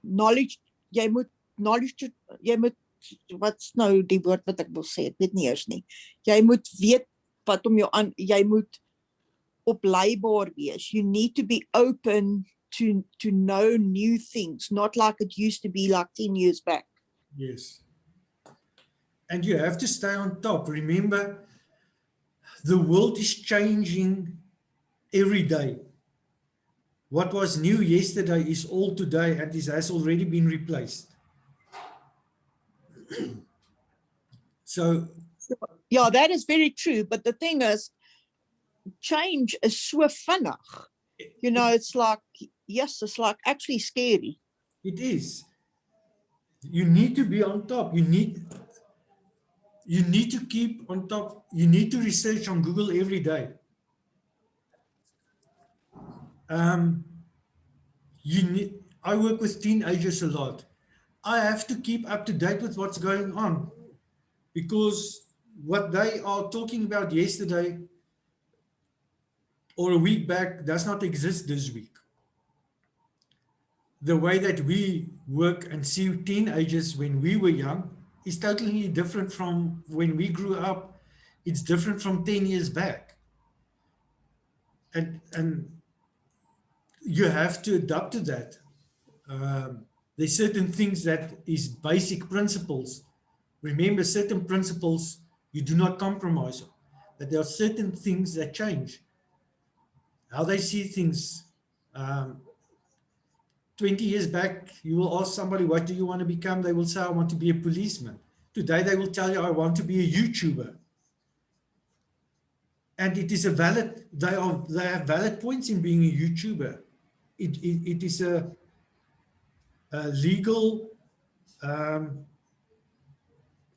knowledge, jy moet wat's nou die woord wat ek wil sê, ek weet nie eers nie. Jy moet weet wat om jou aan, jy moet opleibaar wees. You need to be open to know new things, not like it used to be like 10 years back. Yes. And you have to stay on top. Remember, the world is changing every day. What was new yesterday is old today and it has already been replaced. So, yeah, that is very true. But the thing is, change is so vinnig. You know, it's like, yes, it's like actually scary. It is. You need to be on top. You need to keep on top. You need to research on Google every day. I work with teenagers a lot. I have to keep up to date with what's going on because what they are talking about yesterday or a week back does not exist this week. The way that we work and see teenagers when we were young is totally different from when we grew up. It's different from 10 years back. And you have to adapt to that. There's certain things that is basic principles. Remember, certain principles you do not compromise on. But there are certain things that change. How they see things. 20 years back, you will ask somebody, what do you want to become? They will say, I want to be a policeman. Today, they will tell you, I want to be a YouTuber. And it is a valid, they have valid points in being a YouTuber. It is a legal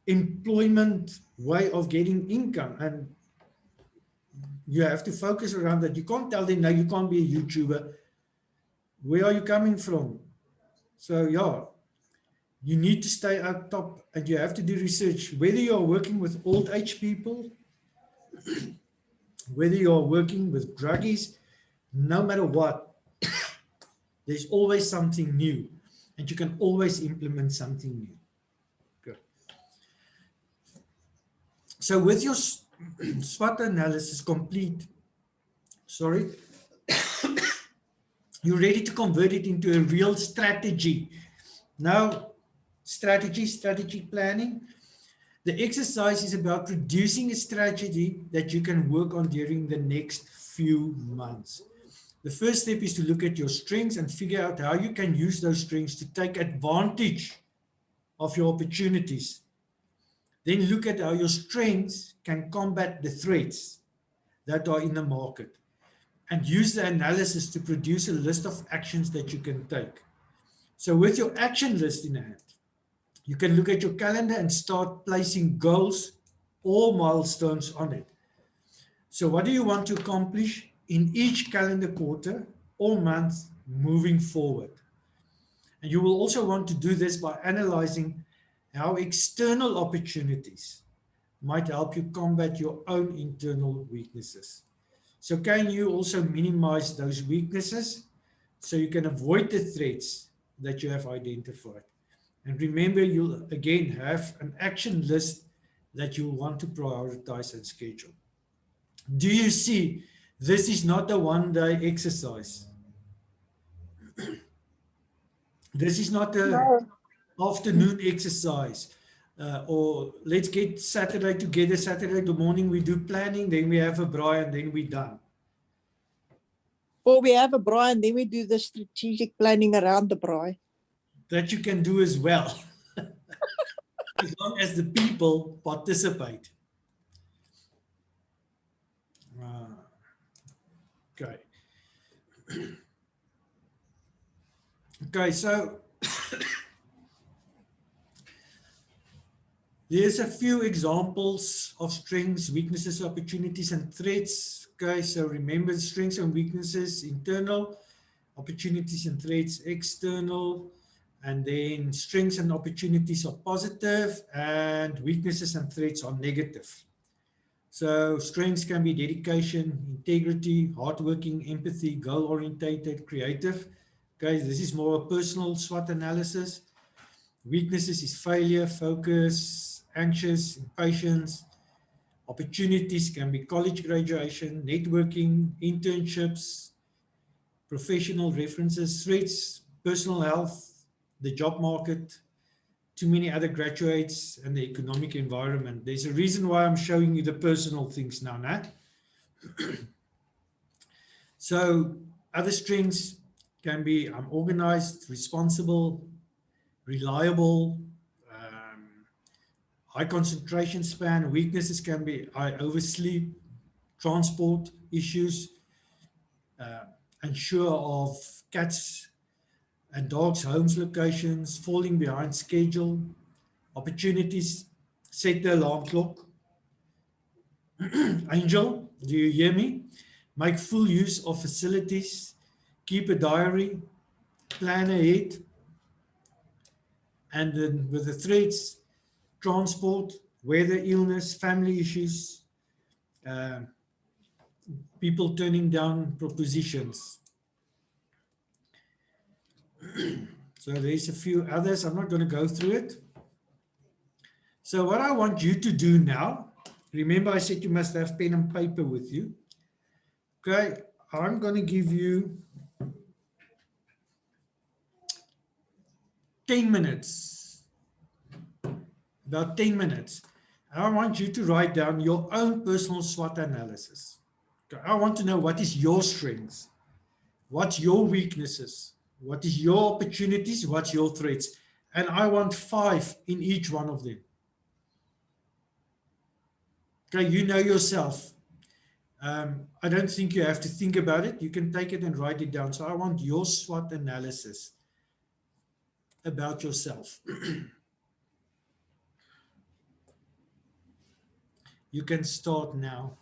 employment way of getting income. And you have to focus around that. You can't tell them, no, you can't be a YouTuber. Where are you coming from? So yeah, you need to stay up top and you have to do research. Whether you are working with old age people, whether you are working with druggies, no matter what, there's always something new and you can always implement something new. Good. So with your SWOT analysis complete, sorry, you're ready to convert it into a real strategy. Now, strategic planning. The exercise is about producing a strategy that you can work on during the next few months. The first step is to look at your strengths and figure out how you can use those strengths to take advantage of your opportunities. Then look at how your strengths can combat the threats that are in the market and use the analysis to produce a list of actions that you can take. So with your action list in hand, you can look at your calendar and start placing goals or milestones on it. So what do you want to accomplish in each calendar quarter or month moving forward? And you will also want to do this by analyzing how external opportunities might help you combat your own internal weaknesses. So can you also minimize those weaknesses so you can avoid the threats that you have identified? And remember, you'll again have an action list that you'll want to prioritize and schedule. Do you see? This is not a one-day exercise. This is not a No. afternoon exercise. Or let's get Saturday together. Saturday the morning we do planning, then we have a braai and then we're done. Or we have a braai and then we do the strategic planning around the braai. That you can do as well, as long as the people participate. Okay. Okay, so there's a few examples of strengths, weaknesses, opportunities, and threats. Okay, so remember strengths and weaknesses, internal, opportunities and threats, external, and then strengths and opportunities are positive, and weaknesses and threats are negative. So strengths can be dedication, integrity, hardworking, empathy, goal-orientated, creative. Okay, this is more a personal SWOT analysis. Weaknesses is failure, focus, anxious, impatience. Opportunities can be college graduation, networking, internships, professional references, threats, personal health, the job market, too many other graduates, and the economic environment. There's a reason why I'm showing you the personal things now, Nat. So other strengths can be I'm organized, responsible, reliable, high concentration span. Weaknesses can be I oversleep, transport issues, unsure of cats and dogs' homes locations, falling behind schedule. Opportunities, set the alarm clock. Angel, do you hear me? Make full use of facilities, keep a diary, plan ahead. And then with the threats, transport, weather, illness, family issues, people turning down propositions. So there's a few others. I'm not going to go through it. So what I want you to do now, remember I said you must have pen and paper with you. Okay, I'm going to give you 10 minutes, about 10 minutes. I want you to write down your own personal SWOT analysis. Okay, I want to know what is your strengths, what's your weaknesses, what is your opportunities, what's your threats. And I want 5 in each one of them. Okay, you know yourself. I don't think you have to think about it. You can take it and write it down. So I want your SWOT analysis about yourself. You can start now.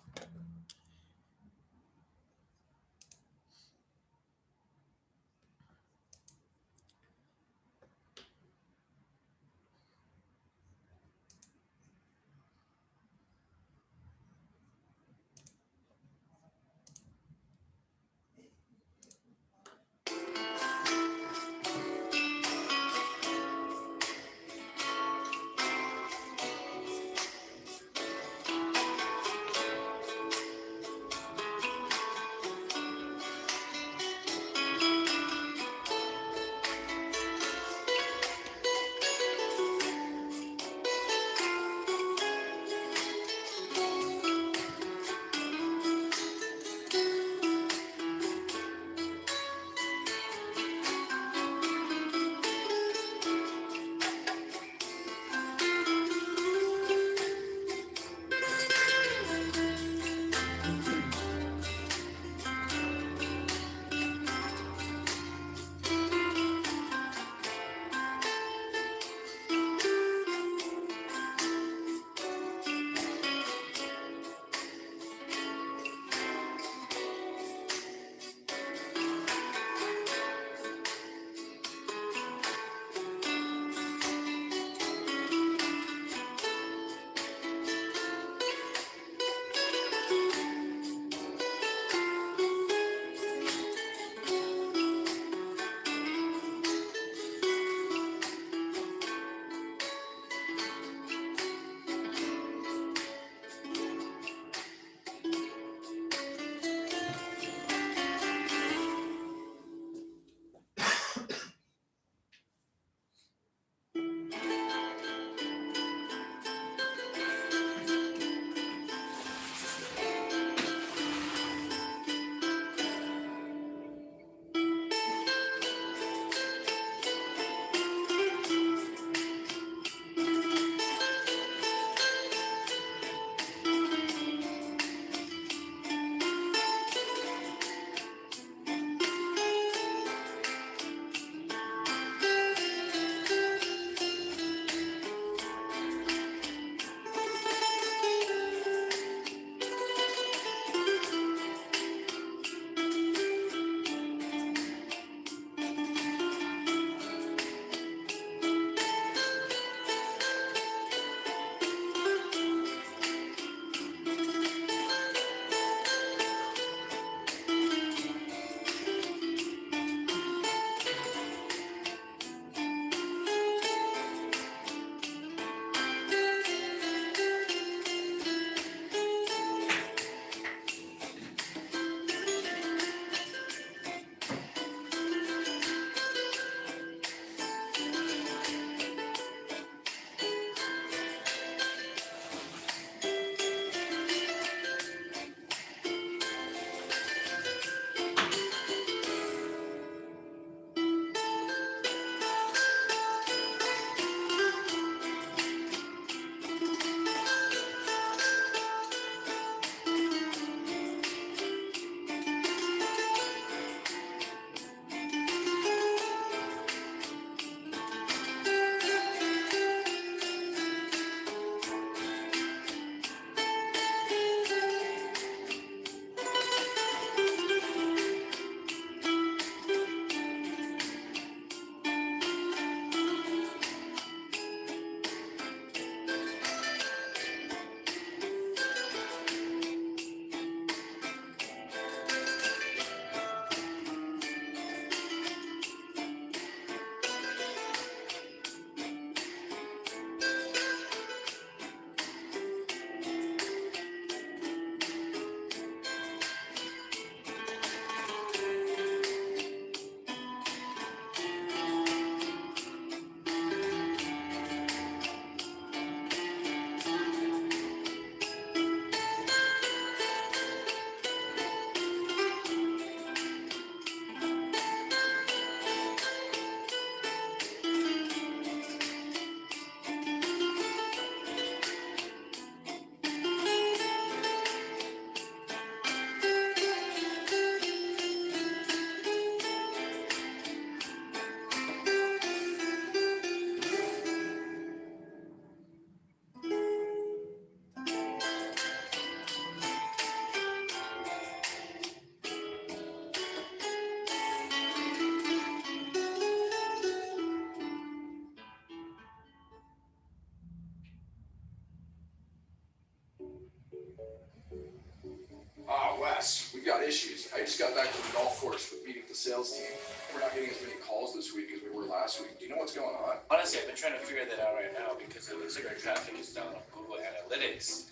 got issues. I just got back from the golf course with meeting the sales team. We're not getting as many calls this week as we were last week. Do you know what's going on? Honestly, I've been trying to figure that out right now because it looks like our traffic is down on Google Analytics.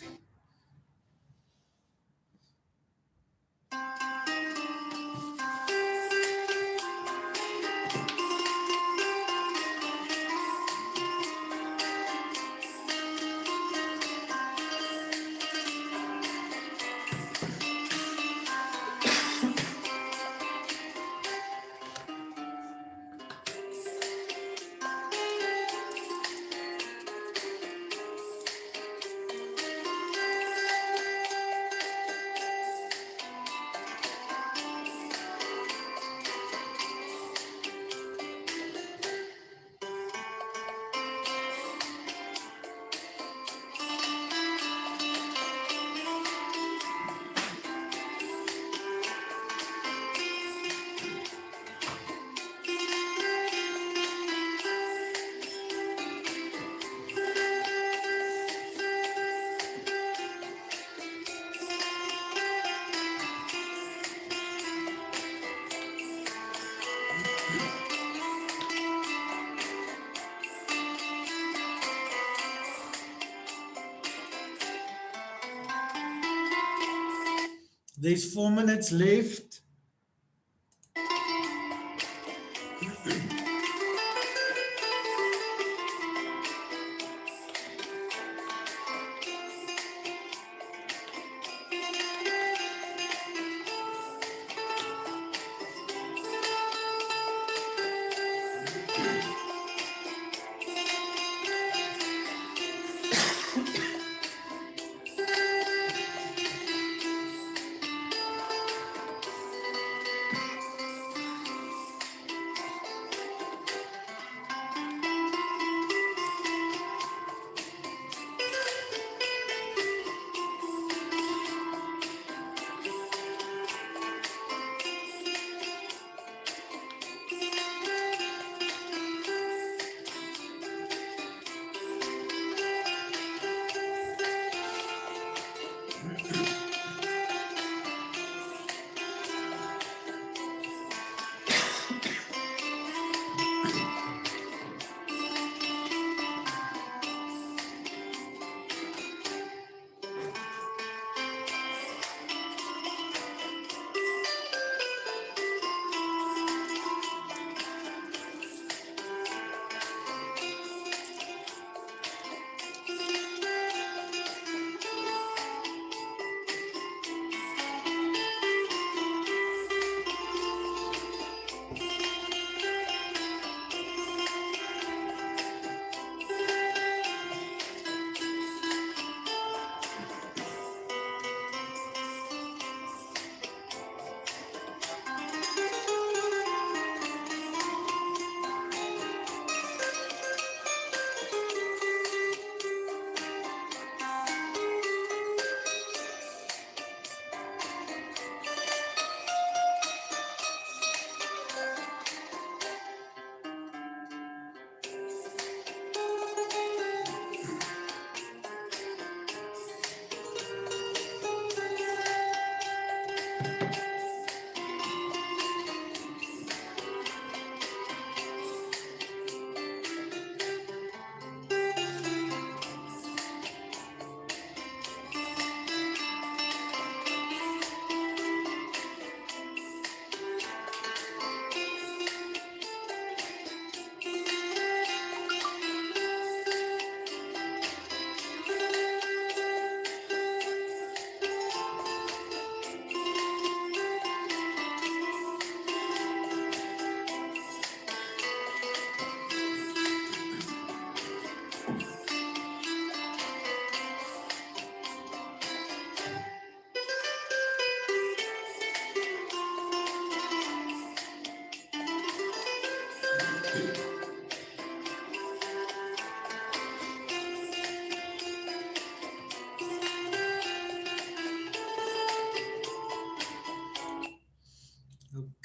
There's 4 minutes left.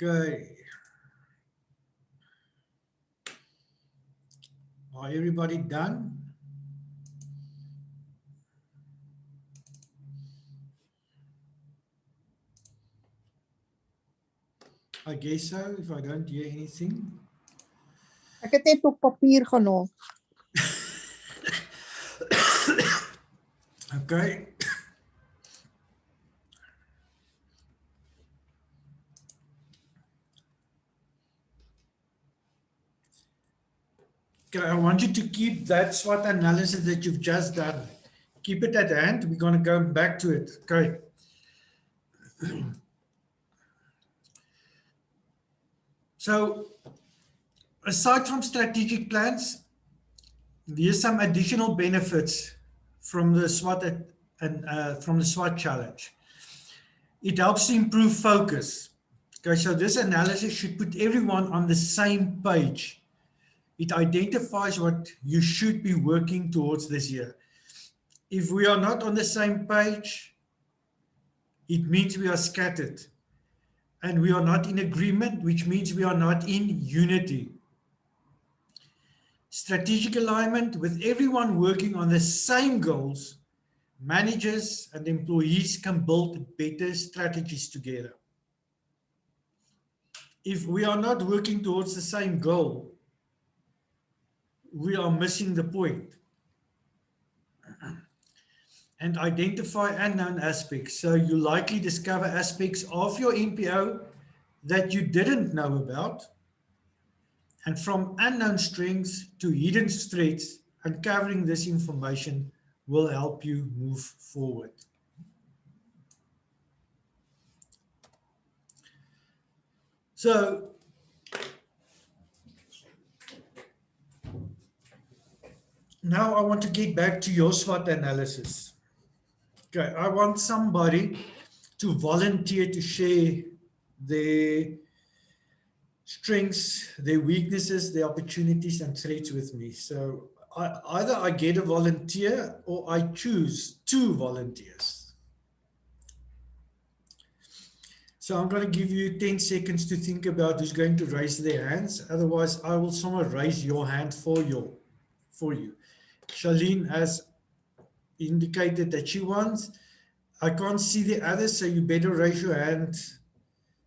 Okay. Are everybody done? I guess so, if I don't hear anything. Ek het net op papier genoem. Okay. Okay, I want you to keep that SWOT analysis that you've just done. Keep it at hand. We're going to go back to it. Okay. So, aside from strategic plans, there's some additional benefits from the SWOT and from the SWOT challenge. It helps to improve focus. Okay, so this analysis should put everyone on the same page. It identifies what you should be working towards this year. If we are not on the same page, it means we are scattered. And we are not in agreement, which means we are not in unity. Strategic alignment with everyone working on the same goals, managers and employees can build better strategies together. If we are not working towards the same goal, we are missing the point. And identify unknown aspects. So you likely discover aspects of your NPO that you didn't know about. And from unknown strengths to hidden threats, uncovering this information will help you move forward. So, now I want to get back to your SWOT analysis. Okay, I want somebody to volunteer to share their strengths, their weaknesses, their opportunities and threats with me. So either I get a volunteer or I choose 2 volunteers. So I'm going to give you 10 seconds to think about who's going to raise their hands. Otherwise, I will someone raise your hand for you. Charlene has indicated that she wants. I can't see the others, so you better raise your hand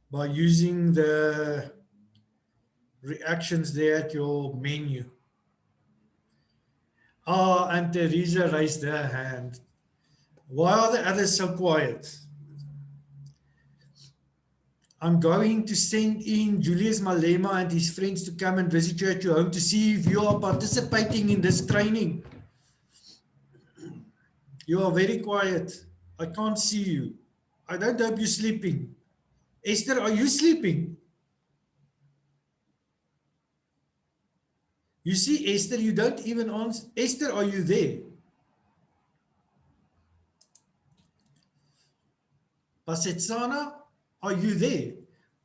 by using the reactions there at your menu. Ah, and Teresa raised her hand. Why are the others so quiet? I'm going to send in Julius Malema and his friends to come and visit you at your home to see if you are participating in this training. You are very quiet. I can't see you. I don't hope you're sleeping. Esther, are you sleeping? You see, Esther, you don't even answer. Esther, are you there? Pasetsana, are you there?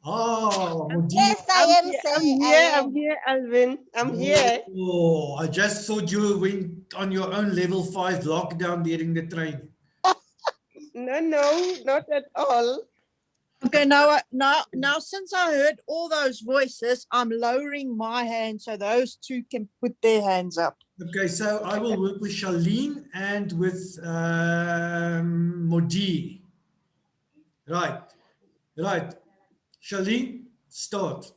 Ah, Yes, I am, sir. I'm here, Alvin. I'm here. Oh, I just thought you went on your own level 5 lockdown during the training. No, not at all. Okay, now since I heard all those voices, I'm lowering my hand so those 2 can put their hands up. Okay, so I will work with Charlene and with Modi. Right. Charlene, start.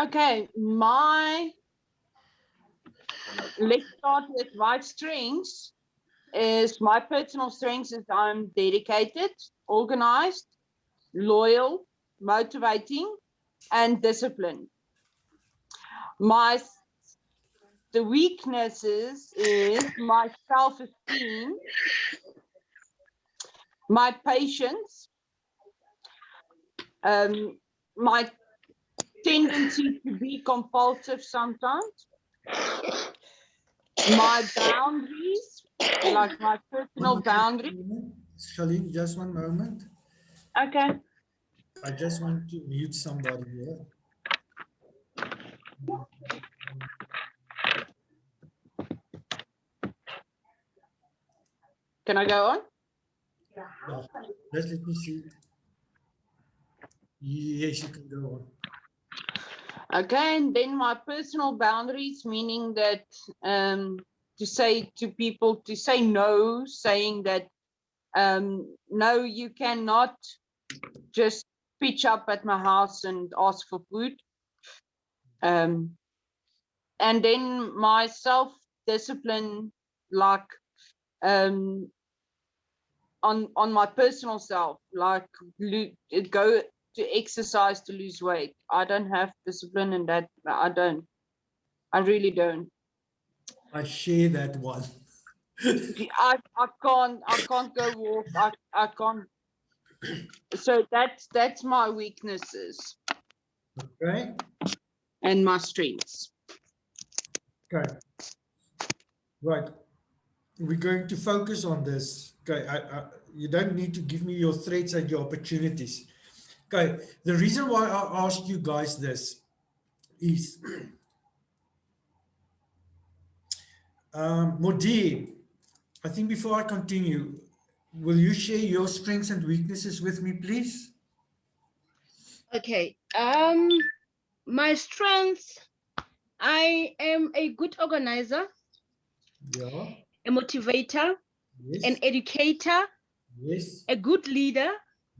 Okay, let's start with my strengths. My personal strengths is I'm dedicated, organized, loyal, motivating, and disciplined. The weaknesses is my self-esteem, my patience, my tendency to be compulsive sometimes, my boundaries, like my personal boundaries. Charlene, just one moment. Okay. I just want to mute somebody here. Can I go on? Yeah. Just let me see. Yes, you can go on. Okay, and then my personal boundaries, meaning that to say to people, to say no, saying that no, you cannot just pitch up at my house and ask for food. And then my self-discipline, like on my personal self, like go to exercise to lose weight. I don't have discipline in that. I really don't. I share that one. I can't go walk. I can't. So that's my weaknesses Okay. and my strengths. Okay. Right. We're going to focus on this. Okay. You don't need to give me your threats and your opportunities. Okay. The reason why I asked you guys this is Modi, I think before I continue, will you share your strengths and weaknesses with me, please? Okay. My strengths, I am a good organizer, Yeah. a motivator, Yes. an educator, Yes. a good leader,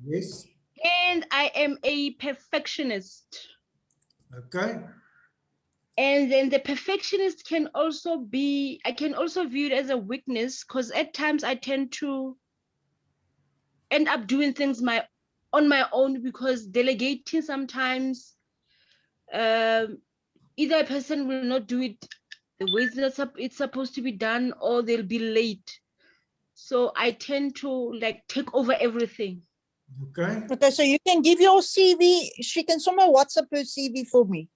Yes. and I am a perfectionist. Okay. And then the perfectionist can also be, I can also view it as a weakness, because at times I tend to end up doing things on my own, because delegating sometimes, either a person will not do it the way it's supposed to be done, or they'll be late. So I tend to like take over everything. Okay. Okay, so you can give your CV. She can somehow WhatsApp her CV for me.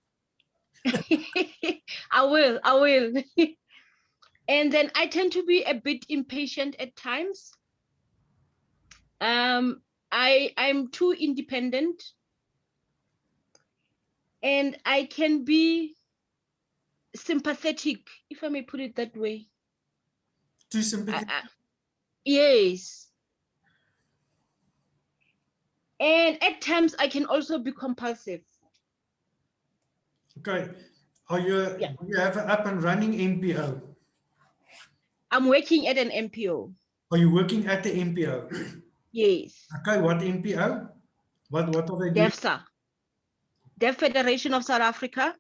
I will. And then I tend to be a bit impatient at times. I'm too independent, and I can be sympathetic, if I may put it that way. Too sympathetic. Yes. And at times I can also be compulsive. Okay. Do you have an up and running NPO? I'm working at an NPO. Are you working at the NPO? Yes. Okay, what NPO? What are they doing? DEFSA, Deaf Federation of South Africa.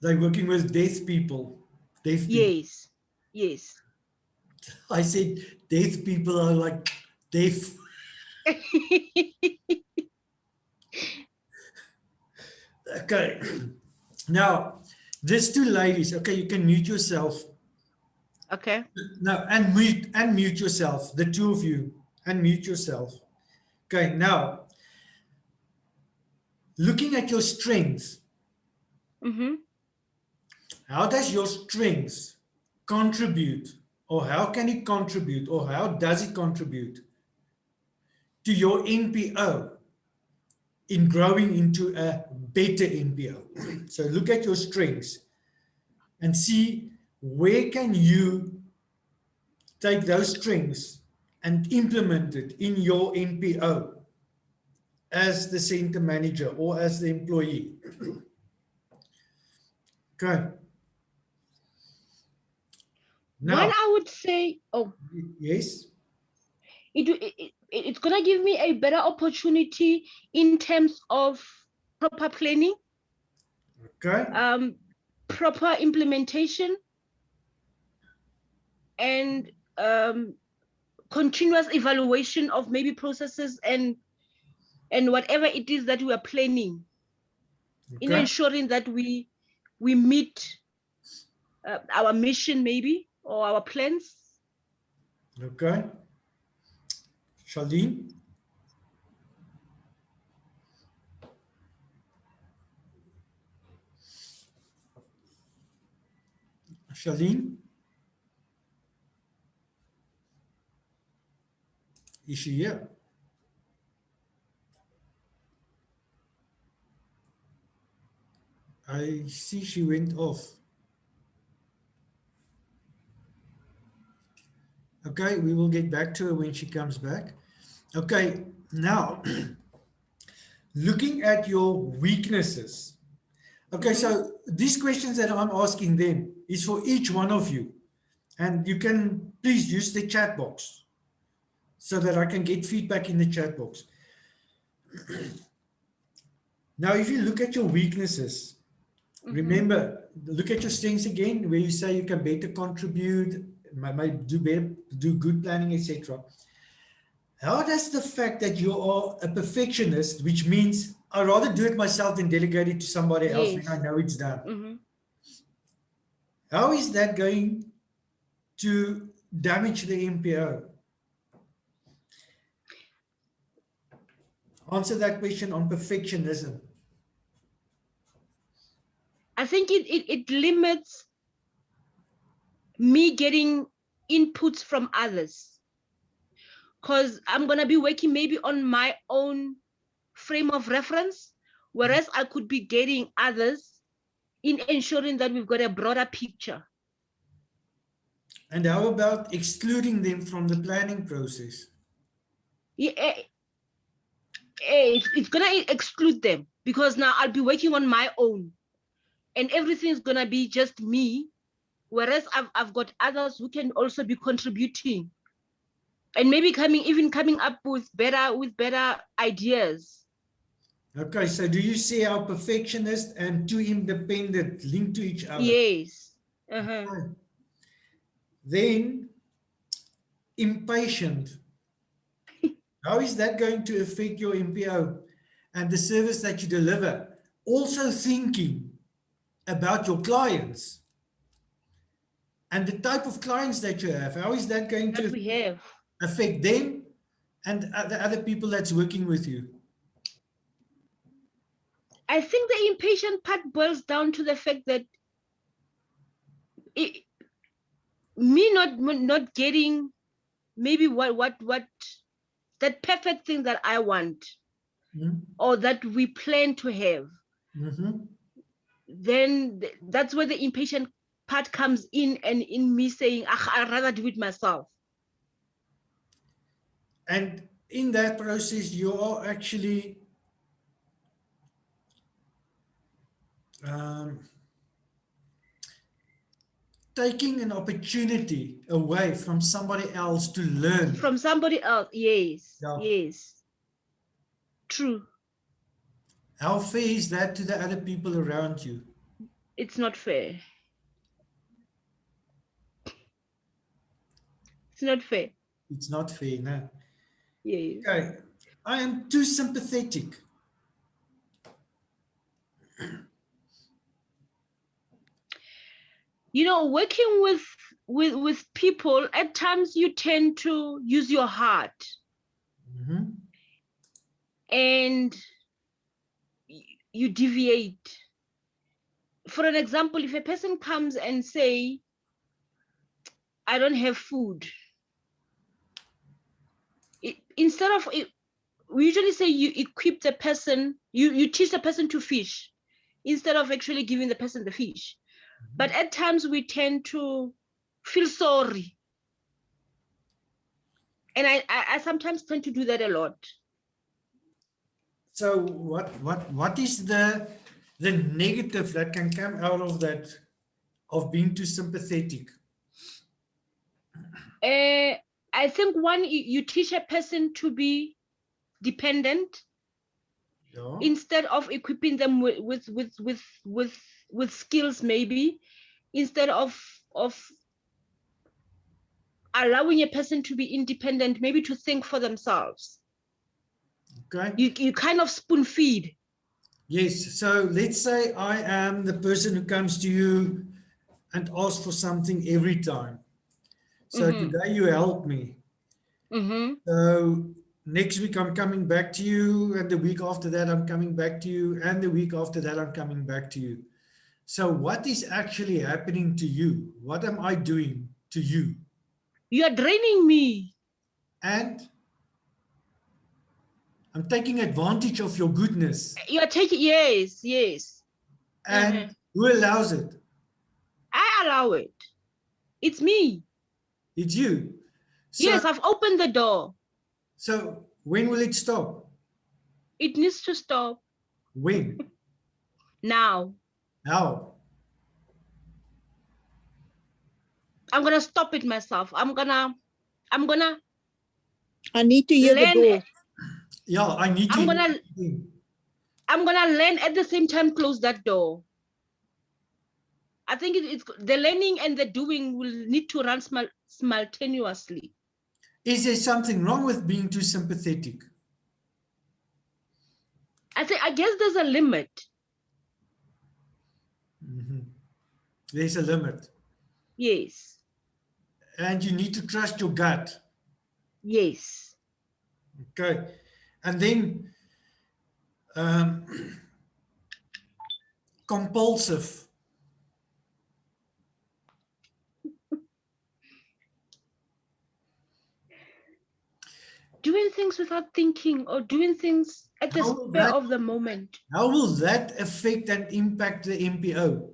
They're working with deaf people. Deaf people. Yes. Yes. I said deaf people are like deaf. Okay. Now, there's two ladies. Okay, you can mute yourself. Okay. Now, and mute yourself. The two of you, and mute yourself. Okay, now, looking at your strengths, how does your strengths contribute, or how can it contribute, or how does it contribute to your NPO in growing into a better NPO? So look at your strengths and see where can you take those strengths and implement it in your NPO as the center manager or as the employee. Okay. Now, One, I would say, yes. It's gonna give me a better opportunity in terms of proper planning, Okay. proper implementation, and continuous evaluation of maybe processes and whatever it is that we are planning, in Okay. ensuring that we meet our mission maybe, or our plans. Okay. Charlene? Charlene? Is she here? I see she went off. Okay, we will get back to her when she comes back. Okay, now, looking at your weaknesses. Okay, so these questions that I'm asking them is for each one of you. And you can please use the chat box. so that I can get feedback in the chat box. Now, if you look at your weaknesses, remember, look at your strengths again, where you say you can better contribute, might do better, do good planning, etc. How does the fact that you are a perfectionist, which means I'd rather do it myself than delegate it to somebody else when I Yes. know it's done, Mm-hmm. how is that going to damage the NPO? Answer that question on perfectionism. I think it limits me getting inputs from others, because I'm going to be working maybe on my own frame of reference, whereas I could be getting others in ensuring that we've got a broader picture. And how about excluding them from the planning process? Yeah, it's going to exclude them, because now I'll be working on my own and everything's going to be just me, whereas I've got others who can also be contributing and maybe coming up with better ideas. Okay, so do you see how perfectionist and too independent link to each other? Yes. Okay. Then impatient. How is that going to affect your MPO and the service that you deliver? Also thinking about your clients and the type of clients that you have. How is that going That to we have. affect them and the other people that's working with you? I think the impatient part boils down to the fact that me not getting maybe what that perfect thing that I want, or that we plan to have. Then that's where the impatient part comes in, and in me saying, I'd rather do it myself. And in that process, you are actually taking an opportunity away from somebody else to learn. From somebody else, yes, Yeah. yes. True. How fair is that to the other people around you? It's not fair. It's not fair. It's not fair, no. Yes. Okay. I am too sympathetic. You know, working with people, at times you tend to use your heart. And you deviate. For an example, if a person comes and say, I don't have food, instead of we usually say you equip the person, you teach the person to fish instead of actually giving the person the fish. But at times we tend to feel sorry, and I sometimes tend to do that a lot. So what is the negative that can come out of that, of being too sympathetic? I think one, you teach a person to be dependent. Yeah. Instead of equipping them with skills, maybe instead of allowing a person to be independent, maybe to think for themselves. Okay. You kind of spoon feed. Yes. So let's say I am the person who comes to you and asks for something every time. So today you help me. So next week I'm coming back to you, and the week after that I'm coming back to you, and the week after that I'm coming back to you. So what is actually happening to you? What am I doing to you? You are draining me. And I'm taking advantage of your goodness. You are taking, yes, yes. And who allows it? I allow it. It's me. It's you. So, yes, I've opened the door. So when will it stop? It needs to stop. When? Now. How? I'm gonna stop it myself. I'm gonna I need to hear the Learn. door. Yeah, I need to. I'm gonna learn at the same time. Close that door. I think it's the learning and the doing will need to run simultaneously. Is there something wrong with being too sympathetic? I guess there's a limit. There's a limit. Yes. And you need to trust your gut. Yes. Okay. And then compulsive. Doing things without thinking or doing things at the spur of the moment. How will that affect and impact the NPO?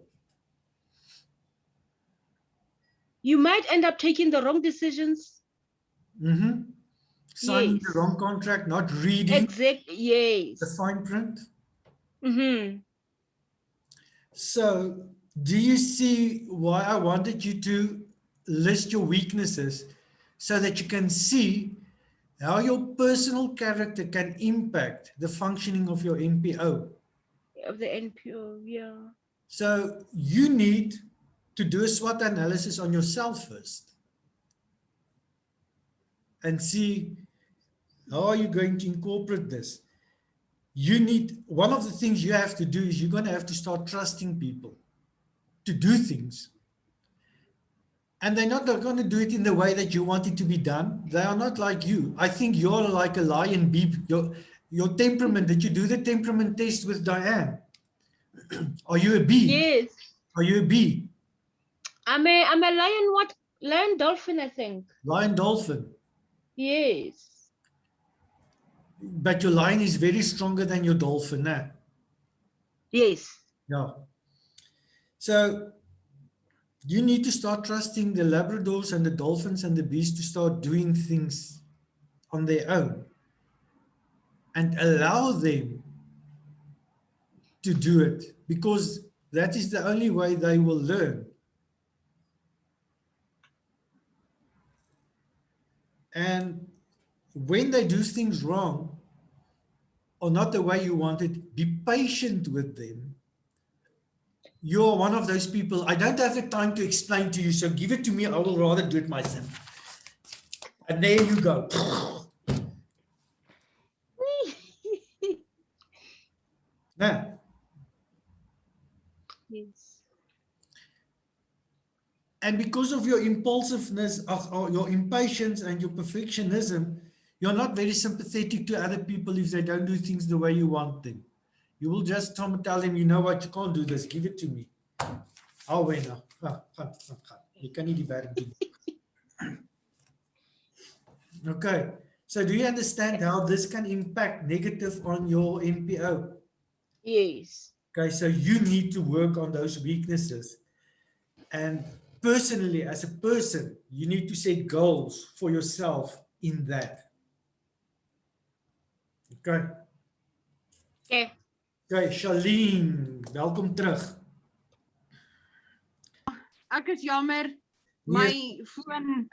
You might end up taking the wrong decisions. Signing the wrong contract, not reading yes. the fine print. Mm-hmm. So, do you see why I wanted you to list your weaknesses so that you can see how your personal character can impact the functioning of your NPO? Of the NPO, yeah. So, you need to do a SWOT analysis on yourself first and see how are you going to incorporate this. You need, one of the things you have to do is you're going to have to start trusting people to do things. And they're not going to do it in the way that you want it to be done. They are not like you. I think you're like a lion bee. Your temperament, did you do the temperament test with Diane? Are you a bee? Yes. Are you a bee? I'm a lion, what? Lion dolphin, I think. Lion dolphin. Yes. But your lion is very stronger than your dolphin, eh? Yes. Yeah. So you need to start trusting the Labradors and the dolphins and the bees to start doing things on their own and allow them to do it, because that is the only way they will learn. And when they do things wrong or not the way you want it, be patient with them. You're one of those people, I don't have the time to explain to you, so give it to me, I will rather do it myself. And there you go. Now, yes. And because of your impulsiveness, or your impatience and your perfectionism, you're not very sympathetic to other people if they don't do things the way you want them. You will just tell them, you know what, you can't do this, give it to me. Oh, wait now. You can't eat it. Okay. So do you understand how this can impact negative on your NPO? Yes. Okay, so you need to work on those weaknesses. And personally, as a person, you need to set goals for yourself in that. Okay. Okay. Okay, Charlene, welkom terug. Ek is jammer, my foon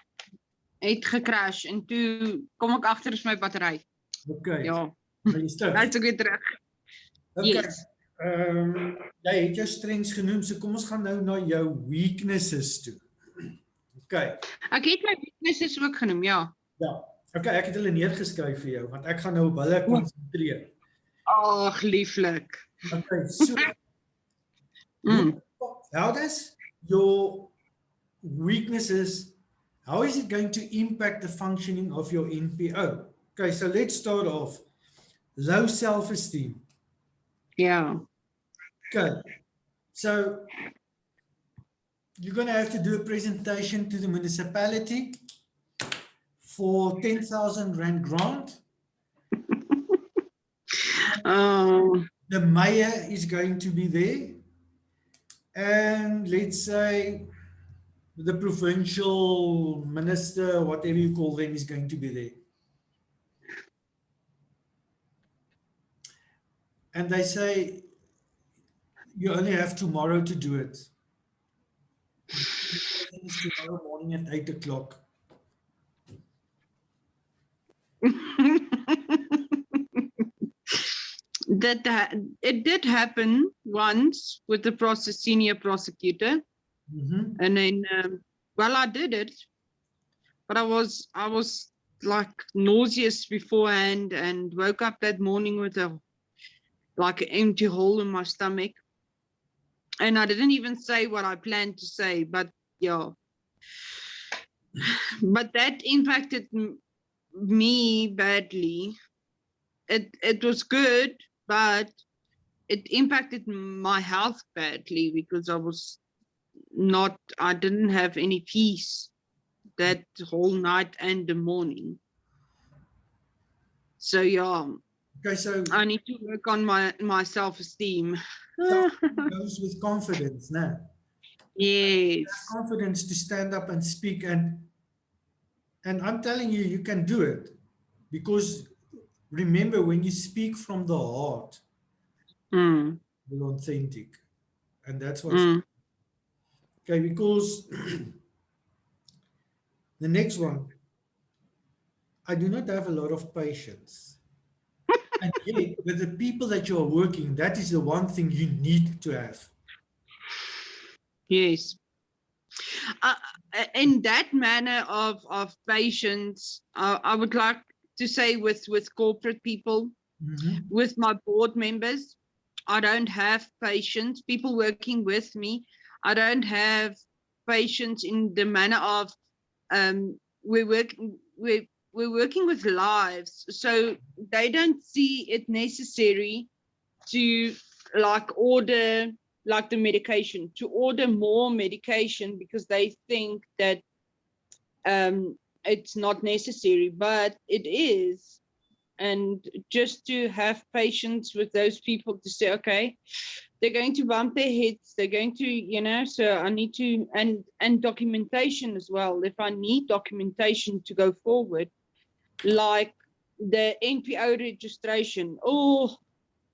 het gecrash en toe kom ek agter is my battery. Okay. Ja. Maar jy stuk. Hy's ook weer terug. Okay. Yes. Jy het jou strengths genoem, so kom ons gaan nou na jou weaknesses toe. Okay. Ek het my weaknesses ook genoem, ja. Ja. Okay, ek het hulle neergeskryf vir jou, want ek gaan nou op hulle konsentreer. Ag, lieflik. Okay, so how does your weaknesses, how is it going to impact the functioning of your NPO? Okay, so let's start off. Low self-esteem. Yeah. Okay, so you're going to have to do a presentation to the municipality for 10,000 Rand grant. The mayor is going to be there. And let's say the provincial minister, whatever you call them, is going to be there. And they say, you only have tomorrow to do it. It's tomorrow morning at 8 o'clock. it did happen once with the senior prosecutor, and then well, I did it, but I was like nauseous beforehand and woke up that morning with an empty hole in my stomach, and I didn't even say what I planned to say, but yeah, but that impacted me badly. It was good, but it impacted my health badly because I didn't have any peace that whole night and the morning. So yeah, Okay, so I need to work on my self-esteem. goes with confidence now. Yes. Have confidence to stand up and speak, and I'm telling you, you can do it, because remember, when you speak from the heart, Mm. you're authentic, and that's what's okay. Because the next one, I do not have a lot of patience. And yet, with the people that you are working, that is the one thing you need to have. Yes. In that manner of patience, I would like to say with corporate people, with my board members, I don't have patience. People working with me, I don't have patience in the manner of we're working with lives, so they don't see it necessary to order the medication, to order more medication, because they think that it's not necessary, but it is. And just to have patience with those people to say, okay, they're going to bump their heads, they're going to, so I need to, and documentation as well. If I need documentation to go forward, like the NPO registration, oh,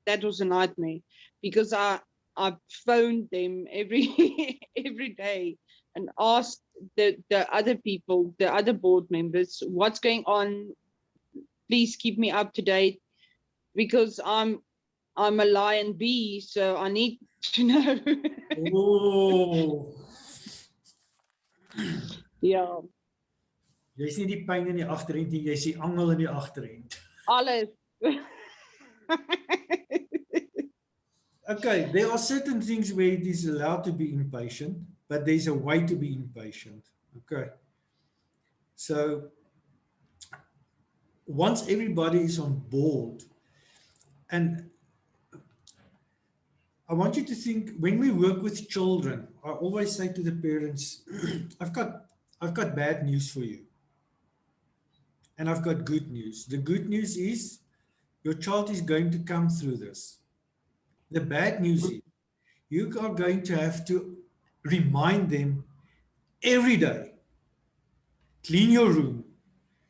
that was a nightmare, because I phoned them every every day and asked the other people, the other board members, what's going on. Please keep me up to date, because I'm a lion bee, so I need to know. Oh. Ja. Jy's nie die pyn in die agterend nie, jy's die angel in die agterend. Alles. Okay, there are certain things where it is allowed to be impatient, but there's a way to be impatient. Okay. So once everybody is on board, and I want you to think, when we work with children, I always say to the parents, I've got bad news for you. And I've got good news. The good news is your child is going to come through this. The bad news is you are going to have to remind them every day. Clean your room,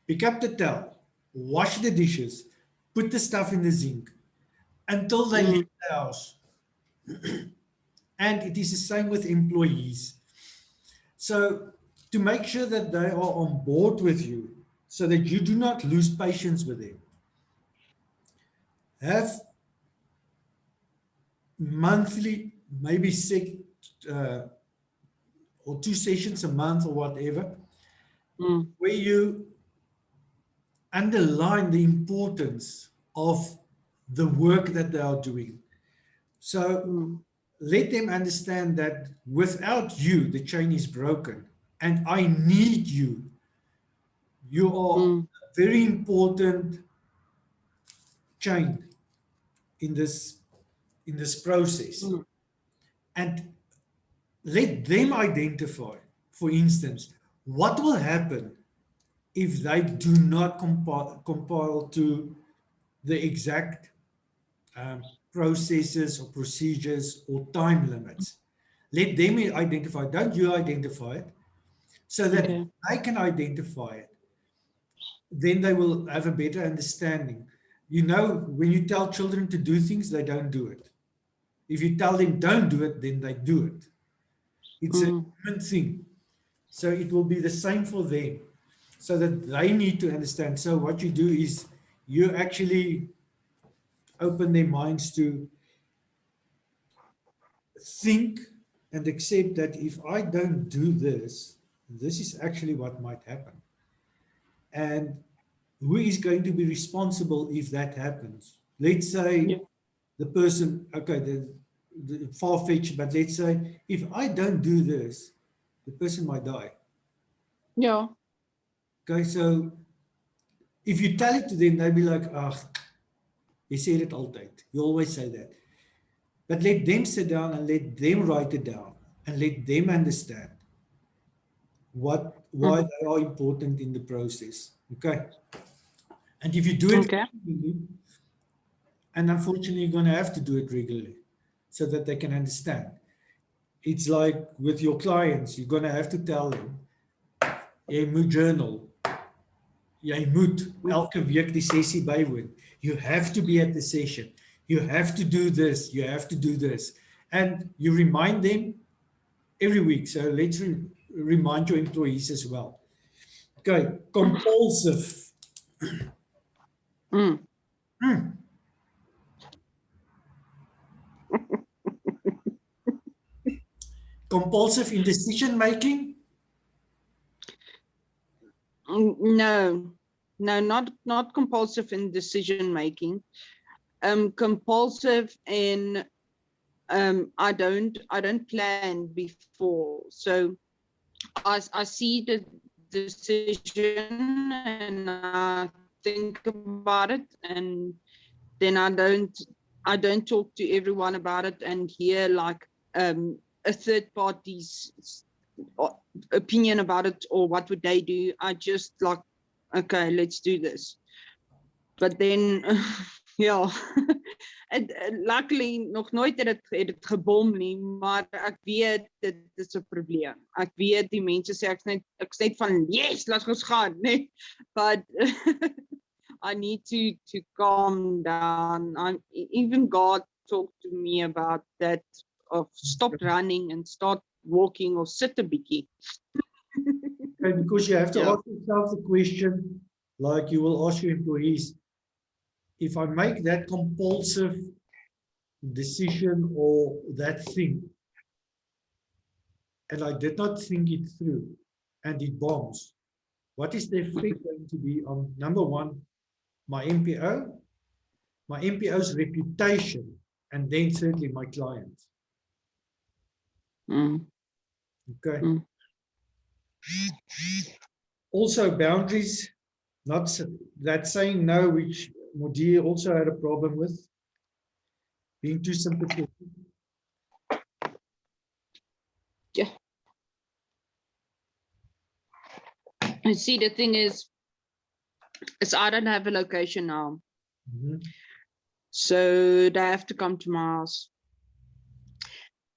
pick up the towel, wash the dishes, put the stuff in the zinc until they leave the house. And it is the same with employees. So to make sure that they are on board with you, so that you do not lose patience with them, have monthly, maybe or 2 sessions a month or whatever, where you underline the importance of the work that they are doing. So let them understand that without you, the chain is broken, and I need you. You are a very important chain in this process. And let them identify, for instance, what will happen if they do not compile to the exact processes or procedures or time limits. Let them identify, don't you identify it, so that they can identify it. Then they will have a better understanding. You know, when you tell children to do things, they don't do it. If you tell them don't do it, then they do it. It's a human thing. So it will be the same for them, so that they need to understand. So what you do is you actually open their minds to think and accept that if I don't do this, this is actually what might happen. And who is going to be responsible if that happens? Let's say the person, okay, the far-fetched, but let's say if I don't do this, the person might die. Yeah. Okay, so if you tell it to them, they'll be like, ah, you said it all day. You always say that. But let them sit down and let them write it down and let them understand why they are important in the process. Okay. And if you do it regularly, and unfortunately you're going to have to do it regularly so that they can understand. It's like with your clients, you're going to have to tell them, jy moet journal. Jy moet elke week die sessie bywoon. You have to be at the session. You have to do this. You have to do this. And you remind them every week. So let's remind your employees as well. Okay, compulsive. Compulsive in decision making? No, not compulsive in decision making. Compulsive in I don't plan before. So I see the decision and I think about it, and then I don't talk to everyone about it and hear like a third party's opinion about it or what would they do. I just like, okay, let's do this. But then ja, luckily nog nooit het dit gebom nie, maar ek weet dit is 'n probleem. Ek weet die mense sê ek's net van yes, laat ons gaan, nee. But I need to calm down. Even God talked to me about that, of stop running and start walking or sit a bietjie. Okay, because you have to ask yourself the question, like you will ask your employees, if I make that compulsive decision or that thing, and I did not think it through, and it bombs, what is the effect going to be on, number one, my NPO, my NPO's reputation, and then certainly my clients? Okay. Also boundaries, not that saying no, which Modi also had a problem with, being too sympathetic. Yeah. I see, the thing is I don't have a location now. So they have to come to my house.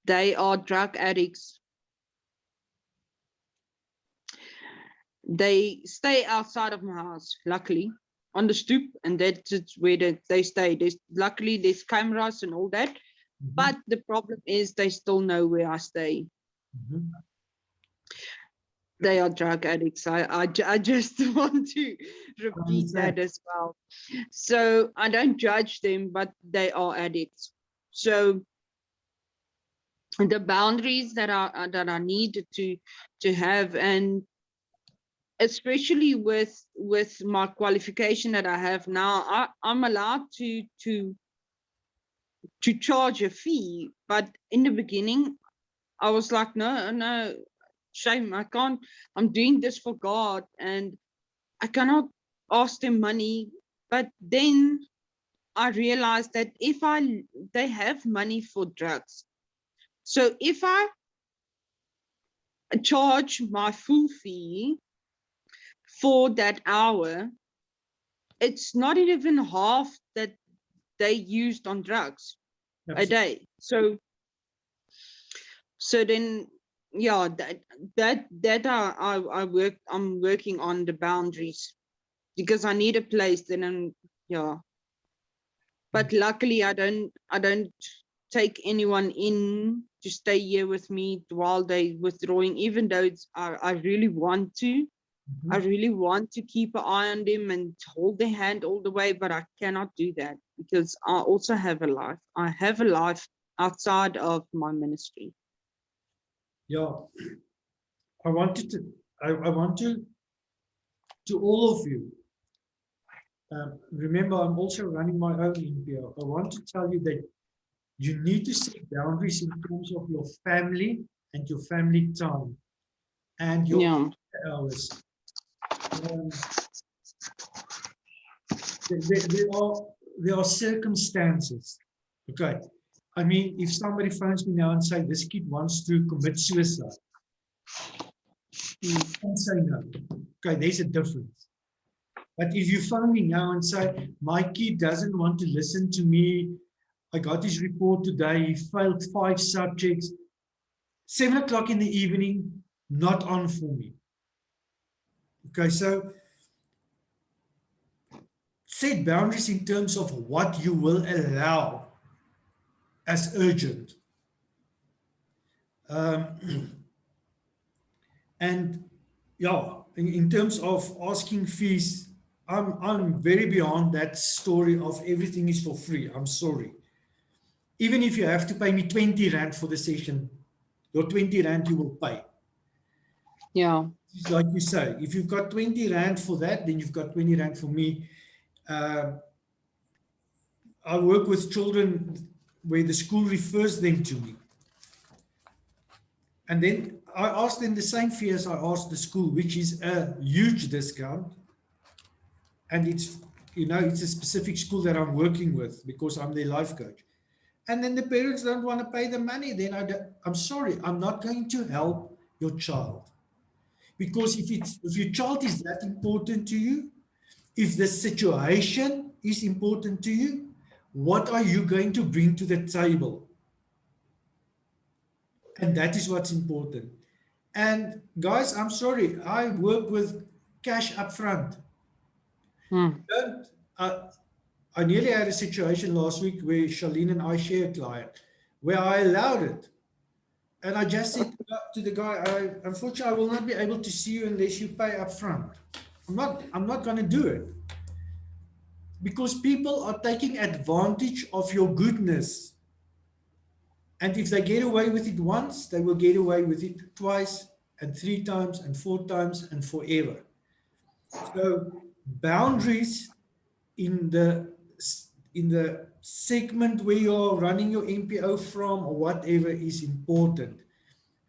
They are drug addicts. They stay outside of my house, luckily, on the stoop, and that's where they stay. Luckily, there's cameras and all that, but the problem is they still know where I stay. They are drug addicts. I just want to repeat that as well. So I don't judge them, but they are addicts. So the boundaries that I need to have, and especially with my qualification that I have now, I'm allowed to charge a fee. But in the beginning, I was like, no, shame, I can't. I'm doing this for God, and I cannot ask them money. But then I realized that they have money for drugs. So if I charge my full fee for that hour, it's not even half that they used on drugs a day. So then, yeah, I'm working on the boundaries, because I need a place. Then but luckily I don't take anyone in to stay here with me while they withdrawing, even though I really want to. I really want to keep an eye on them and hold their hand all the way, but I cannot do that. because I also have a life. I have a life outside of my ministry. Yeah, I wanted to, I want to all of you, remember, I'm also running my own NPO. I want to tell you that you need to set boundaries in terms of your family and your family time and your Yeah. hours. There are circumstances. Okay. I mean, if somebody phones me now and say this kid wants to commit suicide, and say no. Okay, there's a difference. But if you phone me now and say, my kid doesn't want to listen to me, I got his report today, he failed 5 subjects, 7 o'clock in the evening, not on for me. Okay, so set boundaries in terms of what you will allow as urgent. And yeah, in terms of asking fees, I'm very beyond that story of everything is for free. I'm sorry. Even if you have to pay me 20 Rand for the session, your 20 Rand you will pay. Yeah. It's like you say, if you've got 20 Rand for that, then you've got 20 Rand for me. I work with children where the school refers them to me. And then I ask them the same fee as I ask the school, which is a huge discount. And it's, you know, it's a specific school that I'm working with because I'm their life coach. And then the parents don't want to pay the money. Then I'm sorry, I'm not going to help your child. Because if your child is that important to you, if the situation is important to you, what are you going to bring to the table? And that is what's important. And guys, I'm sorry, I work with cash up front. Don't, I nearly had a situation last week where Charlene and I share a client where I allowed it. And I just said to the guy, unfortunately, I will not be able to see you unless you pay up front. I'm not going to do it. Because people are taking advantage of your goodness. And if they get away with it once, they will get away with it twice and 3 times and 4 times and forever. So boundaries in the segment where you're running your NPO from or whatever is important.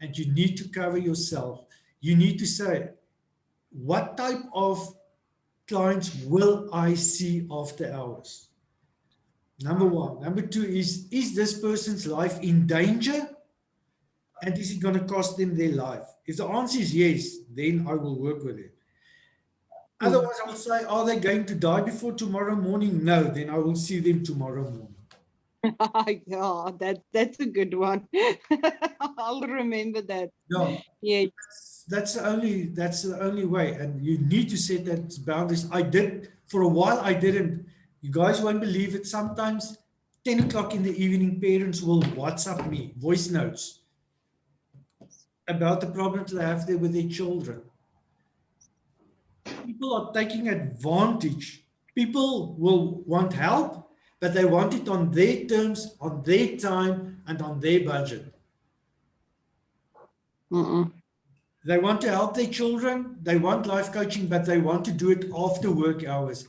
And you need to cover yourself. You need to say, what type of clients will I see after hours? Number 1. Number 2 is this person's life in danger? And is it going to cost them their life? If the answer is yes, then I will work with it. Otherwise, I will say, are they going to die before tomorrow morning? No, then I will see them tomorrow morning. Yeah, that's a good one. I'll remember that. No, yeah, that's the only way, and you need to set that boundaries. I did for a while. I didn't. You guys won't believe it. Sometimes 10 o'clock in the evening, parents will WhatsApp me voice notes about the problems they have there with their children. People are taking advantage. People will want help, but they want it on their terms, on their time, and on their budget. They want to help their children. They want life coaching, but they want to do it after work hours.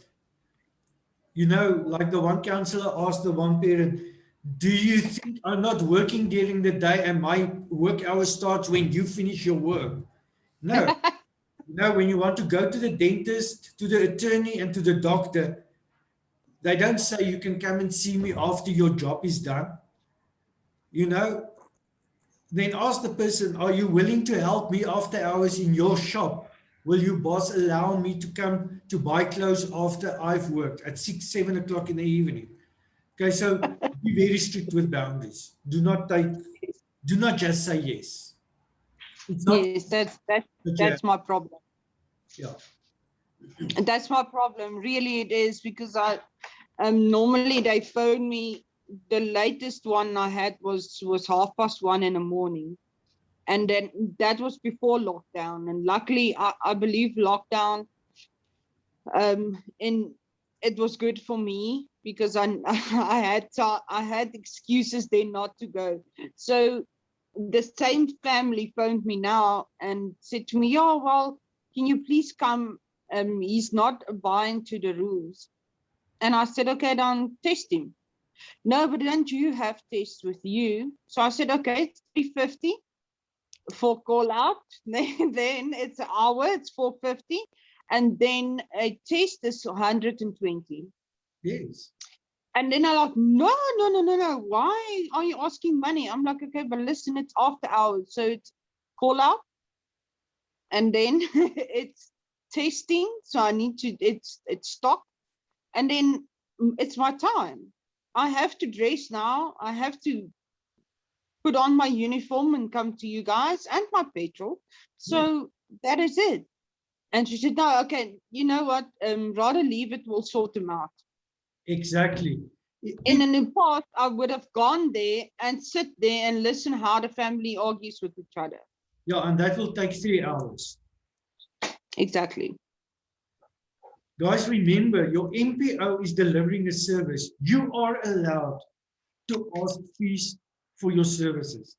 You know, like the one counselor asked the one parent, do you think I'm not working during the day and my work hours starts when you finish your work? No. You know, when you want to go to the dentist, to the attorney, and to the doctor, they don't say you can come and see me after your job is done. You know, then ask the person, are you willing to help me after hours in your shop? Will you, boss, allow me to come to buy clothes after I've worked at 6, 7 o'clock in the evening? Okay, so be very strict with boundaries. Do not just say yes. It's not. Yes, that's my problem. Yeah. That's my problem. Really, it is, because I normally they phone me. The latest one I had was 1:30 in the morning, and then that was before lockdown. And luckily, I believe lockdown, it was good for me because I had excuses then not to go. So the same family phoned me now and said to me, "Oh, well, can you please come? He's not abiding to the rules." And I said, "Okay, then test him." "No, but don't you have tests with you?" So I said, "Okay, it's 350 for call out. Then it's an hour, it's 450. And then a test is 120. Yes. And then I'm like, no. Why are you asking money? I'm like, okay, but listen, it's after hours. So it's call out. And then it's testing. So I need to, it's stock. And then it's my time. I have to dress now. I have to put on my uniform and come to you guys and my petrol. So that is it. And she said, "No, okay, you know what? Rather leave it, we'll sort them out." Exactly. And in the past, I would have gone there and sit there and listen how the family argues with each other. Yeah, and that will take 3 hours. Exactly. Guys, remember, your NPO is delivering a service. You are allowed to ask fees for your services.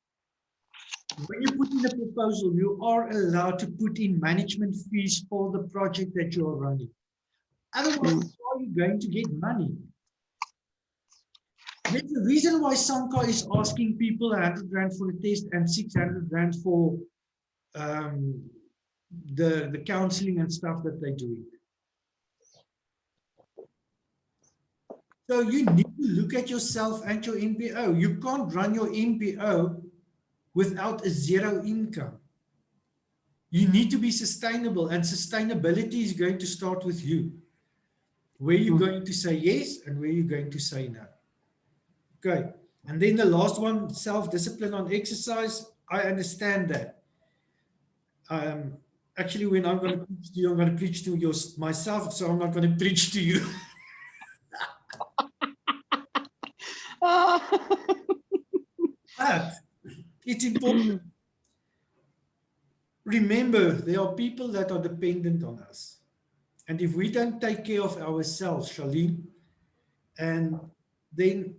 When you put in a proposal, you are allowed to put in management fees for the project that you are running. Otherwise, how are you going to get money? There's a reason why Sanka is asking people 100 Rand for a test and 600 Rand for the counseling and stuff that they're doing. So you need to look at yourself and your NPO. You can't run your NPO without a zero income. You need to be sustainable, and sustainability is going to start with you. Where you're going to say yes and where you're going to say no. Okay. And then the last one, self-discipline on exercise. I understand that. Actually, when I'm going to preach to you, I'm going to preach to myself, so I'm not going to preach to you. But it's important. Remember, there are people that are dependent on us. And if we don't take care of ourselves, Charlene, and then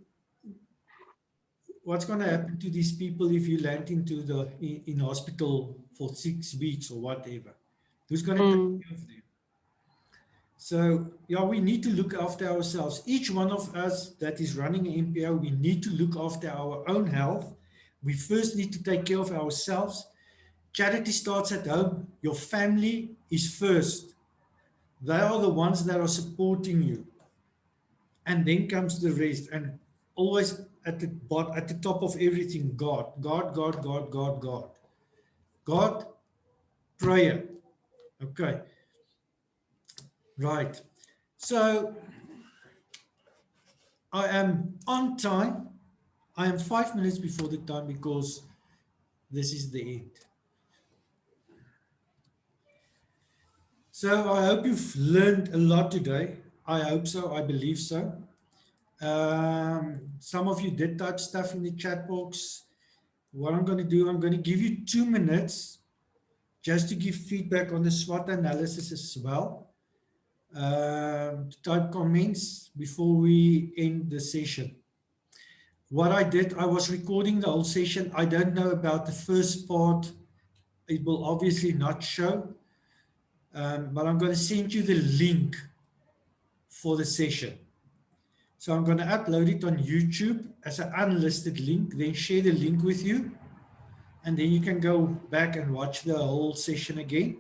what's going to happen to these people if you land into in hospital for 6 weeks or whatever? Who's going to take care of them? So, yeah, we need to look after ourselves. Each one of us that is running an NPO, we need to look after our own health. We first need to take care of ourselves. Charity starts at home. Your family is first. They are the ones that are supporting you. And then comes the rest. And always at the top of everything, God. God, God, God, God, God. God, prayer. Okay. Right. So I am on time. I am 5 minutes before the time because this is the end. So I hope you've learned a lot today. I hope so. I believe so. Some of you did type stuff in the chat box. What I'm going to do, I'm going to give you 2 minutes just to give feedback on the SWOT analysis as well. To type comments before we end the session. What I did, I was recording the whole session. I don't know about the first part. It will obviously not show. But I'm going to send you the link for the session. So I'm going to upload it on YouTube as an unlisted link, then share the link with you. And then you can go back and watch the whole session again.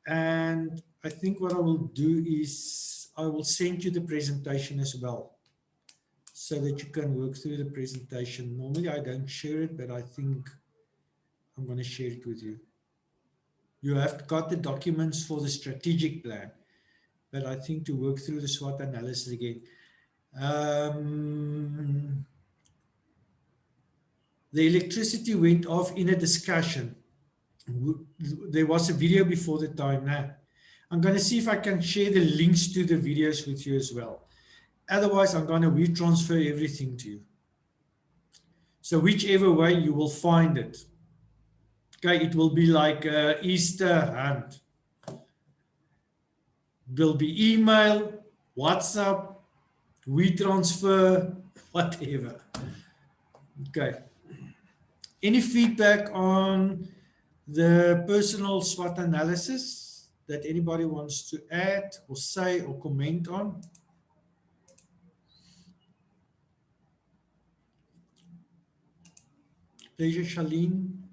And I think what I will do is I will send you the presentation as well, so that you can work through the presentation. Normally I don't share it, but I think I'm going to share it with you. You have got the documents for the strategic plan, but I think to work through the SWOT analysis again. The electricity went off in a discussion. There was a video before the time now. I'm going to see if I can share the links to the videos with you as well. Otherwise, I'm going to retransfer everything to you. So whichever way you will find it. Okay, it will be like Easter hunt. Will be email, WhatsApp, WeTransfer, whatever. Okay. Any feedback on the personal SWOT analysis that anybody wants to add or say or comment on? Pleasure, Charlene.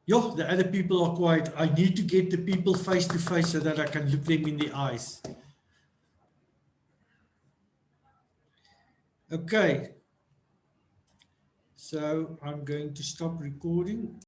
Yo, the other people are quiet. I need to get the people face to face so that I can look them in the eyes. Okay. So I'm going to stop recording.